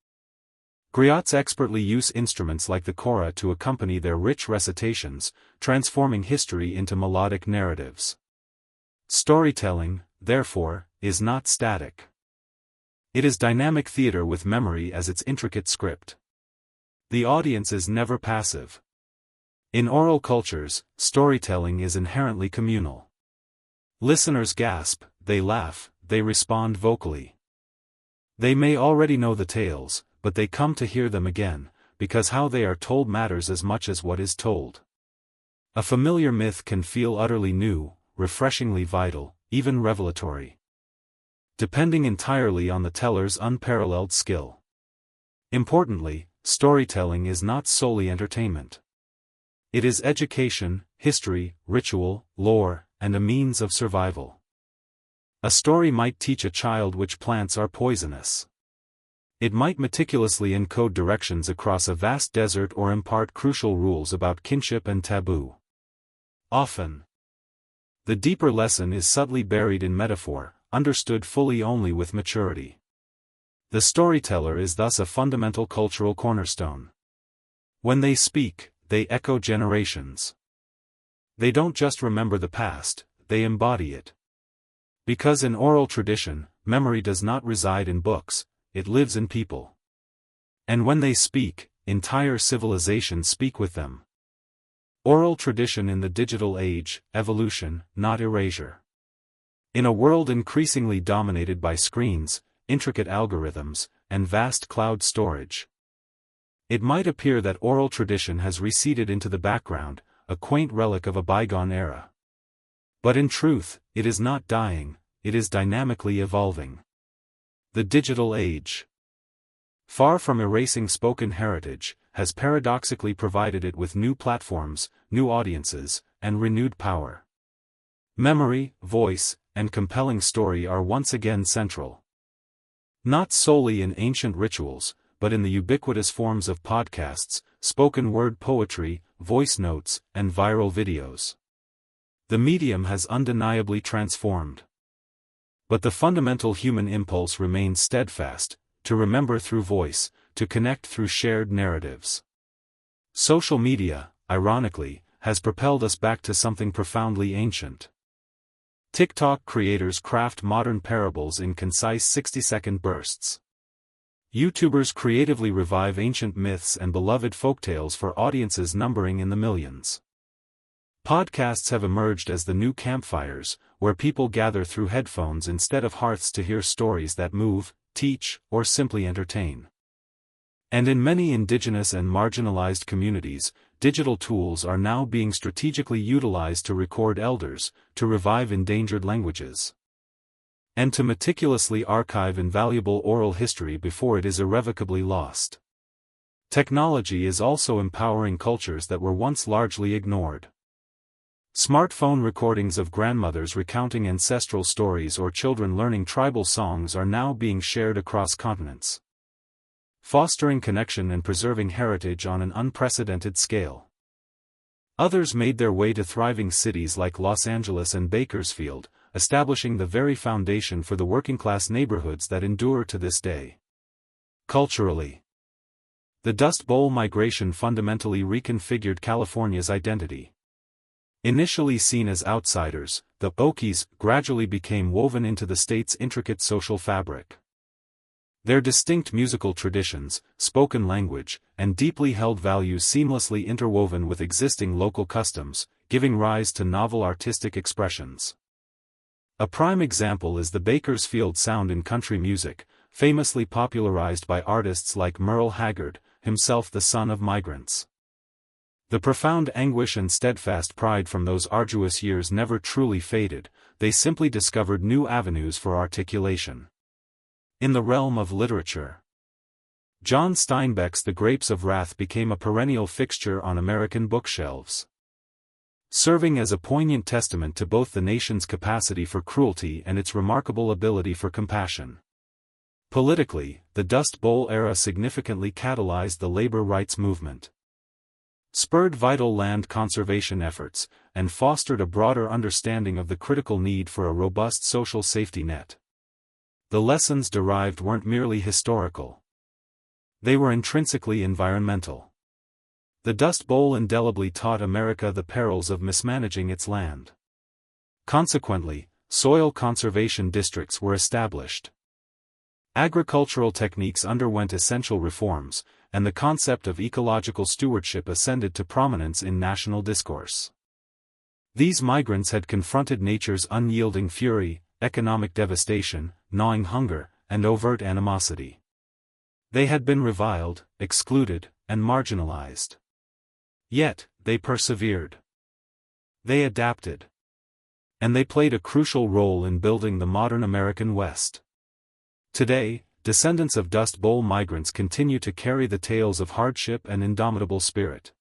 griots expertly use instruments like the kora to accompany their rich recitations, transforming history into melodic narratives. Storytelling, therefore, is not static. It is dynamic theater with memory as its intricate script. The audience is never passive. In oral cultures, storytelling is inherently communal. Listeners gasp, they laugh, they respond vocally. They may already know the tales, but they come to hear them again, because how they are told matters as much as what is told. A familiar myth can feel utterly new, refreshingly vital, even revelatory, depending entirely on the teller's unparalleled skill. Importantly, storytelling is not solely entertainment. It is education, history, ritual, lore, and a means of survival. A story might teach a child which plants are poisonous. It might meticulously encode directions across a vast desert or impart crucial rules about kinship and taboo. Often, the deeper lesson is subtly buried in metaphor, understood fully only with maturity. The storyteller is thus a fundamental cultural cornerstone. When they speak, they echo generations. They don't just remember the past, they embody it. Because in oral tradition, memory does not reside in books, it lives in people. And when they speak, entire civilizations speak with them. Oral tradition in the digital age, evolution, not erasure. In a world increasingly dominated by screens, intricate algorithms, and vast cloud storage, it might appear that oral tradition has receded into the background, a quaint relic of a bygone era. But in truth, it is not dying, it is dynamically evolving. The digital age, far from erasing spoken heritage, has paradoxically provided it with new platforms, new audiences, and renewed power. Memory, voice, and compelling story are once again central. Not solely in ancient rituals, but in the ubiquitous forms of podcasts, spoken word poetry, voice notes, and viral videos. The medium has undeniably transformed. But the fundamental human impulse remains steadfast, to remember through voice, to connect through shared narratives. Social media, ironically, has propelled us back to something profoundly ancient. TikTok creators craft modern parables in concise 60-second bursts. YouTubers creatively revive ancient myths and beloved folktales for audiences numbering in the millions. Podcasts have emerged as the new campfires, where people gather through headphones instead of hearths to hear stories that move, teach, or simply entertain. And in many indigenous and marginalized communities, digital tools are now being strategically utilized to record elders, to revive endangered languages, and to meticulously archive invaluable oral history before it is irrevocably lost. Technology is also empowering cultures that were once largely ignored. Smartphone recordings of grandmothers recounting ancestral stories or children learning tribal songs are now being shared across continents, fostering connection and preserving heritage on an unprecedented scale. Others made their way to thriving cities like Los Angeles and Bakersfield, establishing the very foundation for the working-class neighborhoods that endure to this day. Culturally, the Dust Bowl migration fundamentally reconfigured California's identity. Initially seen as outsiders, the Okies gradually became woven into the state's intricate social fabric. Their distinct musical traditions, spoken language, and deeply held values seamlessly interwoven with existing local customs, giving rise to novel artistic expressions. A prime example is the Bakersfield sound in country music, famously popularized by artists like Merle Haggard, himself the son of migrants. The profound anguish and steadfast pride from those arduous years never truly faded, they simply discovered new avenues for articulation. In the realm of literature, John Steinbeck's The Grapes of Wrath became a perennial fixture on American bookshelves, serving as a poignant testament to both the nation's capacity for cruelty and its remarkable ability for compassion. Politically, the Dust Bowl era significantly catalyzed the labor rights movement, spurred vital land conservation efforts, and fostered a broader understanding of the critical need for a robust social safety net. The lessons derived weren't merely historical. They were intrinsically environmental. The Dust Bowl indelibly taught America the perils of mismanaging its land. Consequently, soil conservation districts were established. Agricultural techniques underwent essential reforms, and the concept of ecological stewardship ascended to prominence in national discourse. These migrants had confronted nature's unyielding fury, economic devastation, gnawing hunger, and overt animosity. They had been reviled, excluded, and marginalized. Yet, they persevered. They adapted. And they played a crucial role in building the modern American West. Today, descendants of Dust Bowl migrants continue to carry the tales of hardship and indomitable spirit.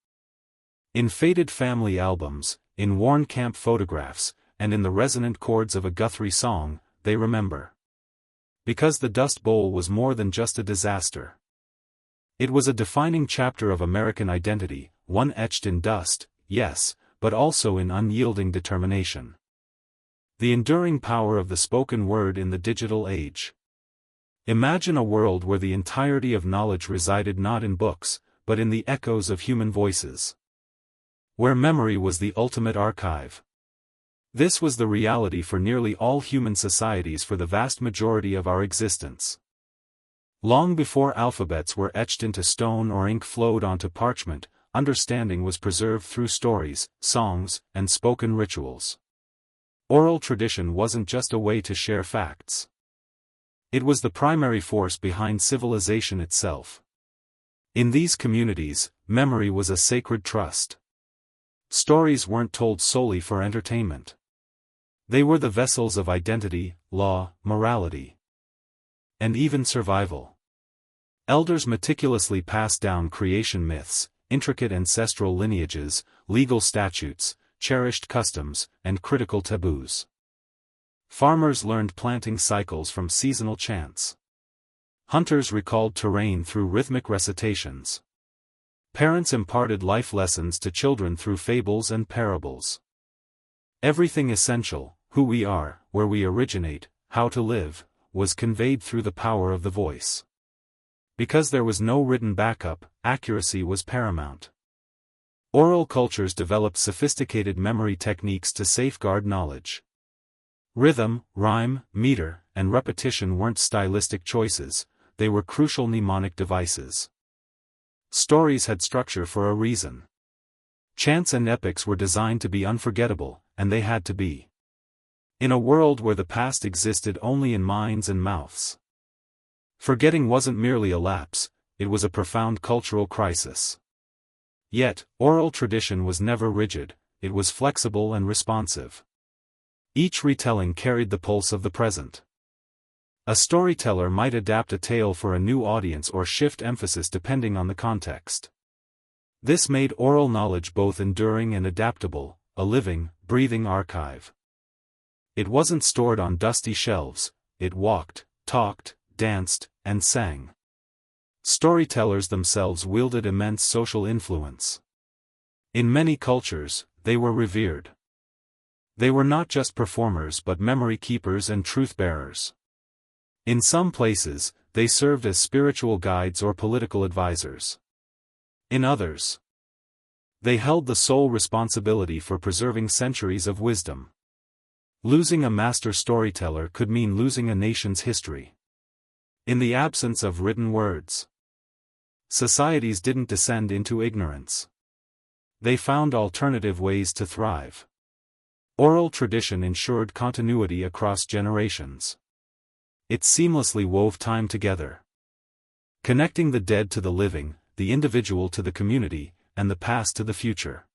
In faded family albums, in worn camp photographs, and in the resonant chords of a Guthrie song, they remember. Because the Dust Bowl was more than just a disaster. It was a defining chapter of American identity, one etched in dust, yes, but also in unyielding determination. The enduring power of the spoken word in the digital age. Imagine a world where the entirety of knowledge resided not in books, but in the echoes of human voices. Where memory was the ultimate archive. This was the reality for nearly all human societies for the vast majority of our existence. Long before alphabets were etched into stone or ink flowed onto parchment, understanding was preserved through stories, songs, and spoken rituals. Oral tradition wasn't just a way to share facts. It was the primary force behind civilization itself. In these communities, memory was a sacred trust. Stories weren't told solely for entertainment. They were the vessels of identity, law, morality, and even survival. Elders meticulously passed down creation myths, intricate ancestral lineages, legal statutes, cherished customs, and critical taboos. Farmers learned planting cycles from seasonal chants. Hunters recalled terrain through rhythmic recitations. Parents imparted life lessons to children through fables and parables. Everything essential, who we are, where we originate, how to live, was conveyed through the power of the voice. Because there was no written backup, accuracy was paramount. Oral cultures developed sophisticated memory techniques to safeguard knowledge. Rhythm, rhyme, meter, and repetition weren't stylistic choices, they were crucial mnemonic devices. Stories had structure for a reason. Chants and epics were designed to be unforgettable, and they had to be. In a world where the past existed only in minds and mouths. Forgetting wasn't merely a lapse, it was a profound cultural crisis. Yet, oral tradition was never rigid, it was flexible and responsive. Each retelling carried the pulse of the present. A storyteller might adapt a tale for a new audience or shift emphasis depending on the context. This made oral knowledge both enduring and adaptable, a living, breathing archive. It wasn't stored on dusty shelves, it walked, talked, danced, and sang. Storytellers themselves wielded immense social influence. In many cultures, they were revered. They were not just performers but memory keepers and truth-bearers. In some places, they served as spiritual guides or political advisors. In others, they held the sole responsibility for preserving centuries of wisdom. Losing a master storyteller could mean losing a nation's history. In the absence of written words, societies didn't descend into ignorance. They found alternative ways to thrive. Oral tradition ensured continuity across generations. It seamlessly wove time together, connecting the dead to the living, the individual to the community, and the past to the future.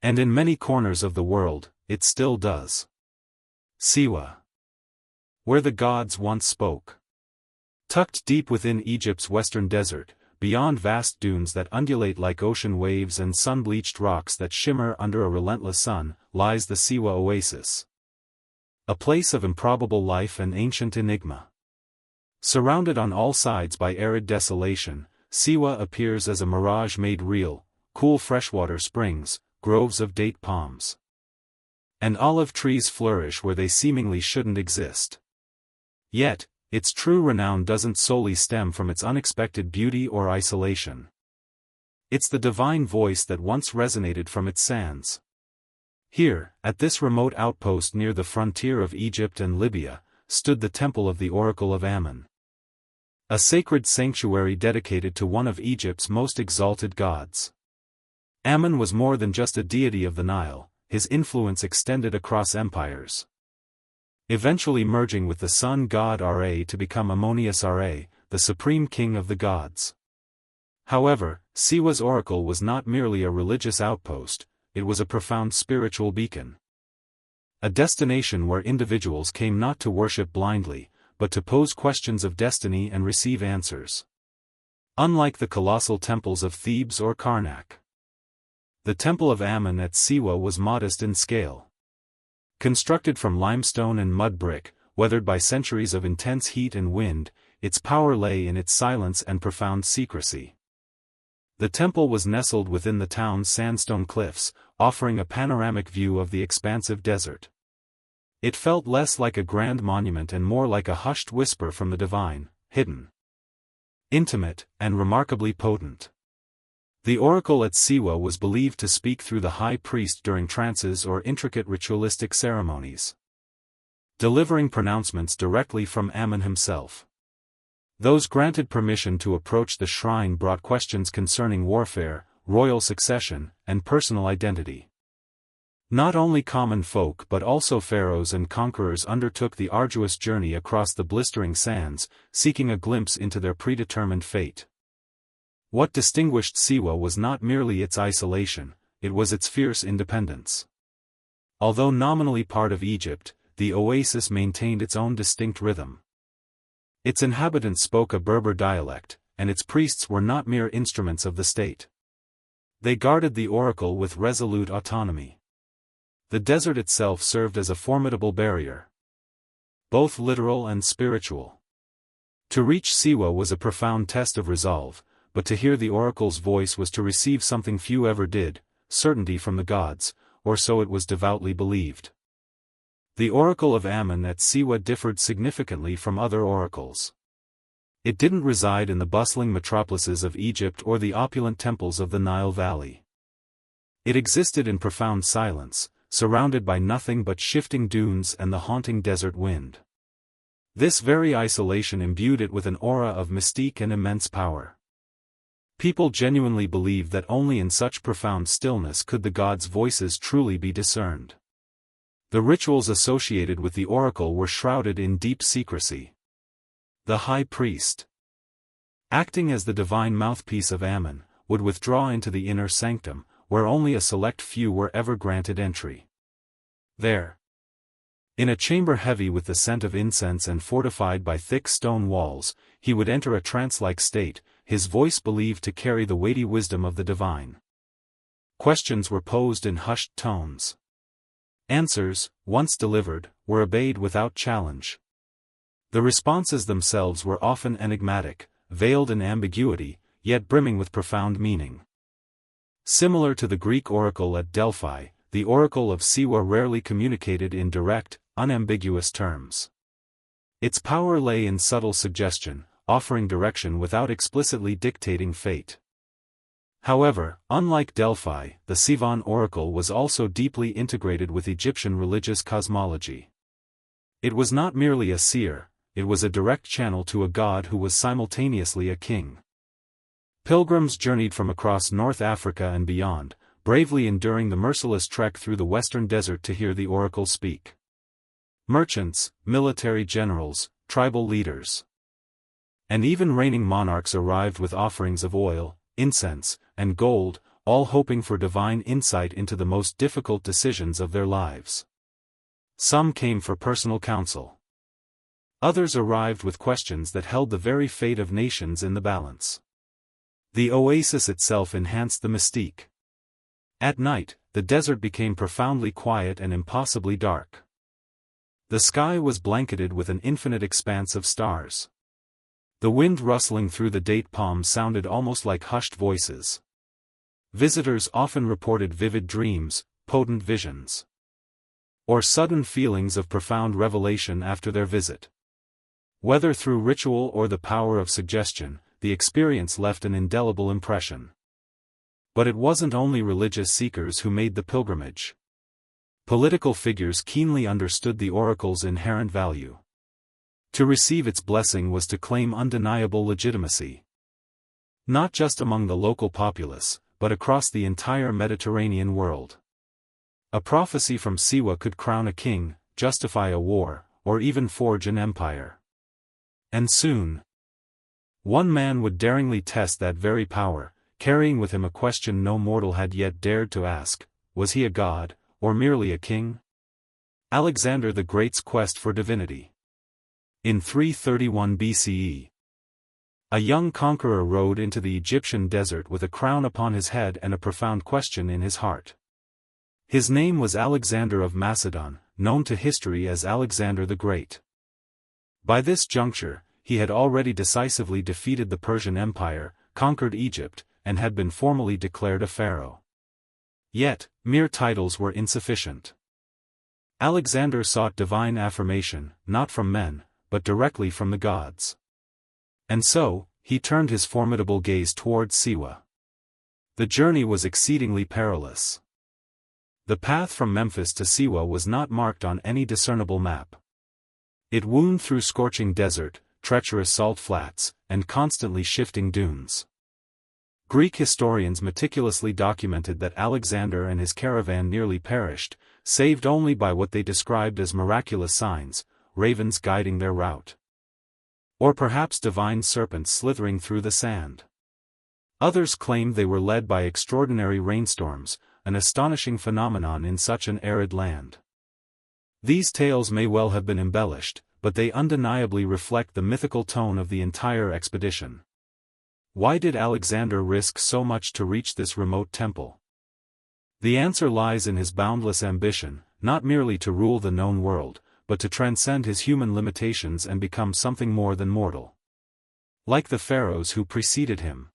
And in many corners of the world, it still does. Siwa, where the gods once spoke. Tucked deep within Egypt's western desert, beyond vast dunes that undulate like ocean waves and sun-bleached rocks that shimmer under a relentless sun, lies the Siwa oasis. A place of improbable life and ancient enigma. Surrounded on all sides by arid desolation, Siwa appears as a mirage made real, cool freshwater springs, groves of date palms. And olive trees flourish where they seemingly shouldn't exist. Yet, its true renown doesn't solely stem from its unexpected beauty or isolation. It's the divine voice that once resonated from its sands. Here, at this remote outpost near the frontier of Egypt and Libya, stood the temple of the Oracle of Ammon. A sacred sanctuary dedicated to one of Egypt's most exalted gods. Ammon was more than just a deity of the Nile, his influence extended across empires. Eventually merging with the sun god Ra to become Ammonius Ra, the supreme king of the gods. However, Siwa's oracle was not merely a religious outpost, it was a profound spiritual beacon. A destination where individuals came not to worship blindly, but to pose questions of destiny and receive answers. Unlike the colossal temples of Thebes or Karnak, the temple of Ammon at Siwa was modest in scale. Constructed from limestone and mud brick, weathered by centuries of intense heat and wind, its power lay in its silence and profound secrecy. The temple was nestled within the town's sandstone cliffs, offering a panoramic view of the expansive desert. It felt less like a grand monument and more like a hushed whisper from the divine, hidden, intimate, and remarkably potent. The oracle at Siwa was believed to speak through the high priest during trances or intricate ritualistic ceremonies, delivering pronouncements directly from Ammon himself. Those granted permission to approach the shrine brought questions concerning warfare, royal succession, and personal identity. Not only common folk but also pharaohs and conquerors undertook the arduous journey across the blistering sands, seeking a glimpse into their predetermined fate. What distinguished Siwa was not merely its isolation, it was its fierce independence. Although nominally part of Egypt, the oasis maintained its own distinct rhythm. Its inhabitants spoke a Berber dialect, and its priests were not mere instruments of the state. They guarded the oracle with resolute autonomy. The desert itself served as a formidable barrier, both literal and spiritual. To reach Siwa was a profound test of resolve, but to hear the oracle's voice was to receive something few ever did, certainty from the gods, or so it was devoutly believed. The oracle of Ammon at Siwa differed significantly from other oracles. It didn't reside in the bustling metropolises of Egypt or the opulent temples of the Nile Valley. It existed in profound silence, surrounded by nothing but shifting dunes and the haunting desert wind. This very isolation imbued it with an aura of mystique and immense power. People genuinely believed that only in such profound stillness could the gods' voices truly be discerned. The rituals associated with the oracle were shrouded in deep secrecy. The high priest, acting as the divine mouthpiece of Ammon, would withdraw into the inner sanctum, where only a select few were ever granted entry. There, in a chamber heavy with the scent of incense and fortified by thick stone walls, he would enter a trance-like state, his voice believed to carry the weighty wisdom of the divine. Questions were posed in hushed tones. Answers, once delivered, were obeyed without challenge. The responses themselves were often enigmatic, veiled in ambiguity, yet brimming with profound meaning. Similar to the Greek oracle at Delphi, the oracle of Siwa rarely communicated in direct, unambiguous terms. Its power lay in subtle suggestion, offering direction without explicitly dictating fate. However, unlike Delphi, the Sivan oracle was also deeply integrated with Egyptian religious cosmology. It was not merely a seer, it was a direct channel to a god who was simultaneously a king. Pilgrims journeyed from across North Africa and beyond, bravely enduring the merciless trek through the western desert to hear the oracle speak. Merchants, military generals, tribal leaders, and even reigning monarchs arrived with offerings of oil, incense, and gold, all hoping for divine insight into the most difficult decisions of their lives. Some came for personal counsel. Others arrived with questions that held the very fate of nations in the balance. The oasis itself enhanced the mystique. At night, the desert became profoundly quiet and impossibly dark. The sky was blanketed with an infinite expanse of stars. The wind rustling through the date palms sounded almost like hushed voices. Visitors often reported vivid dreams, potent visions, or sudden feelings of profound revelation after their visit. Whether through ritual or the power of suggestion, the experience left an indelible impression. But it wasn't only religious seekers who made the pilgrimage. Political figures keenly understood the oracle's inherent value. To receive its blessing was to claim undeniable legitimacy. Not just among the local populace, but across the entire Mediterranean world. A prophecy from Siwa could crown a king, justify a war, or even forge an empire. And soon, one man would daringly test that very power, carrying with him a question no mortal had yet dared to ask: was he a god, or merely a king? Alexander the Great's quest for divinity. In 331 BCE, a young conqueror rode into the Egyptian desert with a crown upon his head and a profound question in his heart. His name was Alexander of Macedon, known to history as Alexander the Great. By this juncture, he had already decisively defeated the Persian Empire, conquered Egypt, and had been formally declared a pharaoh. Yet, mere titles were insufficient. Alexander sought divine affirmation, not from men, but directly from the gods. And so, he turned his formidable gaze towards Siwa. The journey was exceedingly perilous. The path from Memphis to Siwa was not marked on any discernible map. It wound through scorching desert, treacherous salt flats, and constantly shifting dunes. Greek historians meticulously documented that Alexander and his caravan nearly perished, saved only by what they described as miraculous signs, ravens guiding their route. Or perhaps divine serpents slithering through the sand. Others claimed they were led by extraordinary rainstorms, an astonishing phenomenon in such an arid land. These tales may well have been embellished, but they undeniably reflect the mythical tone of the entire expedition. Why did Alexander risk so much to reach this remote temple? The answer lies in his boundless ambition, not merely to rule the known world, but to transcend his human limitations and become something more than mortal. Like the pharaohs who preceded him,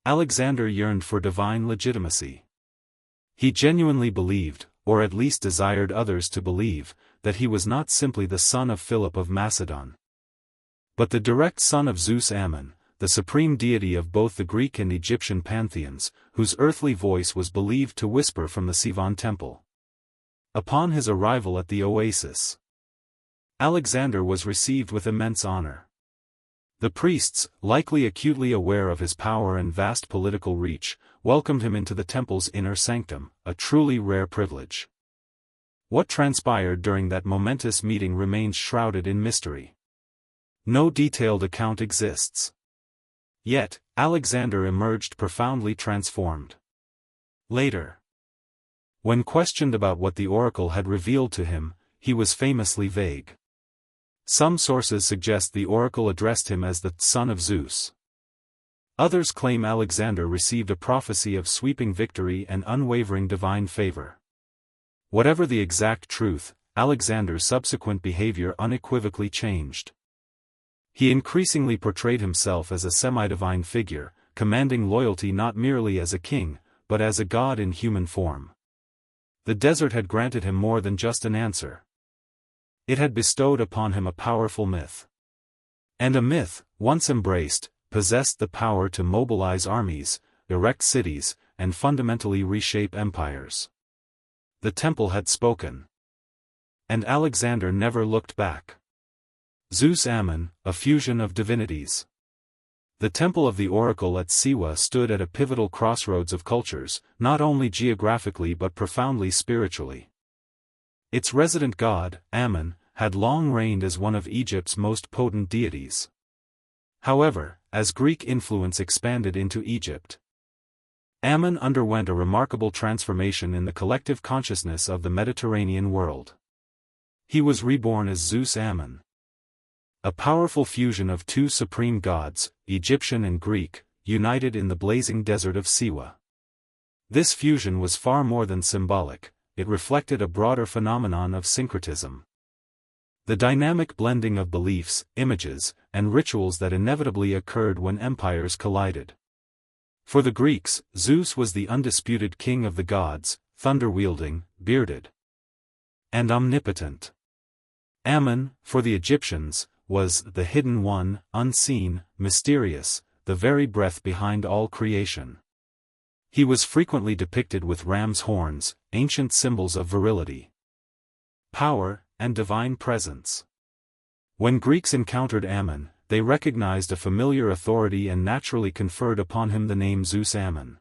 Alexander yearned for divine legitimacy. He genuinely believed, or at least desired others to believe, that he was not simply the son of Philip of Macedon, but the direct son of Zeus Ammon, the supreme deity of both the Greek and Egyptian pantheons, whose earthly voice was believed to whisper from the Sivan temple. Upon his arrival at the oasis, Alexander was received with immense honor. The priests, likely acutely aware of his power and vast political reach, welcomed him into the temple's inner sanctum, a truly rare privilege. What transpired during that momentous meeting remains shrouded in mystery. No detailed account exists. Yet, Alexander emerged profoundly transformed. Later, when questioned about what the oracle had revealed to him, he was famously vague. Some sources suggest the oracle addressed him as the son of Zeus. Others claim Alexander received a prophecy of sweeping victory and unwavering divine favor. Whatever the exact truth, Alexander's subsequent behavior unequivocally changed. He increasingly portrayed himself as a semi-divine figure, commanding loyalty not merely as a king, but as a god in human form. The desert had granted him more than just an answer. It had bestowed upon him a powerful myth. And a myth, once embraced, possessed the power to mobilize armies, erect cities, and fundamentally reshape empires. The temple had spoken. And Alexander never looked back. Zeus Ammon, a fusion of divinities. The temple of the oracle at Siwa stood at a pivotal crossroads of cultures, not only geographically but profoundly spiritually. Its resident god, Ammon, had long reigned as one of Egypt's most potent deities. However, as Greek influence expanded into Egypt, Ammon underwent a remarkable transformation in the collective consciousness of the Mediterranean world. He was reborn as Zeus Ammon. A powerful fusion of two supreme gods, Egyptian and Greek, united in the blazing desert of Siwa. This fusion was far more than symbolic, it reflected a broader phenomenon of syncretism. The dynamic blending of beliefs, images, and rituals that inevitably occurred when empires collided. For the Greeks, Zeus was the undisputed king of the gods, thunder-wielding, bearded, and omnipotent. Ammon, for the Egyptians, was the hidden one, unseen, mysterious, the very breath behind all creation. He was frequently depicted with ram's horns, ancient symbols of virility, power, and divine presence. When Greeks encountered Ammon, they recognized a familiar authority and naturally conferred upon him the name Zeus Ammon.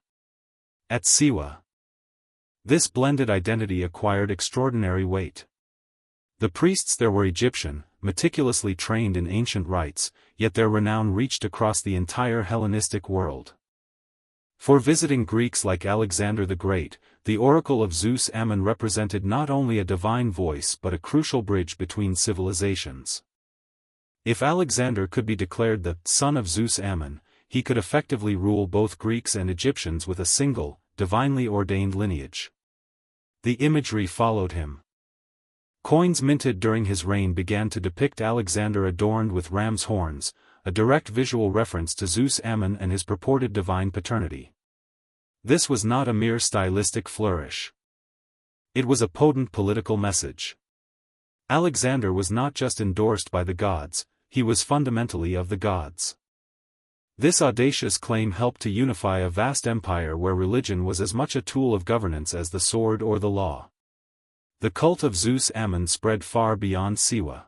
At Siwa, this blended identity acquired extraordinary weight. The priests there were Egyptian, meticulously trained in ancient rites, yet their renown reached across the entire Hellenistic world. For visiting Greeks like Alexander the Great, the oracle of Zeus Ammon represented not only a divine voice but a crucial bridge between civilizations. If Alexander could be declared the son of Zeus Ammon, he could effectively rule both Greeks and Egyptians with a single, divinely ordained lineage. The imagery followed him. Coins minted during his reign began to depict Alexander adorned with ram's horns, a direct visual reference to Zeus Ammon and his purported divine paternity. This was not a mere stylistic flourish. It was a potent political message. Alexander was not just endorsed by the gods, he was fundamentally of the gods. This audacious claim helped to unify a vast empire where religion was as much a tool of governance as the sword or the law. The cult of Zeus Ammon spread far beyond Siwa.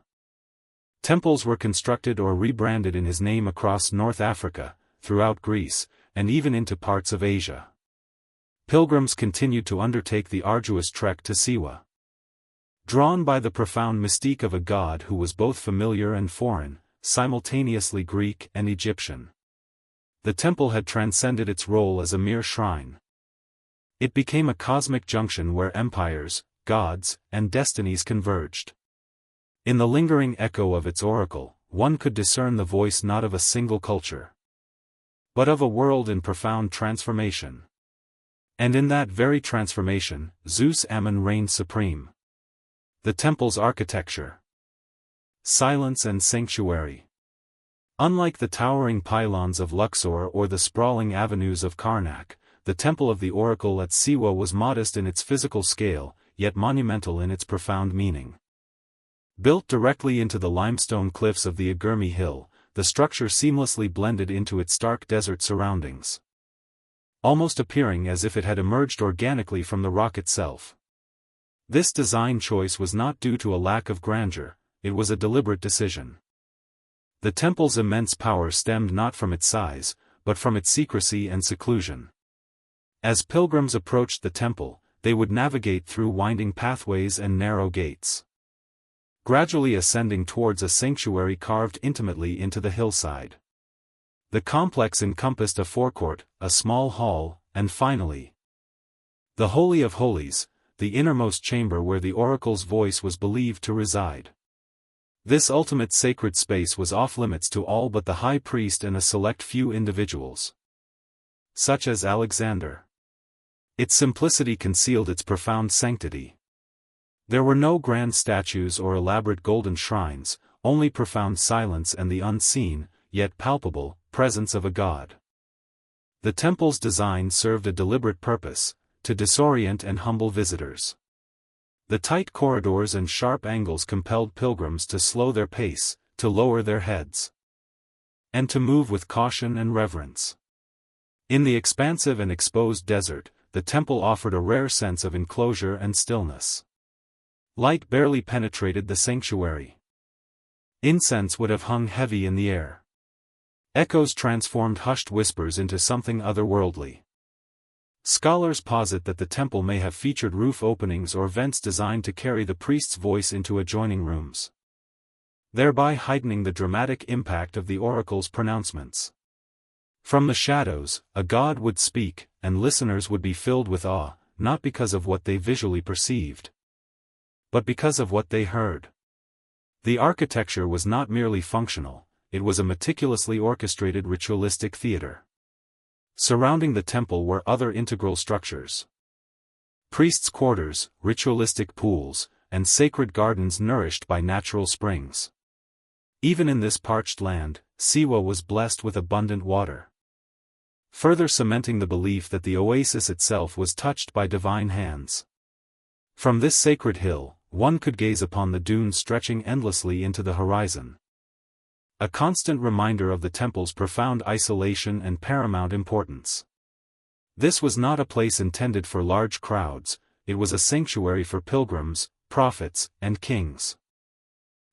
Temples were constructed or rebranded in his name across North Africa, throughout Greece, and even into parts of Asia. Pilgrims continued to undertake the arduous trek to Siwa. Drawn by the profound mystique of a god who was both familiar and foreign, simultaneously Greek and Egyptian. The temple had transcended its role as a mere shrine. It became a cosmic junction where empires, gods, and destinies converged. In the lingering echo of its oracle, one could discern the voice not of a single culture, but of a world in profound transformation. And in that very transformation, Zeus Ammon reigned supreme. The temple's architecture, silence and sanctuary. Unlike the towering pylons of Luxor or the sprawling avenues of Karnak, the temple of the oracle at Siwa was modest in its physical scale, yet monumental in its profound meaning. Built directly into the limestone cliffs of the Agurmi Hill, the structure seamlessly blended into its stark desert surroundings, almost appearing as if it had emerged organically from the rock itself. This design choice was not due to a lack of grandeur, it was a deliberate decision. The temple's immense power stemmed not from its size, but from its secrecy and seclusion. As pilgrims approached the temple, they would navigate through winding pathways and narrow gates, gradually ascending towards a sanctuary carved intimately into the hillside. The complex encompassed a forecourt, a small hall, and finally, the Holy of Holies, the innermost chamber where the oracle's voice was believed to reside. This ultimate sacred space was off-limits to all but the high priest and a select few individuals, such as Alexander. Its simplicity concealed its profound sanctity. There were no grand statues or elaborate golden shrines, only profound silence and the unseen, yet palpable, presence of a god. The temple's design served a deliberate purpose, to disorient and humble visitors. The tight corridors and sharp angles compelled pilgrims to slow their pace, to lower their heads, and to move with caution and reverence. In the expansive and exposed desert, the temple offered a rare sense of enclosure and stillness. Light barely penetrated the sanctuary. Incense would have hung heavy in the air. Echoes transformed hushed whispers into something otherworldly. Scholars posit that the temple may have featured roof openings or vents designed to carry the priest's voice into adjoining rooms, thereby heightening the dramatic impact of the oracle's pronouncements. From the shadows, a god would speak, and listeners would be filled with awe, not because of what they visually perceived, but because of what they heard. The architecture was not merely functional, it was a meticulously orchestrated ritualistic theater. Surrounding the temple were other integral structures: priests' quarters, ritualistic pools, and sacred gardens nourished by natural springs. Even in this parched land, Siwa was blessed with abundant water, further cementing the belief that the oasis itself was touched by divine hands. From this sacred hill, one could gaze upon the dunes stretching endlessly into the horizon, a constant reminder of the temple's profound isolation and paramount importance. This was not a place intended for large crowds, it was a sanctuary for pilgrims, prophets, and kings.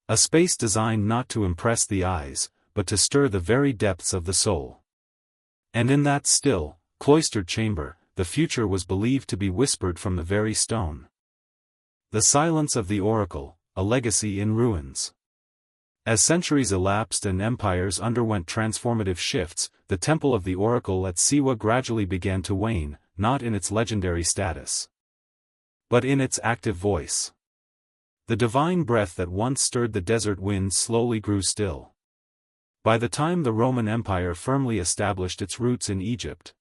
A space designed not to impress the eyes, but to stir the very depths of the soul. And in that still, cloistered chamber, the future was believed to be whispered from the very stone. The silence of the oracle, a legacy in ruins. As centuries elapsed and empires underwent transformative shifts, the temple of the oracle at Siwa gradually began to wane, not in its legendary status, but in its active voice. The divine breath that once stirred the desert winds slowly grew still. By the time the Roman Empire firmly established its roots in Egypt,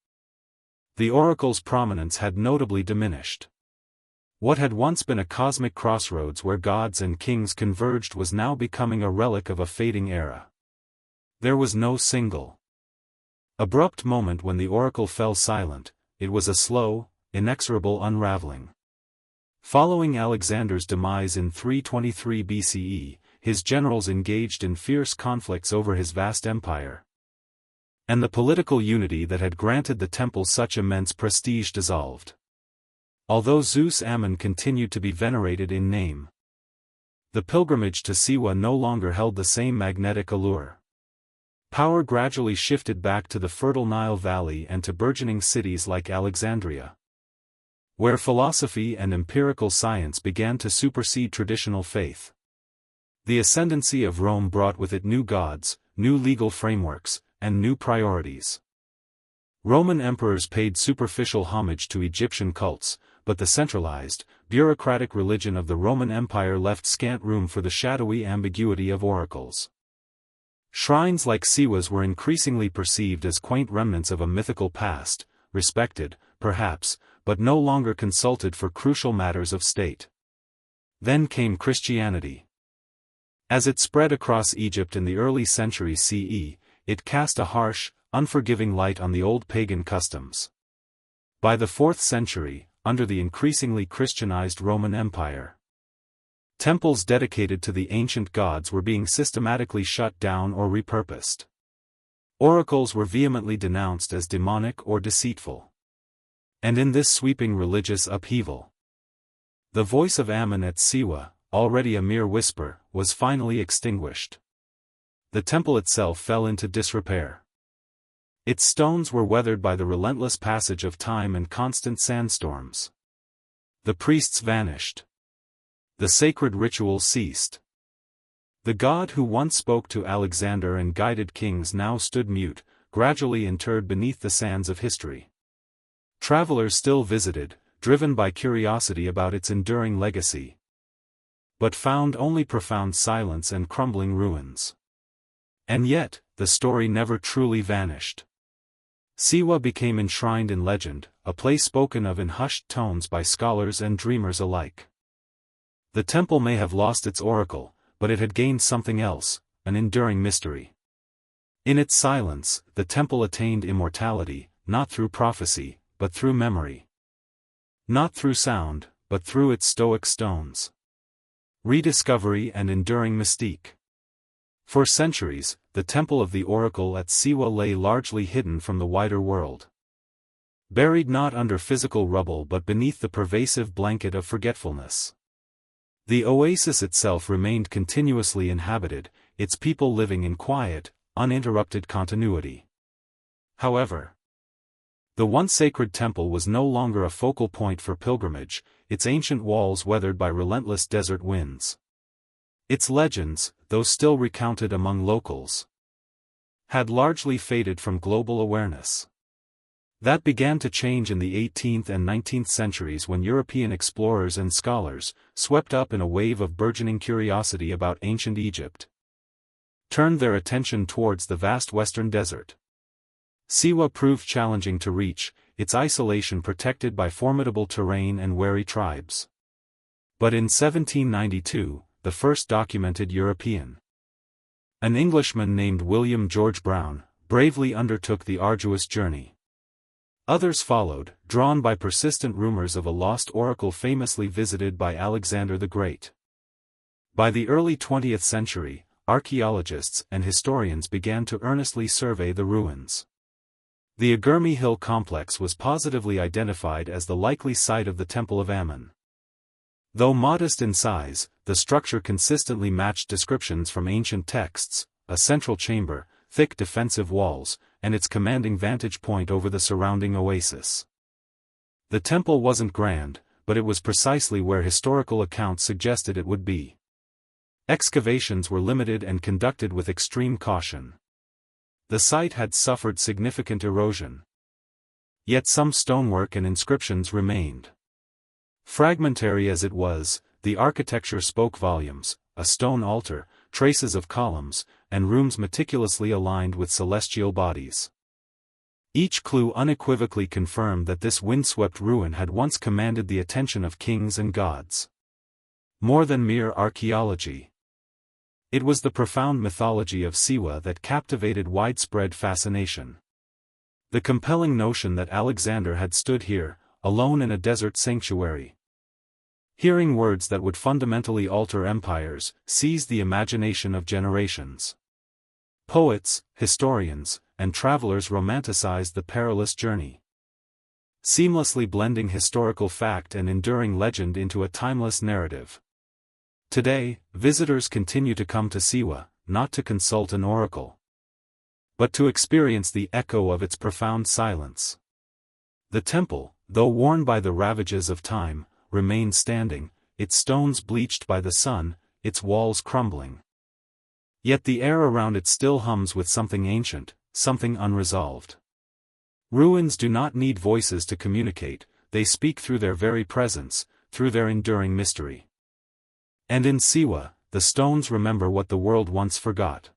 the oracle's prominence had notably diminished. What had once been a cosmic crossroads where gods and kings converged was now becoming a relic of a fading era. There was no single, abrupt moment when the oracle fell silent, it was a slow, inexorable unraveling. Following Alexander's demise in 323 BCE, his generals engaged in fierce conflicts over his vast empire, and the political unity that had granted the temple such immense prestige dissolved. Although Zeus Ammon continued to be venerated in name, the pilgrimage to Siwa no longer held the same magnetic allure. Power gradually shifted back to the fertile Nile Valley and to burgeoning cities like Alexandria, where philosophy and empirical science began to supersede traditional faith. The ascendancy of Rome brought with it new gods, new legal frameworks, and new priorities. Roman emperors paid superficial homage to Egyptian cults, but the centralized, bureaucratic religion of the Roman Empire left scant room for the shadowy ambiguity of oracles. Shrines like Siwa's were increasingly perceived as quaint remnants of a mythical past, respected, perhaps, but no longer consulted for crucial matters of state. Then came Christianity. As it spread across Egypt in the early centuries CE, it cast a harsh, unforgiving light on the old pagan customs. By the 4th century, under the increasingly Christianized Roman Empire, temples dedicated to the ancient gods were being systematically shut down or repurposed. Oracles were vehemently denounced as demonic or deceitful. And in this sweeping religious upheaval, the voice of Ammon at Siwa, already a mere whisper, was finally extinguished. The temple itself fell into disrepair. Its stones were weathered by the relentless passage of time and constant sandstorms. The priests vanished. The sacred ritual ceased. The God who once spoke to Alexander and guided kings now stood mute, gradually interred beneath the sands of history. Travelers still visited, driven by curiosity about its enduring legacy, but found only profound silence and crumbling ruins. And yet, the story never truly vanished. Siwa became enshrined in legend, a place spoken of in hushed tones by scholars and dreamers alike. The temple may have lost its oracle, but it had gained something else, an enduring mystery. In its silence, the temple attained immortality, not through prophecy, but through memory. Not through sound, but through its stoic stones. Rediscovery and enduring mystique. For centuries, the temple of the oracle at Siwa lay largely hidden from the wider world. Buried not under physical rubble but beneath the pervasive blanket of forgetfulness. The oasis itself remained continuously inhabited, its people living in quiet, uninterrupted continuity. However, the once sacred temple was no longer a focal point for pilgrimage, its ancient walls weathered by relentless desert winds. Its legends, though still recounted among locals, had largely faded from global awareness. That began to change in the 18th and 19th centuries when European explorers and scholars, swept up in a wave of burgeoning curiosity about ancient Egypt, turned their attention towards the vast western desert. Siwa proved challenging to reach, its isolation protected by formidable terrain and wary tribes. But in 1792, the first documented European, an Englishman named William George Brown, bravely undertook the arduous journey. Others followed, drawn by persistent rumors of a lost oracle famously visited by Alexander the Great. By the early 20th century, archaeologists and historians began to earnestly survey the ruins. The Agurmi Hill complex was positively identified as the likely site of the Temple of Ammon. Though modest in size, the structure consistently matched descriptions from ancient texts: a central chamber, thick defensive walls, and its commanding vantage point over the surrounding oasis. The temple wasn't grand, but it was precisely where historical accounts suggested it would be. Excavations were limited and conducted with extreme caution. The site had suffered significant erosion. Yet some stonework and inscriptions remained. Fragmentary as it was, the architecture spoke volumes: a stone altar, traces of columns, and rooms meticulously aligned with celestial bodies. Each clue unequivocally confirmed that this windswept ruin had once commanded the attention of kings and gods. More than mere archaeology, it was the profound mythology of Siwa that captivated widespread fascination. The compelling notion that Alexander had stood here, alone in a desert sanctuary, hearing words that would fundamentally alter empires, seized the imagination of generations. Poets, historians, and travelers romanticized the perilous journey, seamlessly blending historical fact and enduring legend into a timeless narrative. Today, visitors continue to come to Siwa, not to consult an oracle, but to experience the echo of its profound silence. The temple, though worn by the ravages of time, remains standing, its stones bleached by the sun, its walls crumbling. Yet the air around it still hums with something ancient, something unresolved. Ruins do not need voices to communicate, they speak through their very presence, through their enduring mystery. And in Siwa, the stones remember what the world once forgot.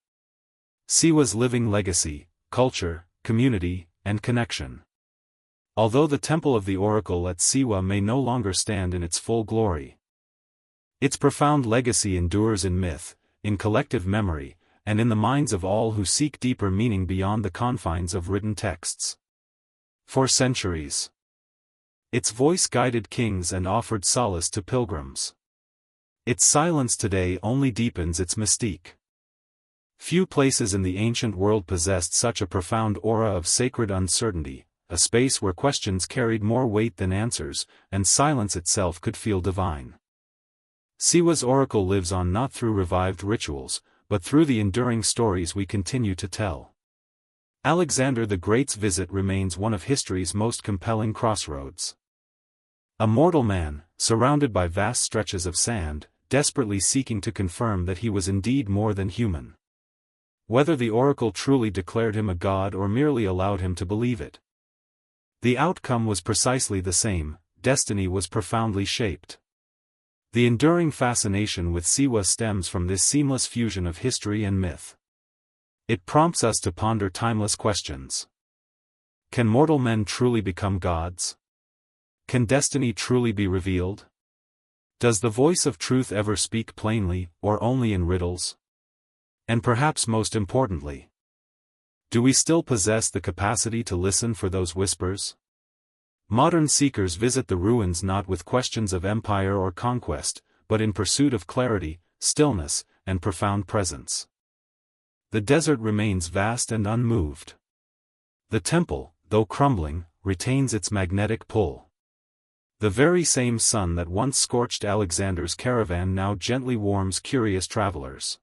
Siwa's living legacy, culture, community, and connection. Although the Temple of the Oracle at Siwa may no longer stand in its full glory, its profound legacy endures in myth, in collective memory, and in the minds of all who seek deeper meaning beyond the confines of written texts. For centuries, its voice guided kings and offered solace to pilgrims. Its silence today only deepens its mystique. Few places in the ancient world possessed such a profound aura of sacred uncertainty, a space where questions carried more weight than answers, and silence itself could feel divine. Siwa's oracle lives on not through revived rituals, but through the enduring stories we continue to tell. Alexander the Great's visit remains one of history's most compelling crossroads. A mortal man, surrounded by vast stretches of sand, desperately seeking to confirm that he was indeed more than human. Whether the oracle truly declared him a god or merely allowed him to believe it. The outcome was precisely the same: destiny was profoundly shaped. The enduring fascination with Siwa stems from this seamless fusion of history and myth. It prompts us to ponder timeless questions. Can mortal men truly become gods? Can destiny truly be revealed? Does the voice of truth ever speak plainly, or only in riddles? And perhaps most importantly, do we still possess the capacity to listen for those whispers? Modern seekers visit the ruins not with questions of empire or conquest, but in pursuit of clarity, stillness, and profound presence. The desert remains vast and unmoved. The temple, though crumbling, retains its magnetic pull. The very same sun that once scorched Alexander's caravan now gently warms curious travelers.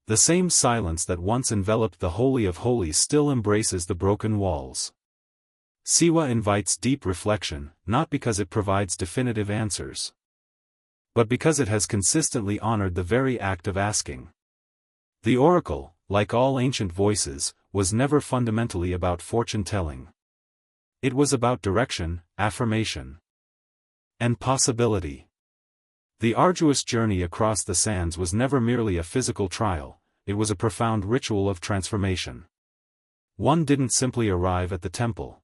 The same silence that once enveloped the Holy of Holies still embraces the broken walls. Siwa invites deep reflection, not because it provides definitive answers, but because it has consistently honored the very act of asking. The oracle, like all ancient voices, was never fundamentally about fortune-telling. It was about direction, affirmation, and possibility. The arduous journey across the sands was never merely a physical trial, it was a profound ritual of transformation. One didn't simply arrive at the temple.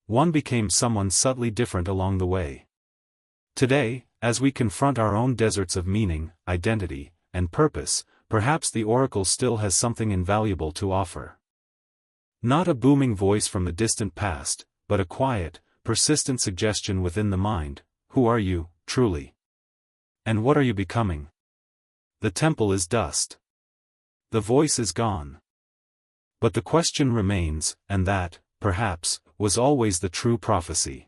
One became someone subtly different along the way. Today, as we confront our own deserts of meaning, identity, and purpose, perhaps the oracle still has something invaluable to offer. Not a booming voice from the distant past, but a quiet, persistent suggestion within the mind: who are you, truly? And what are you becoming? The temple is dust. The voice is gone. But the question remains, and that, perhaps, was always the true prophecy.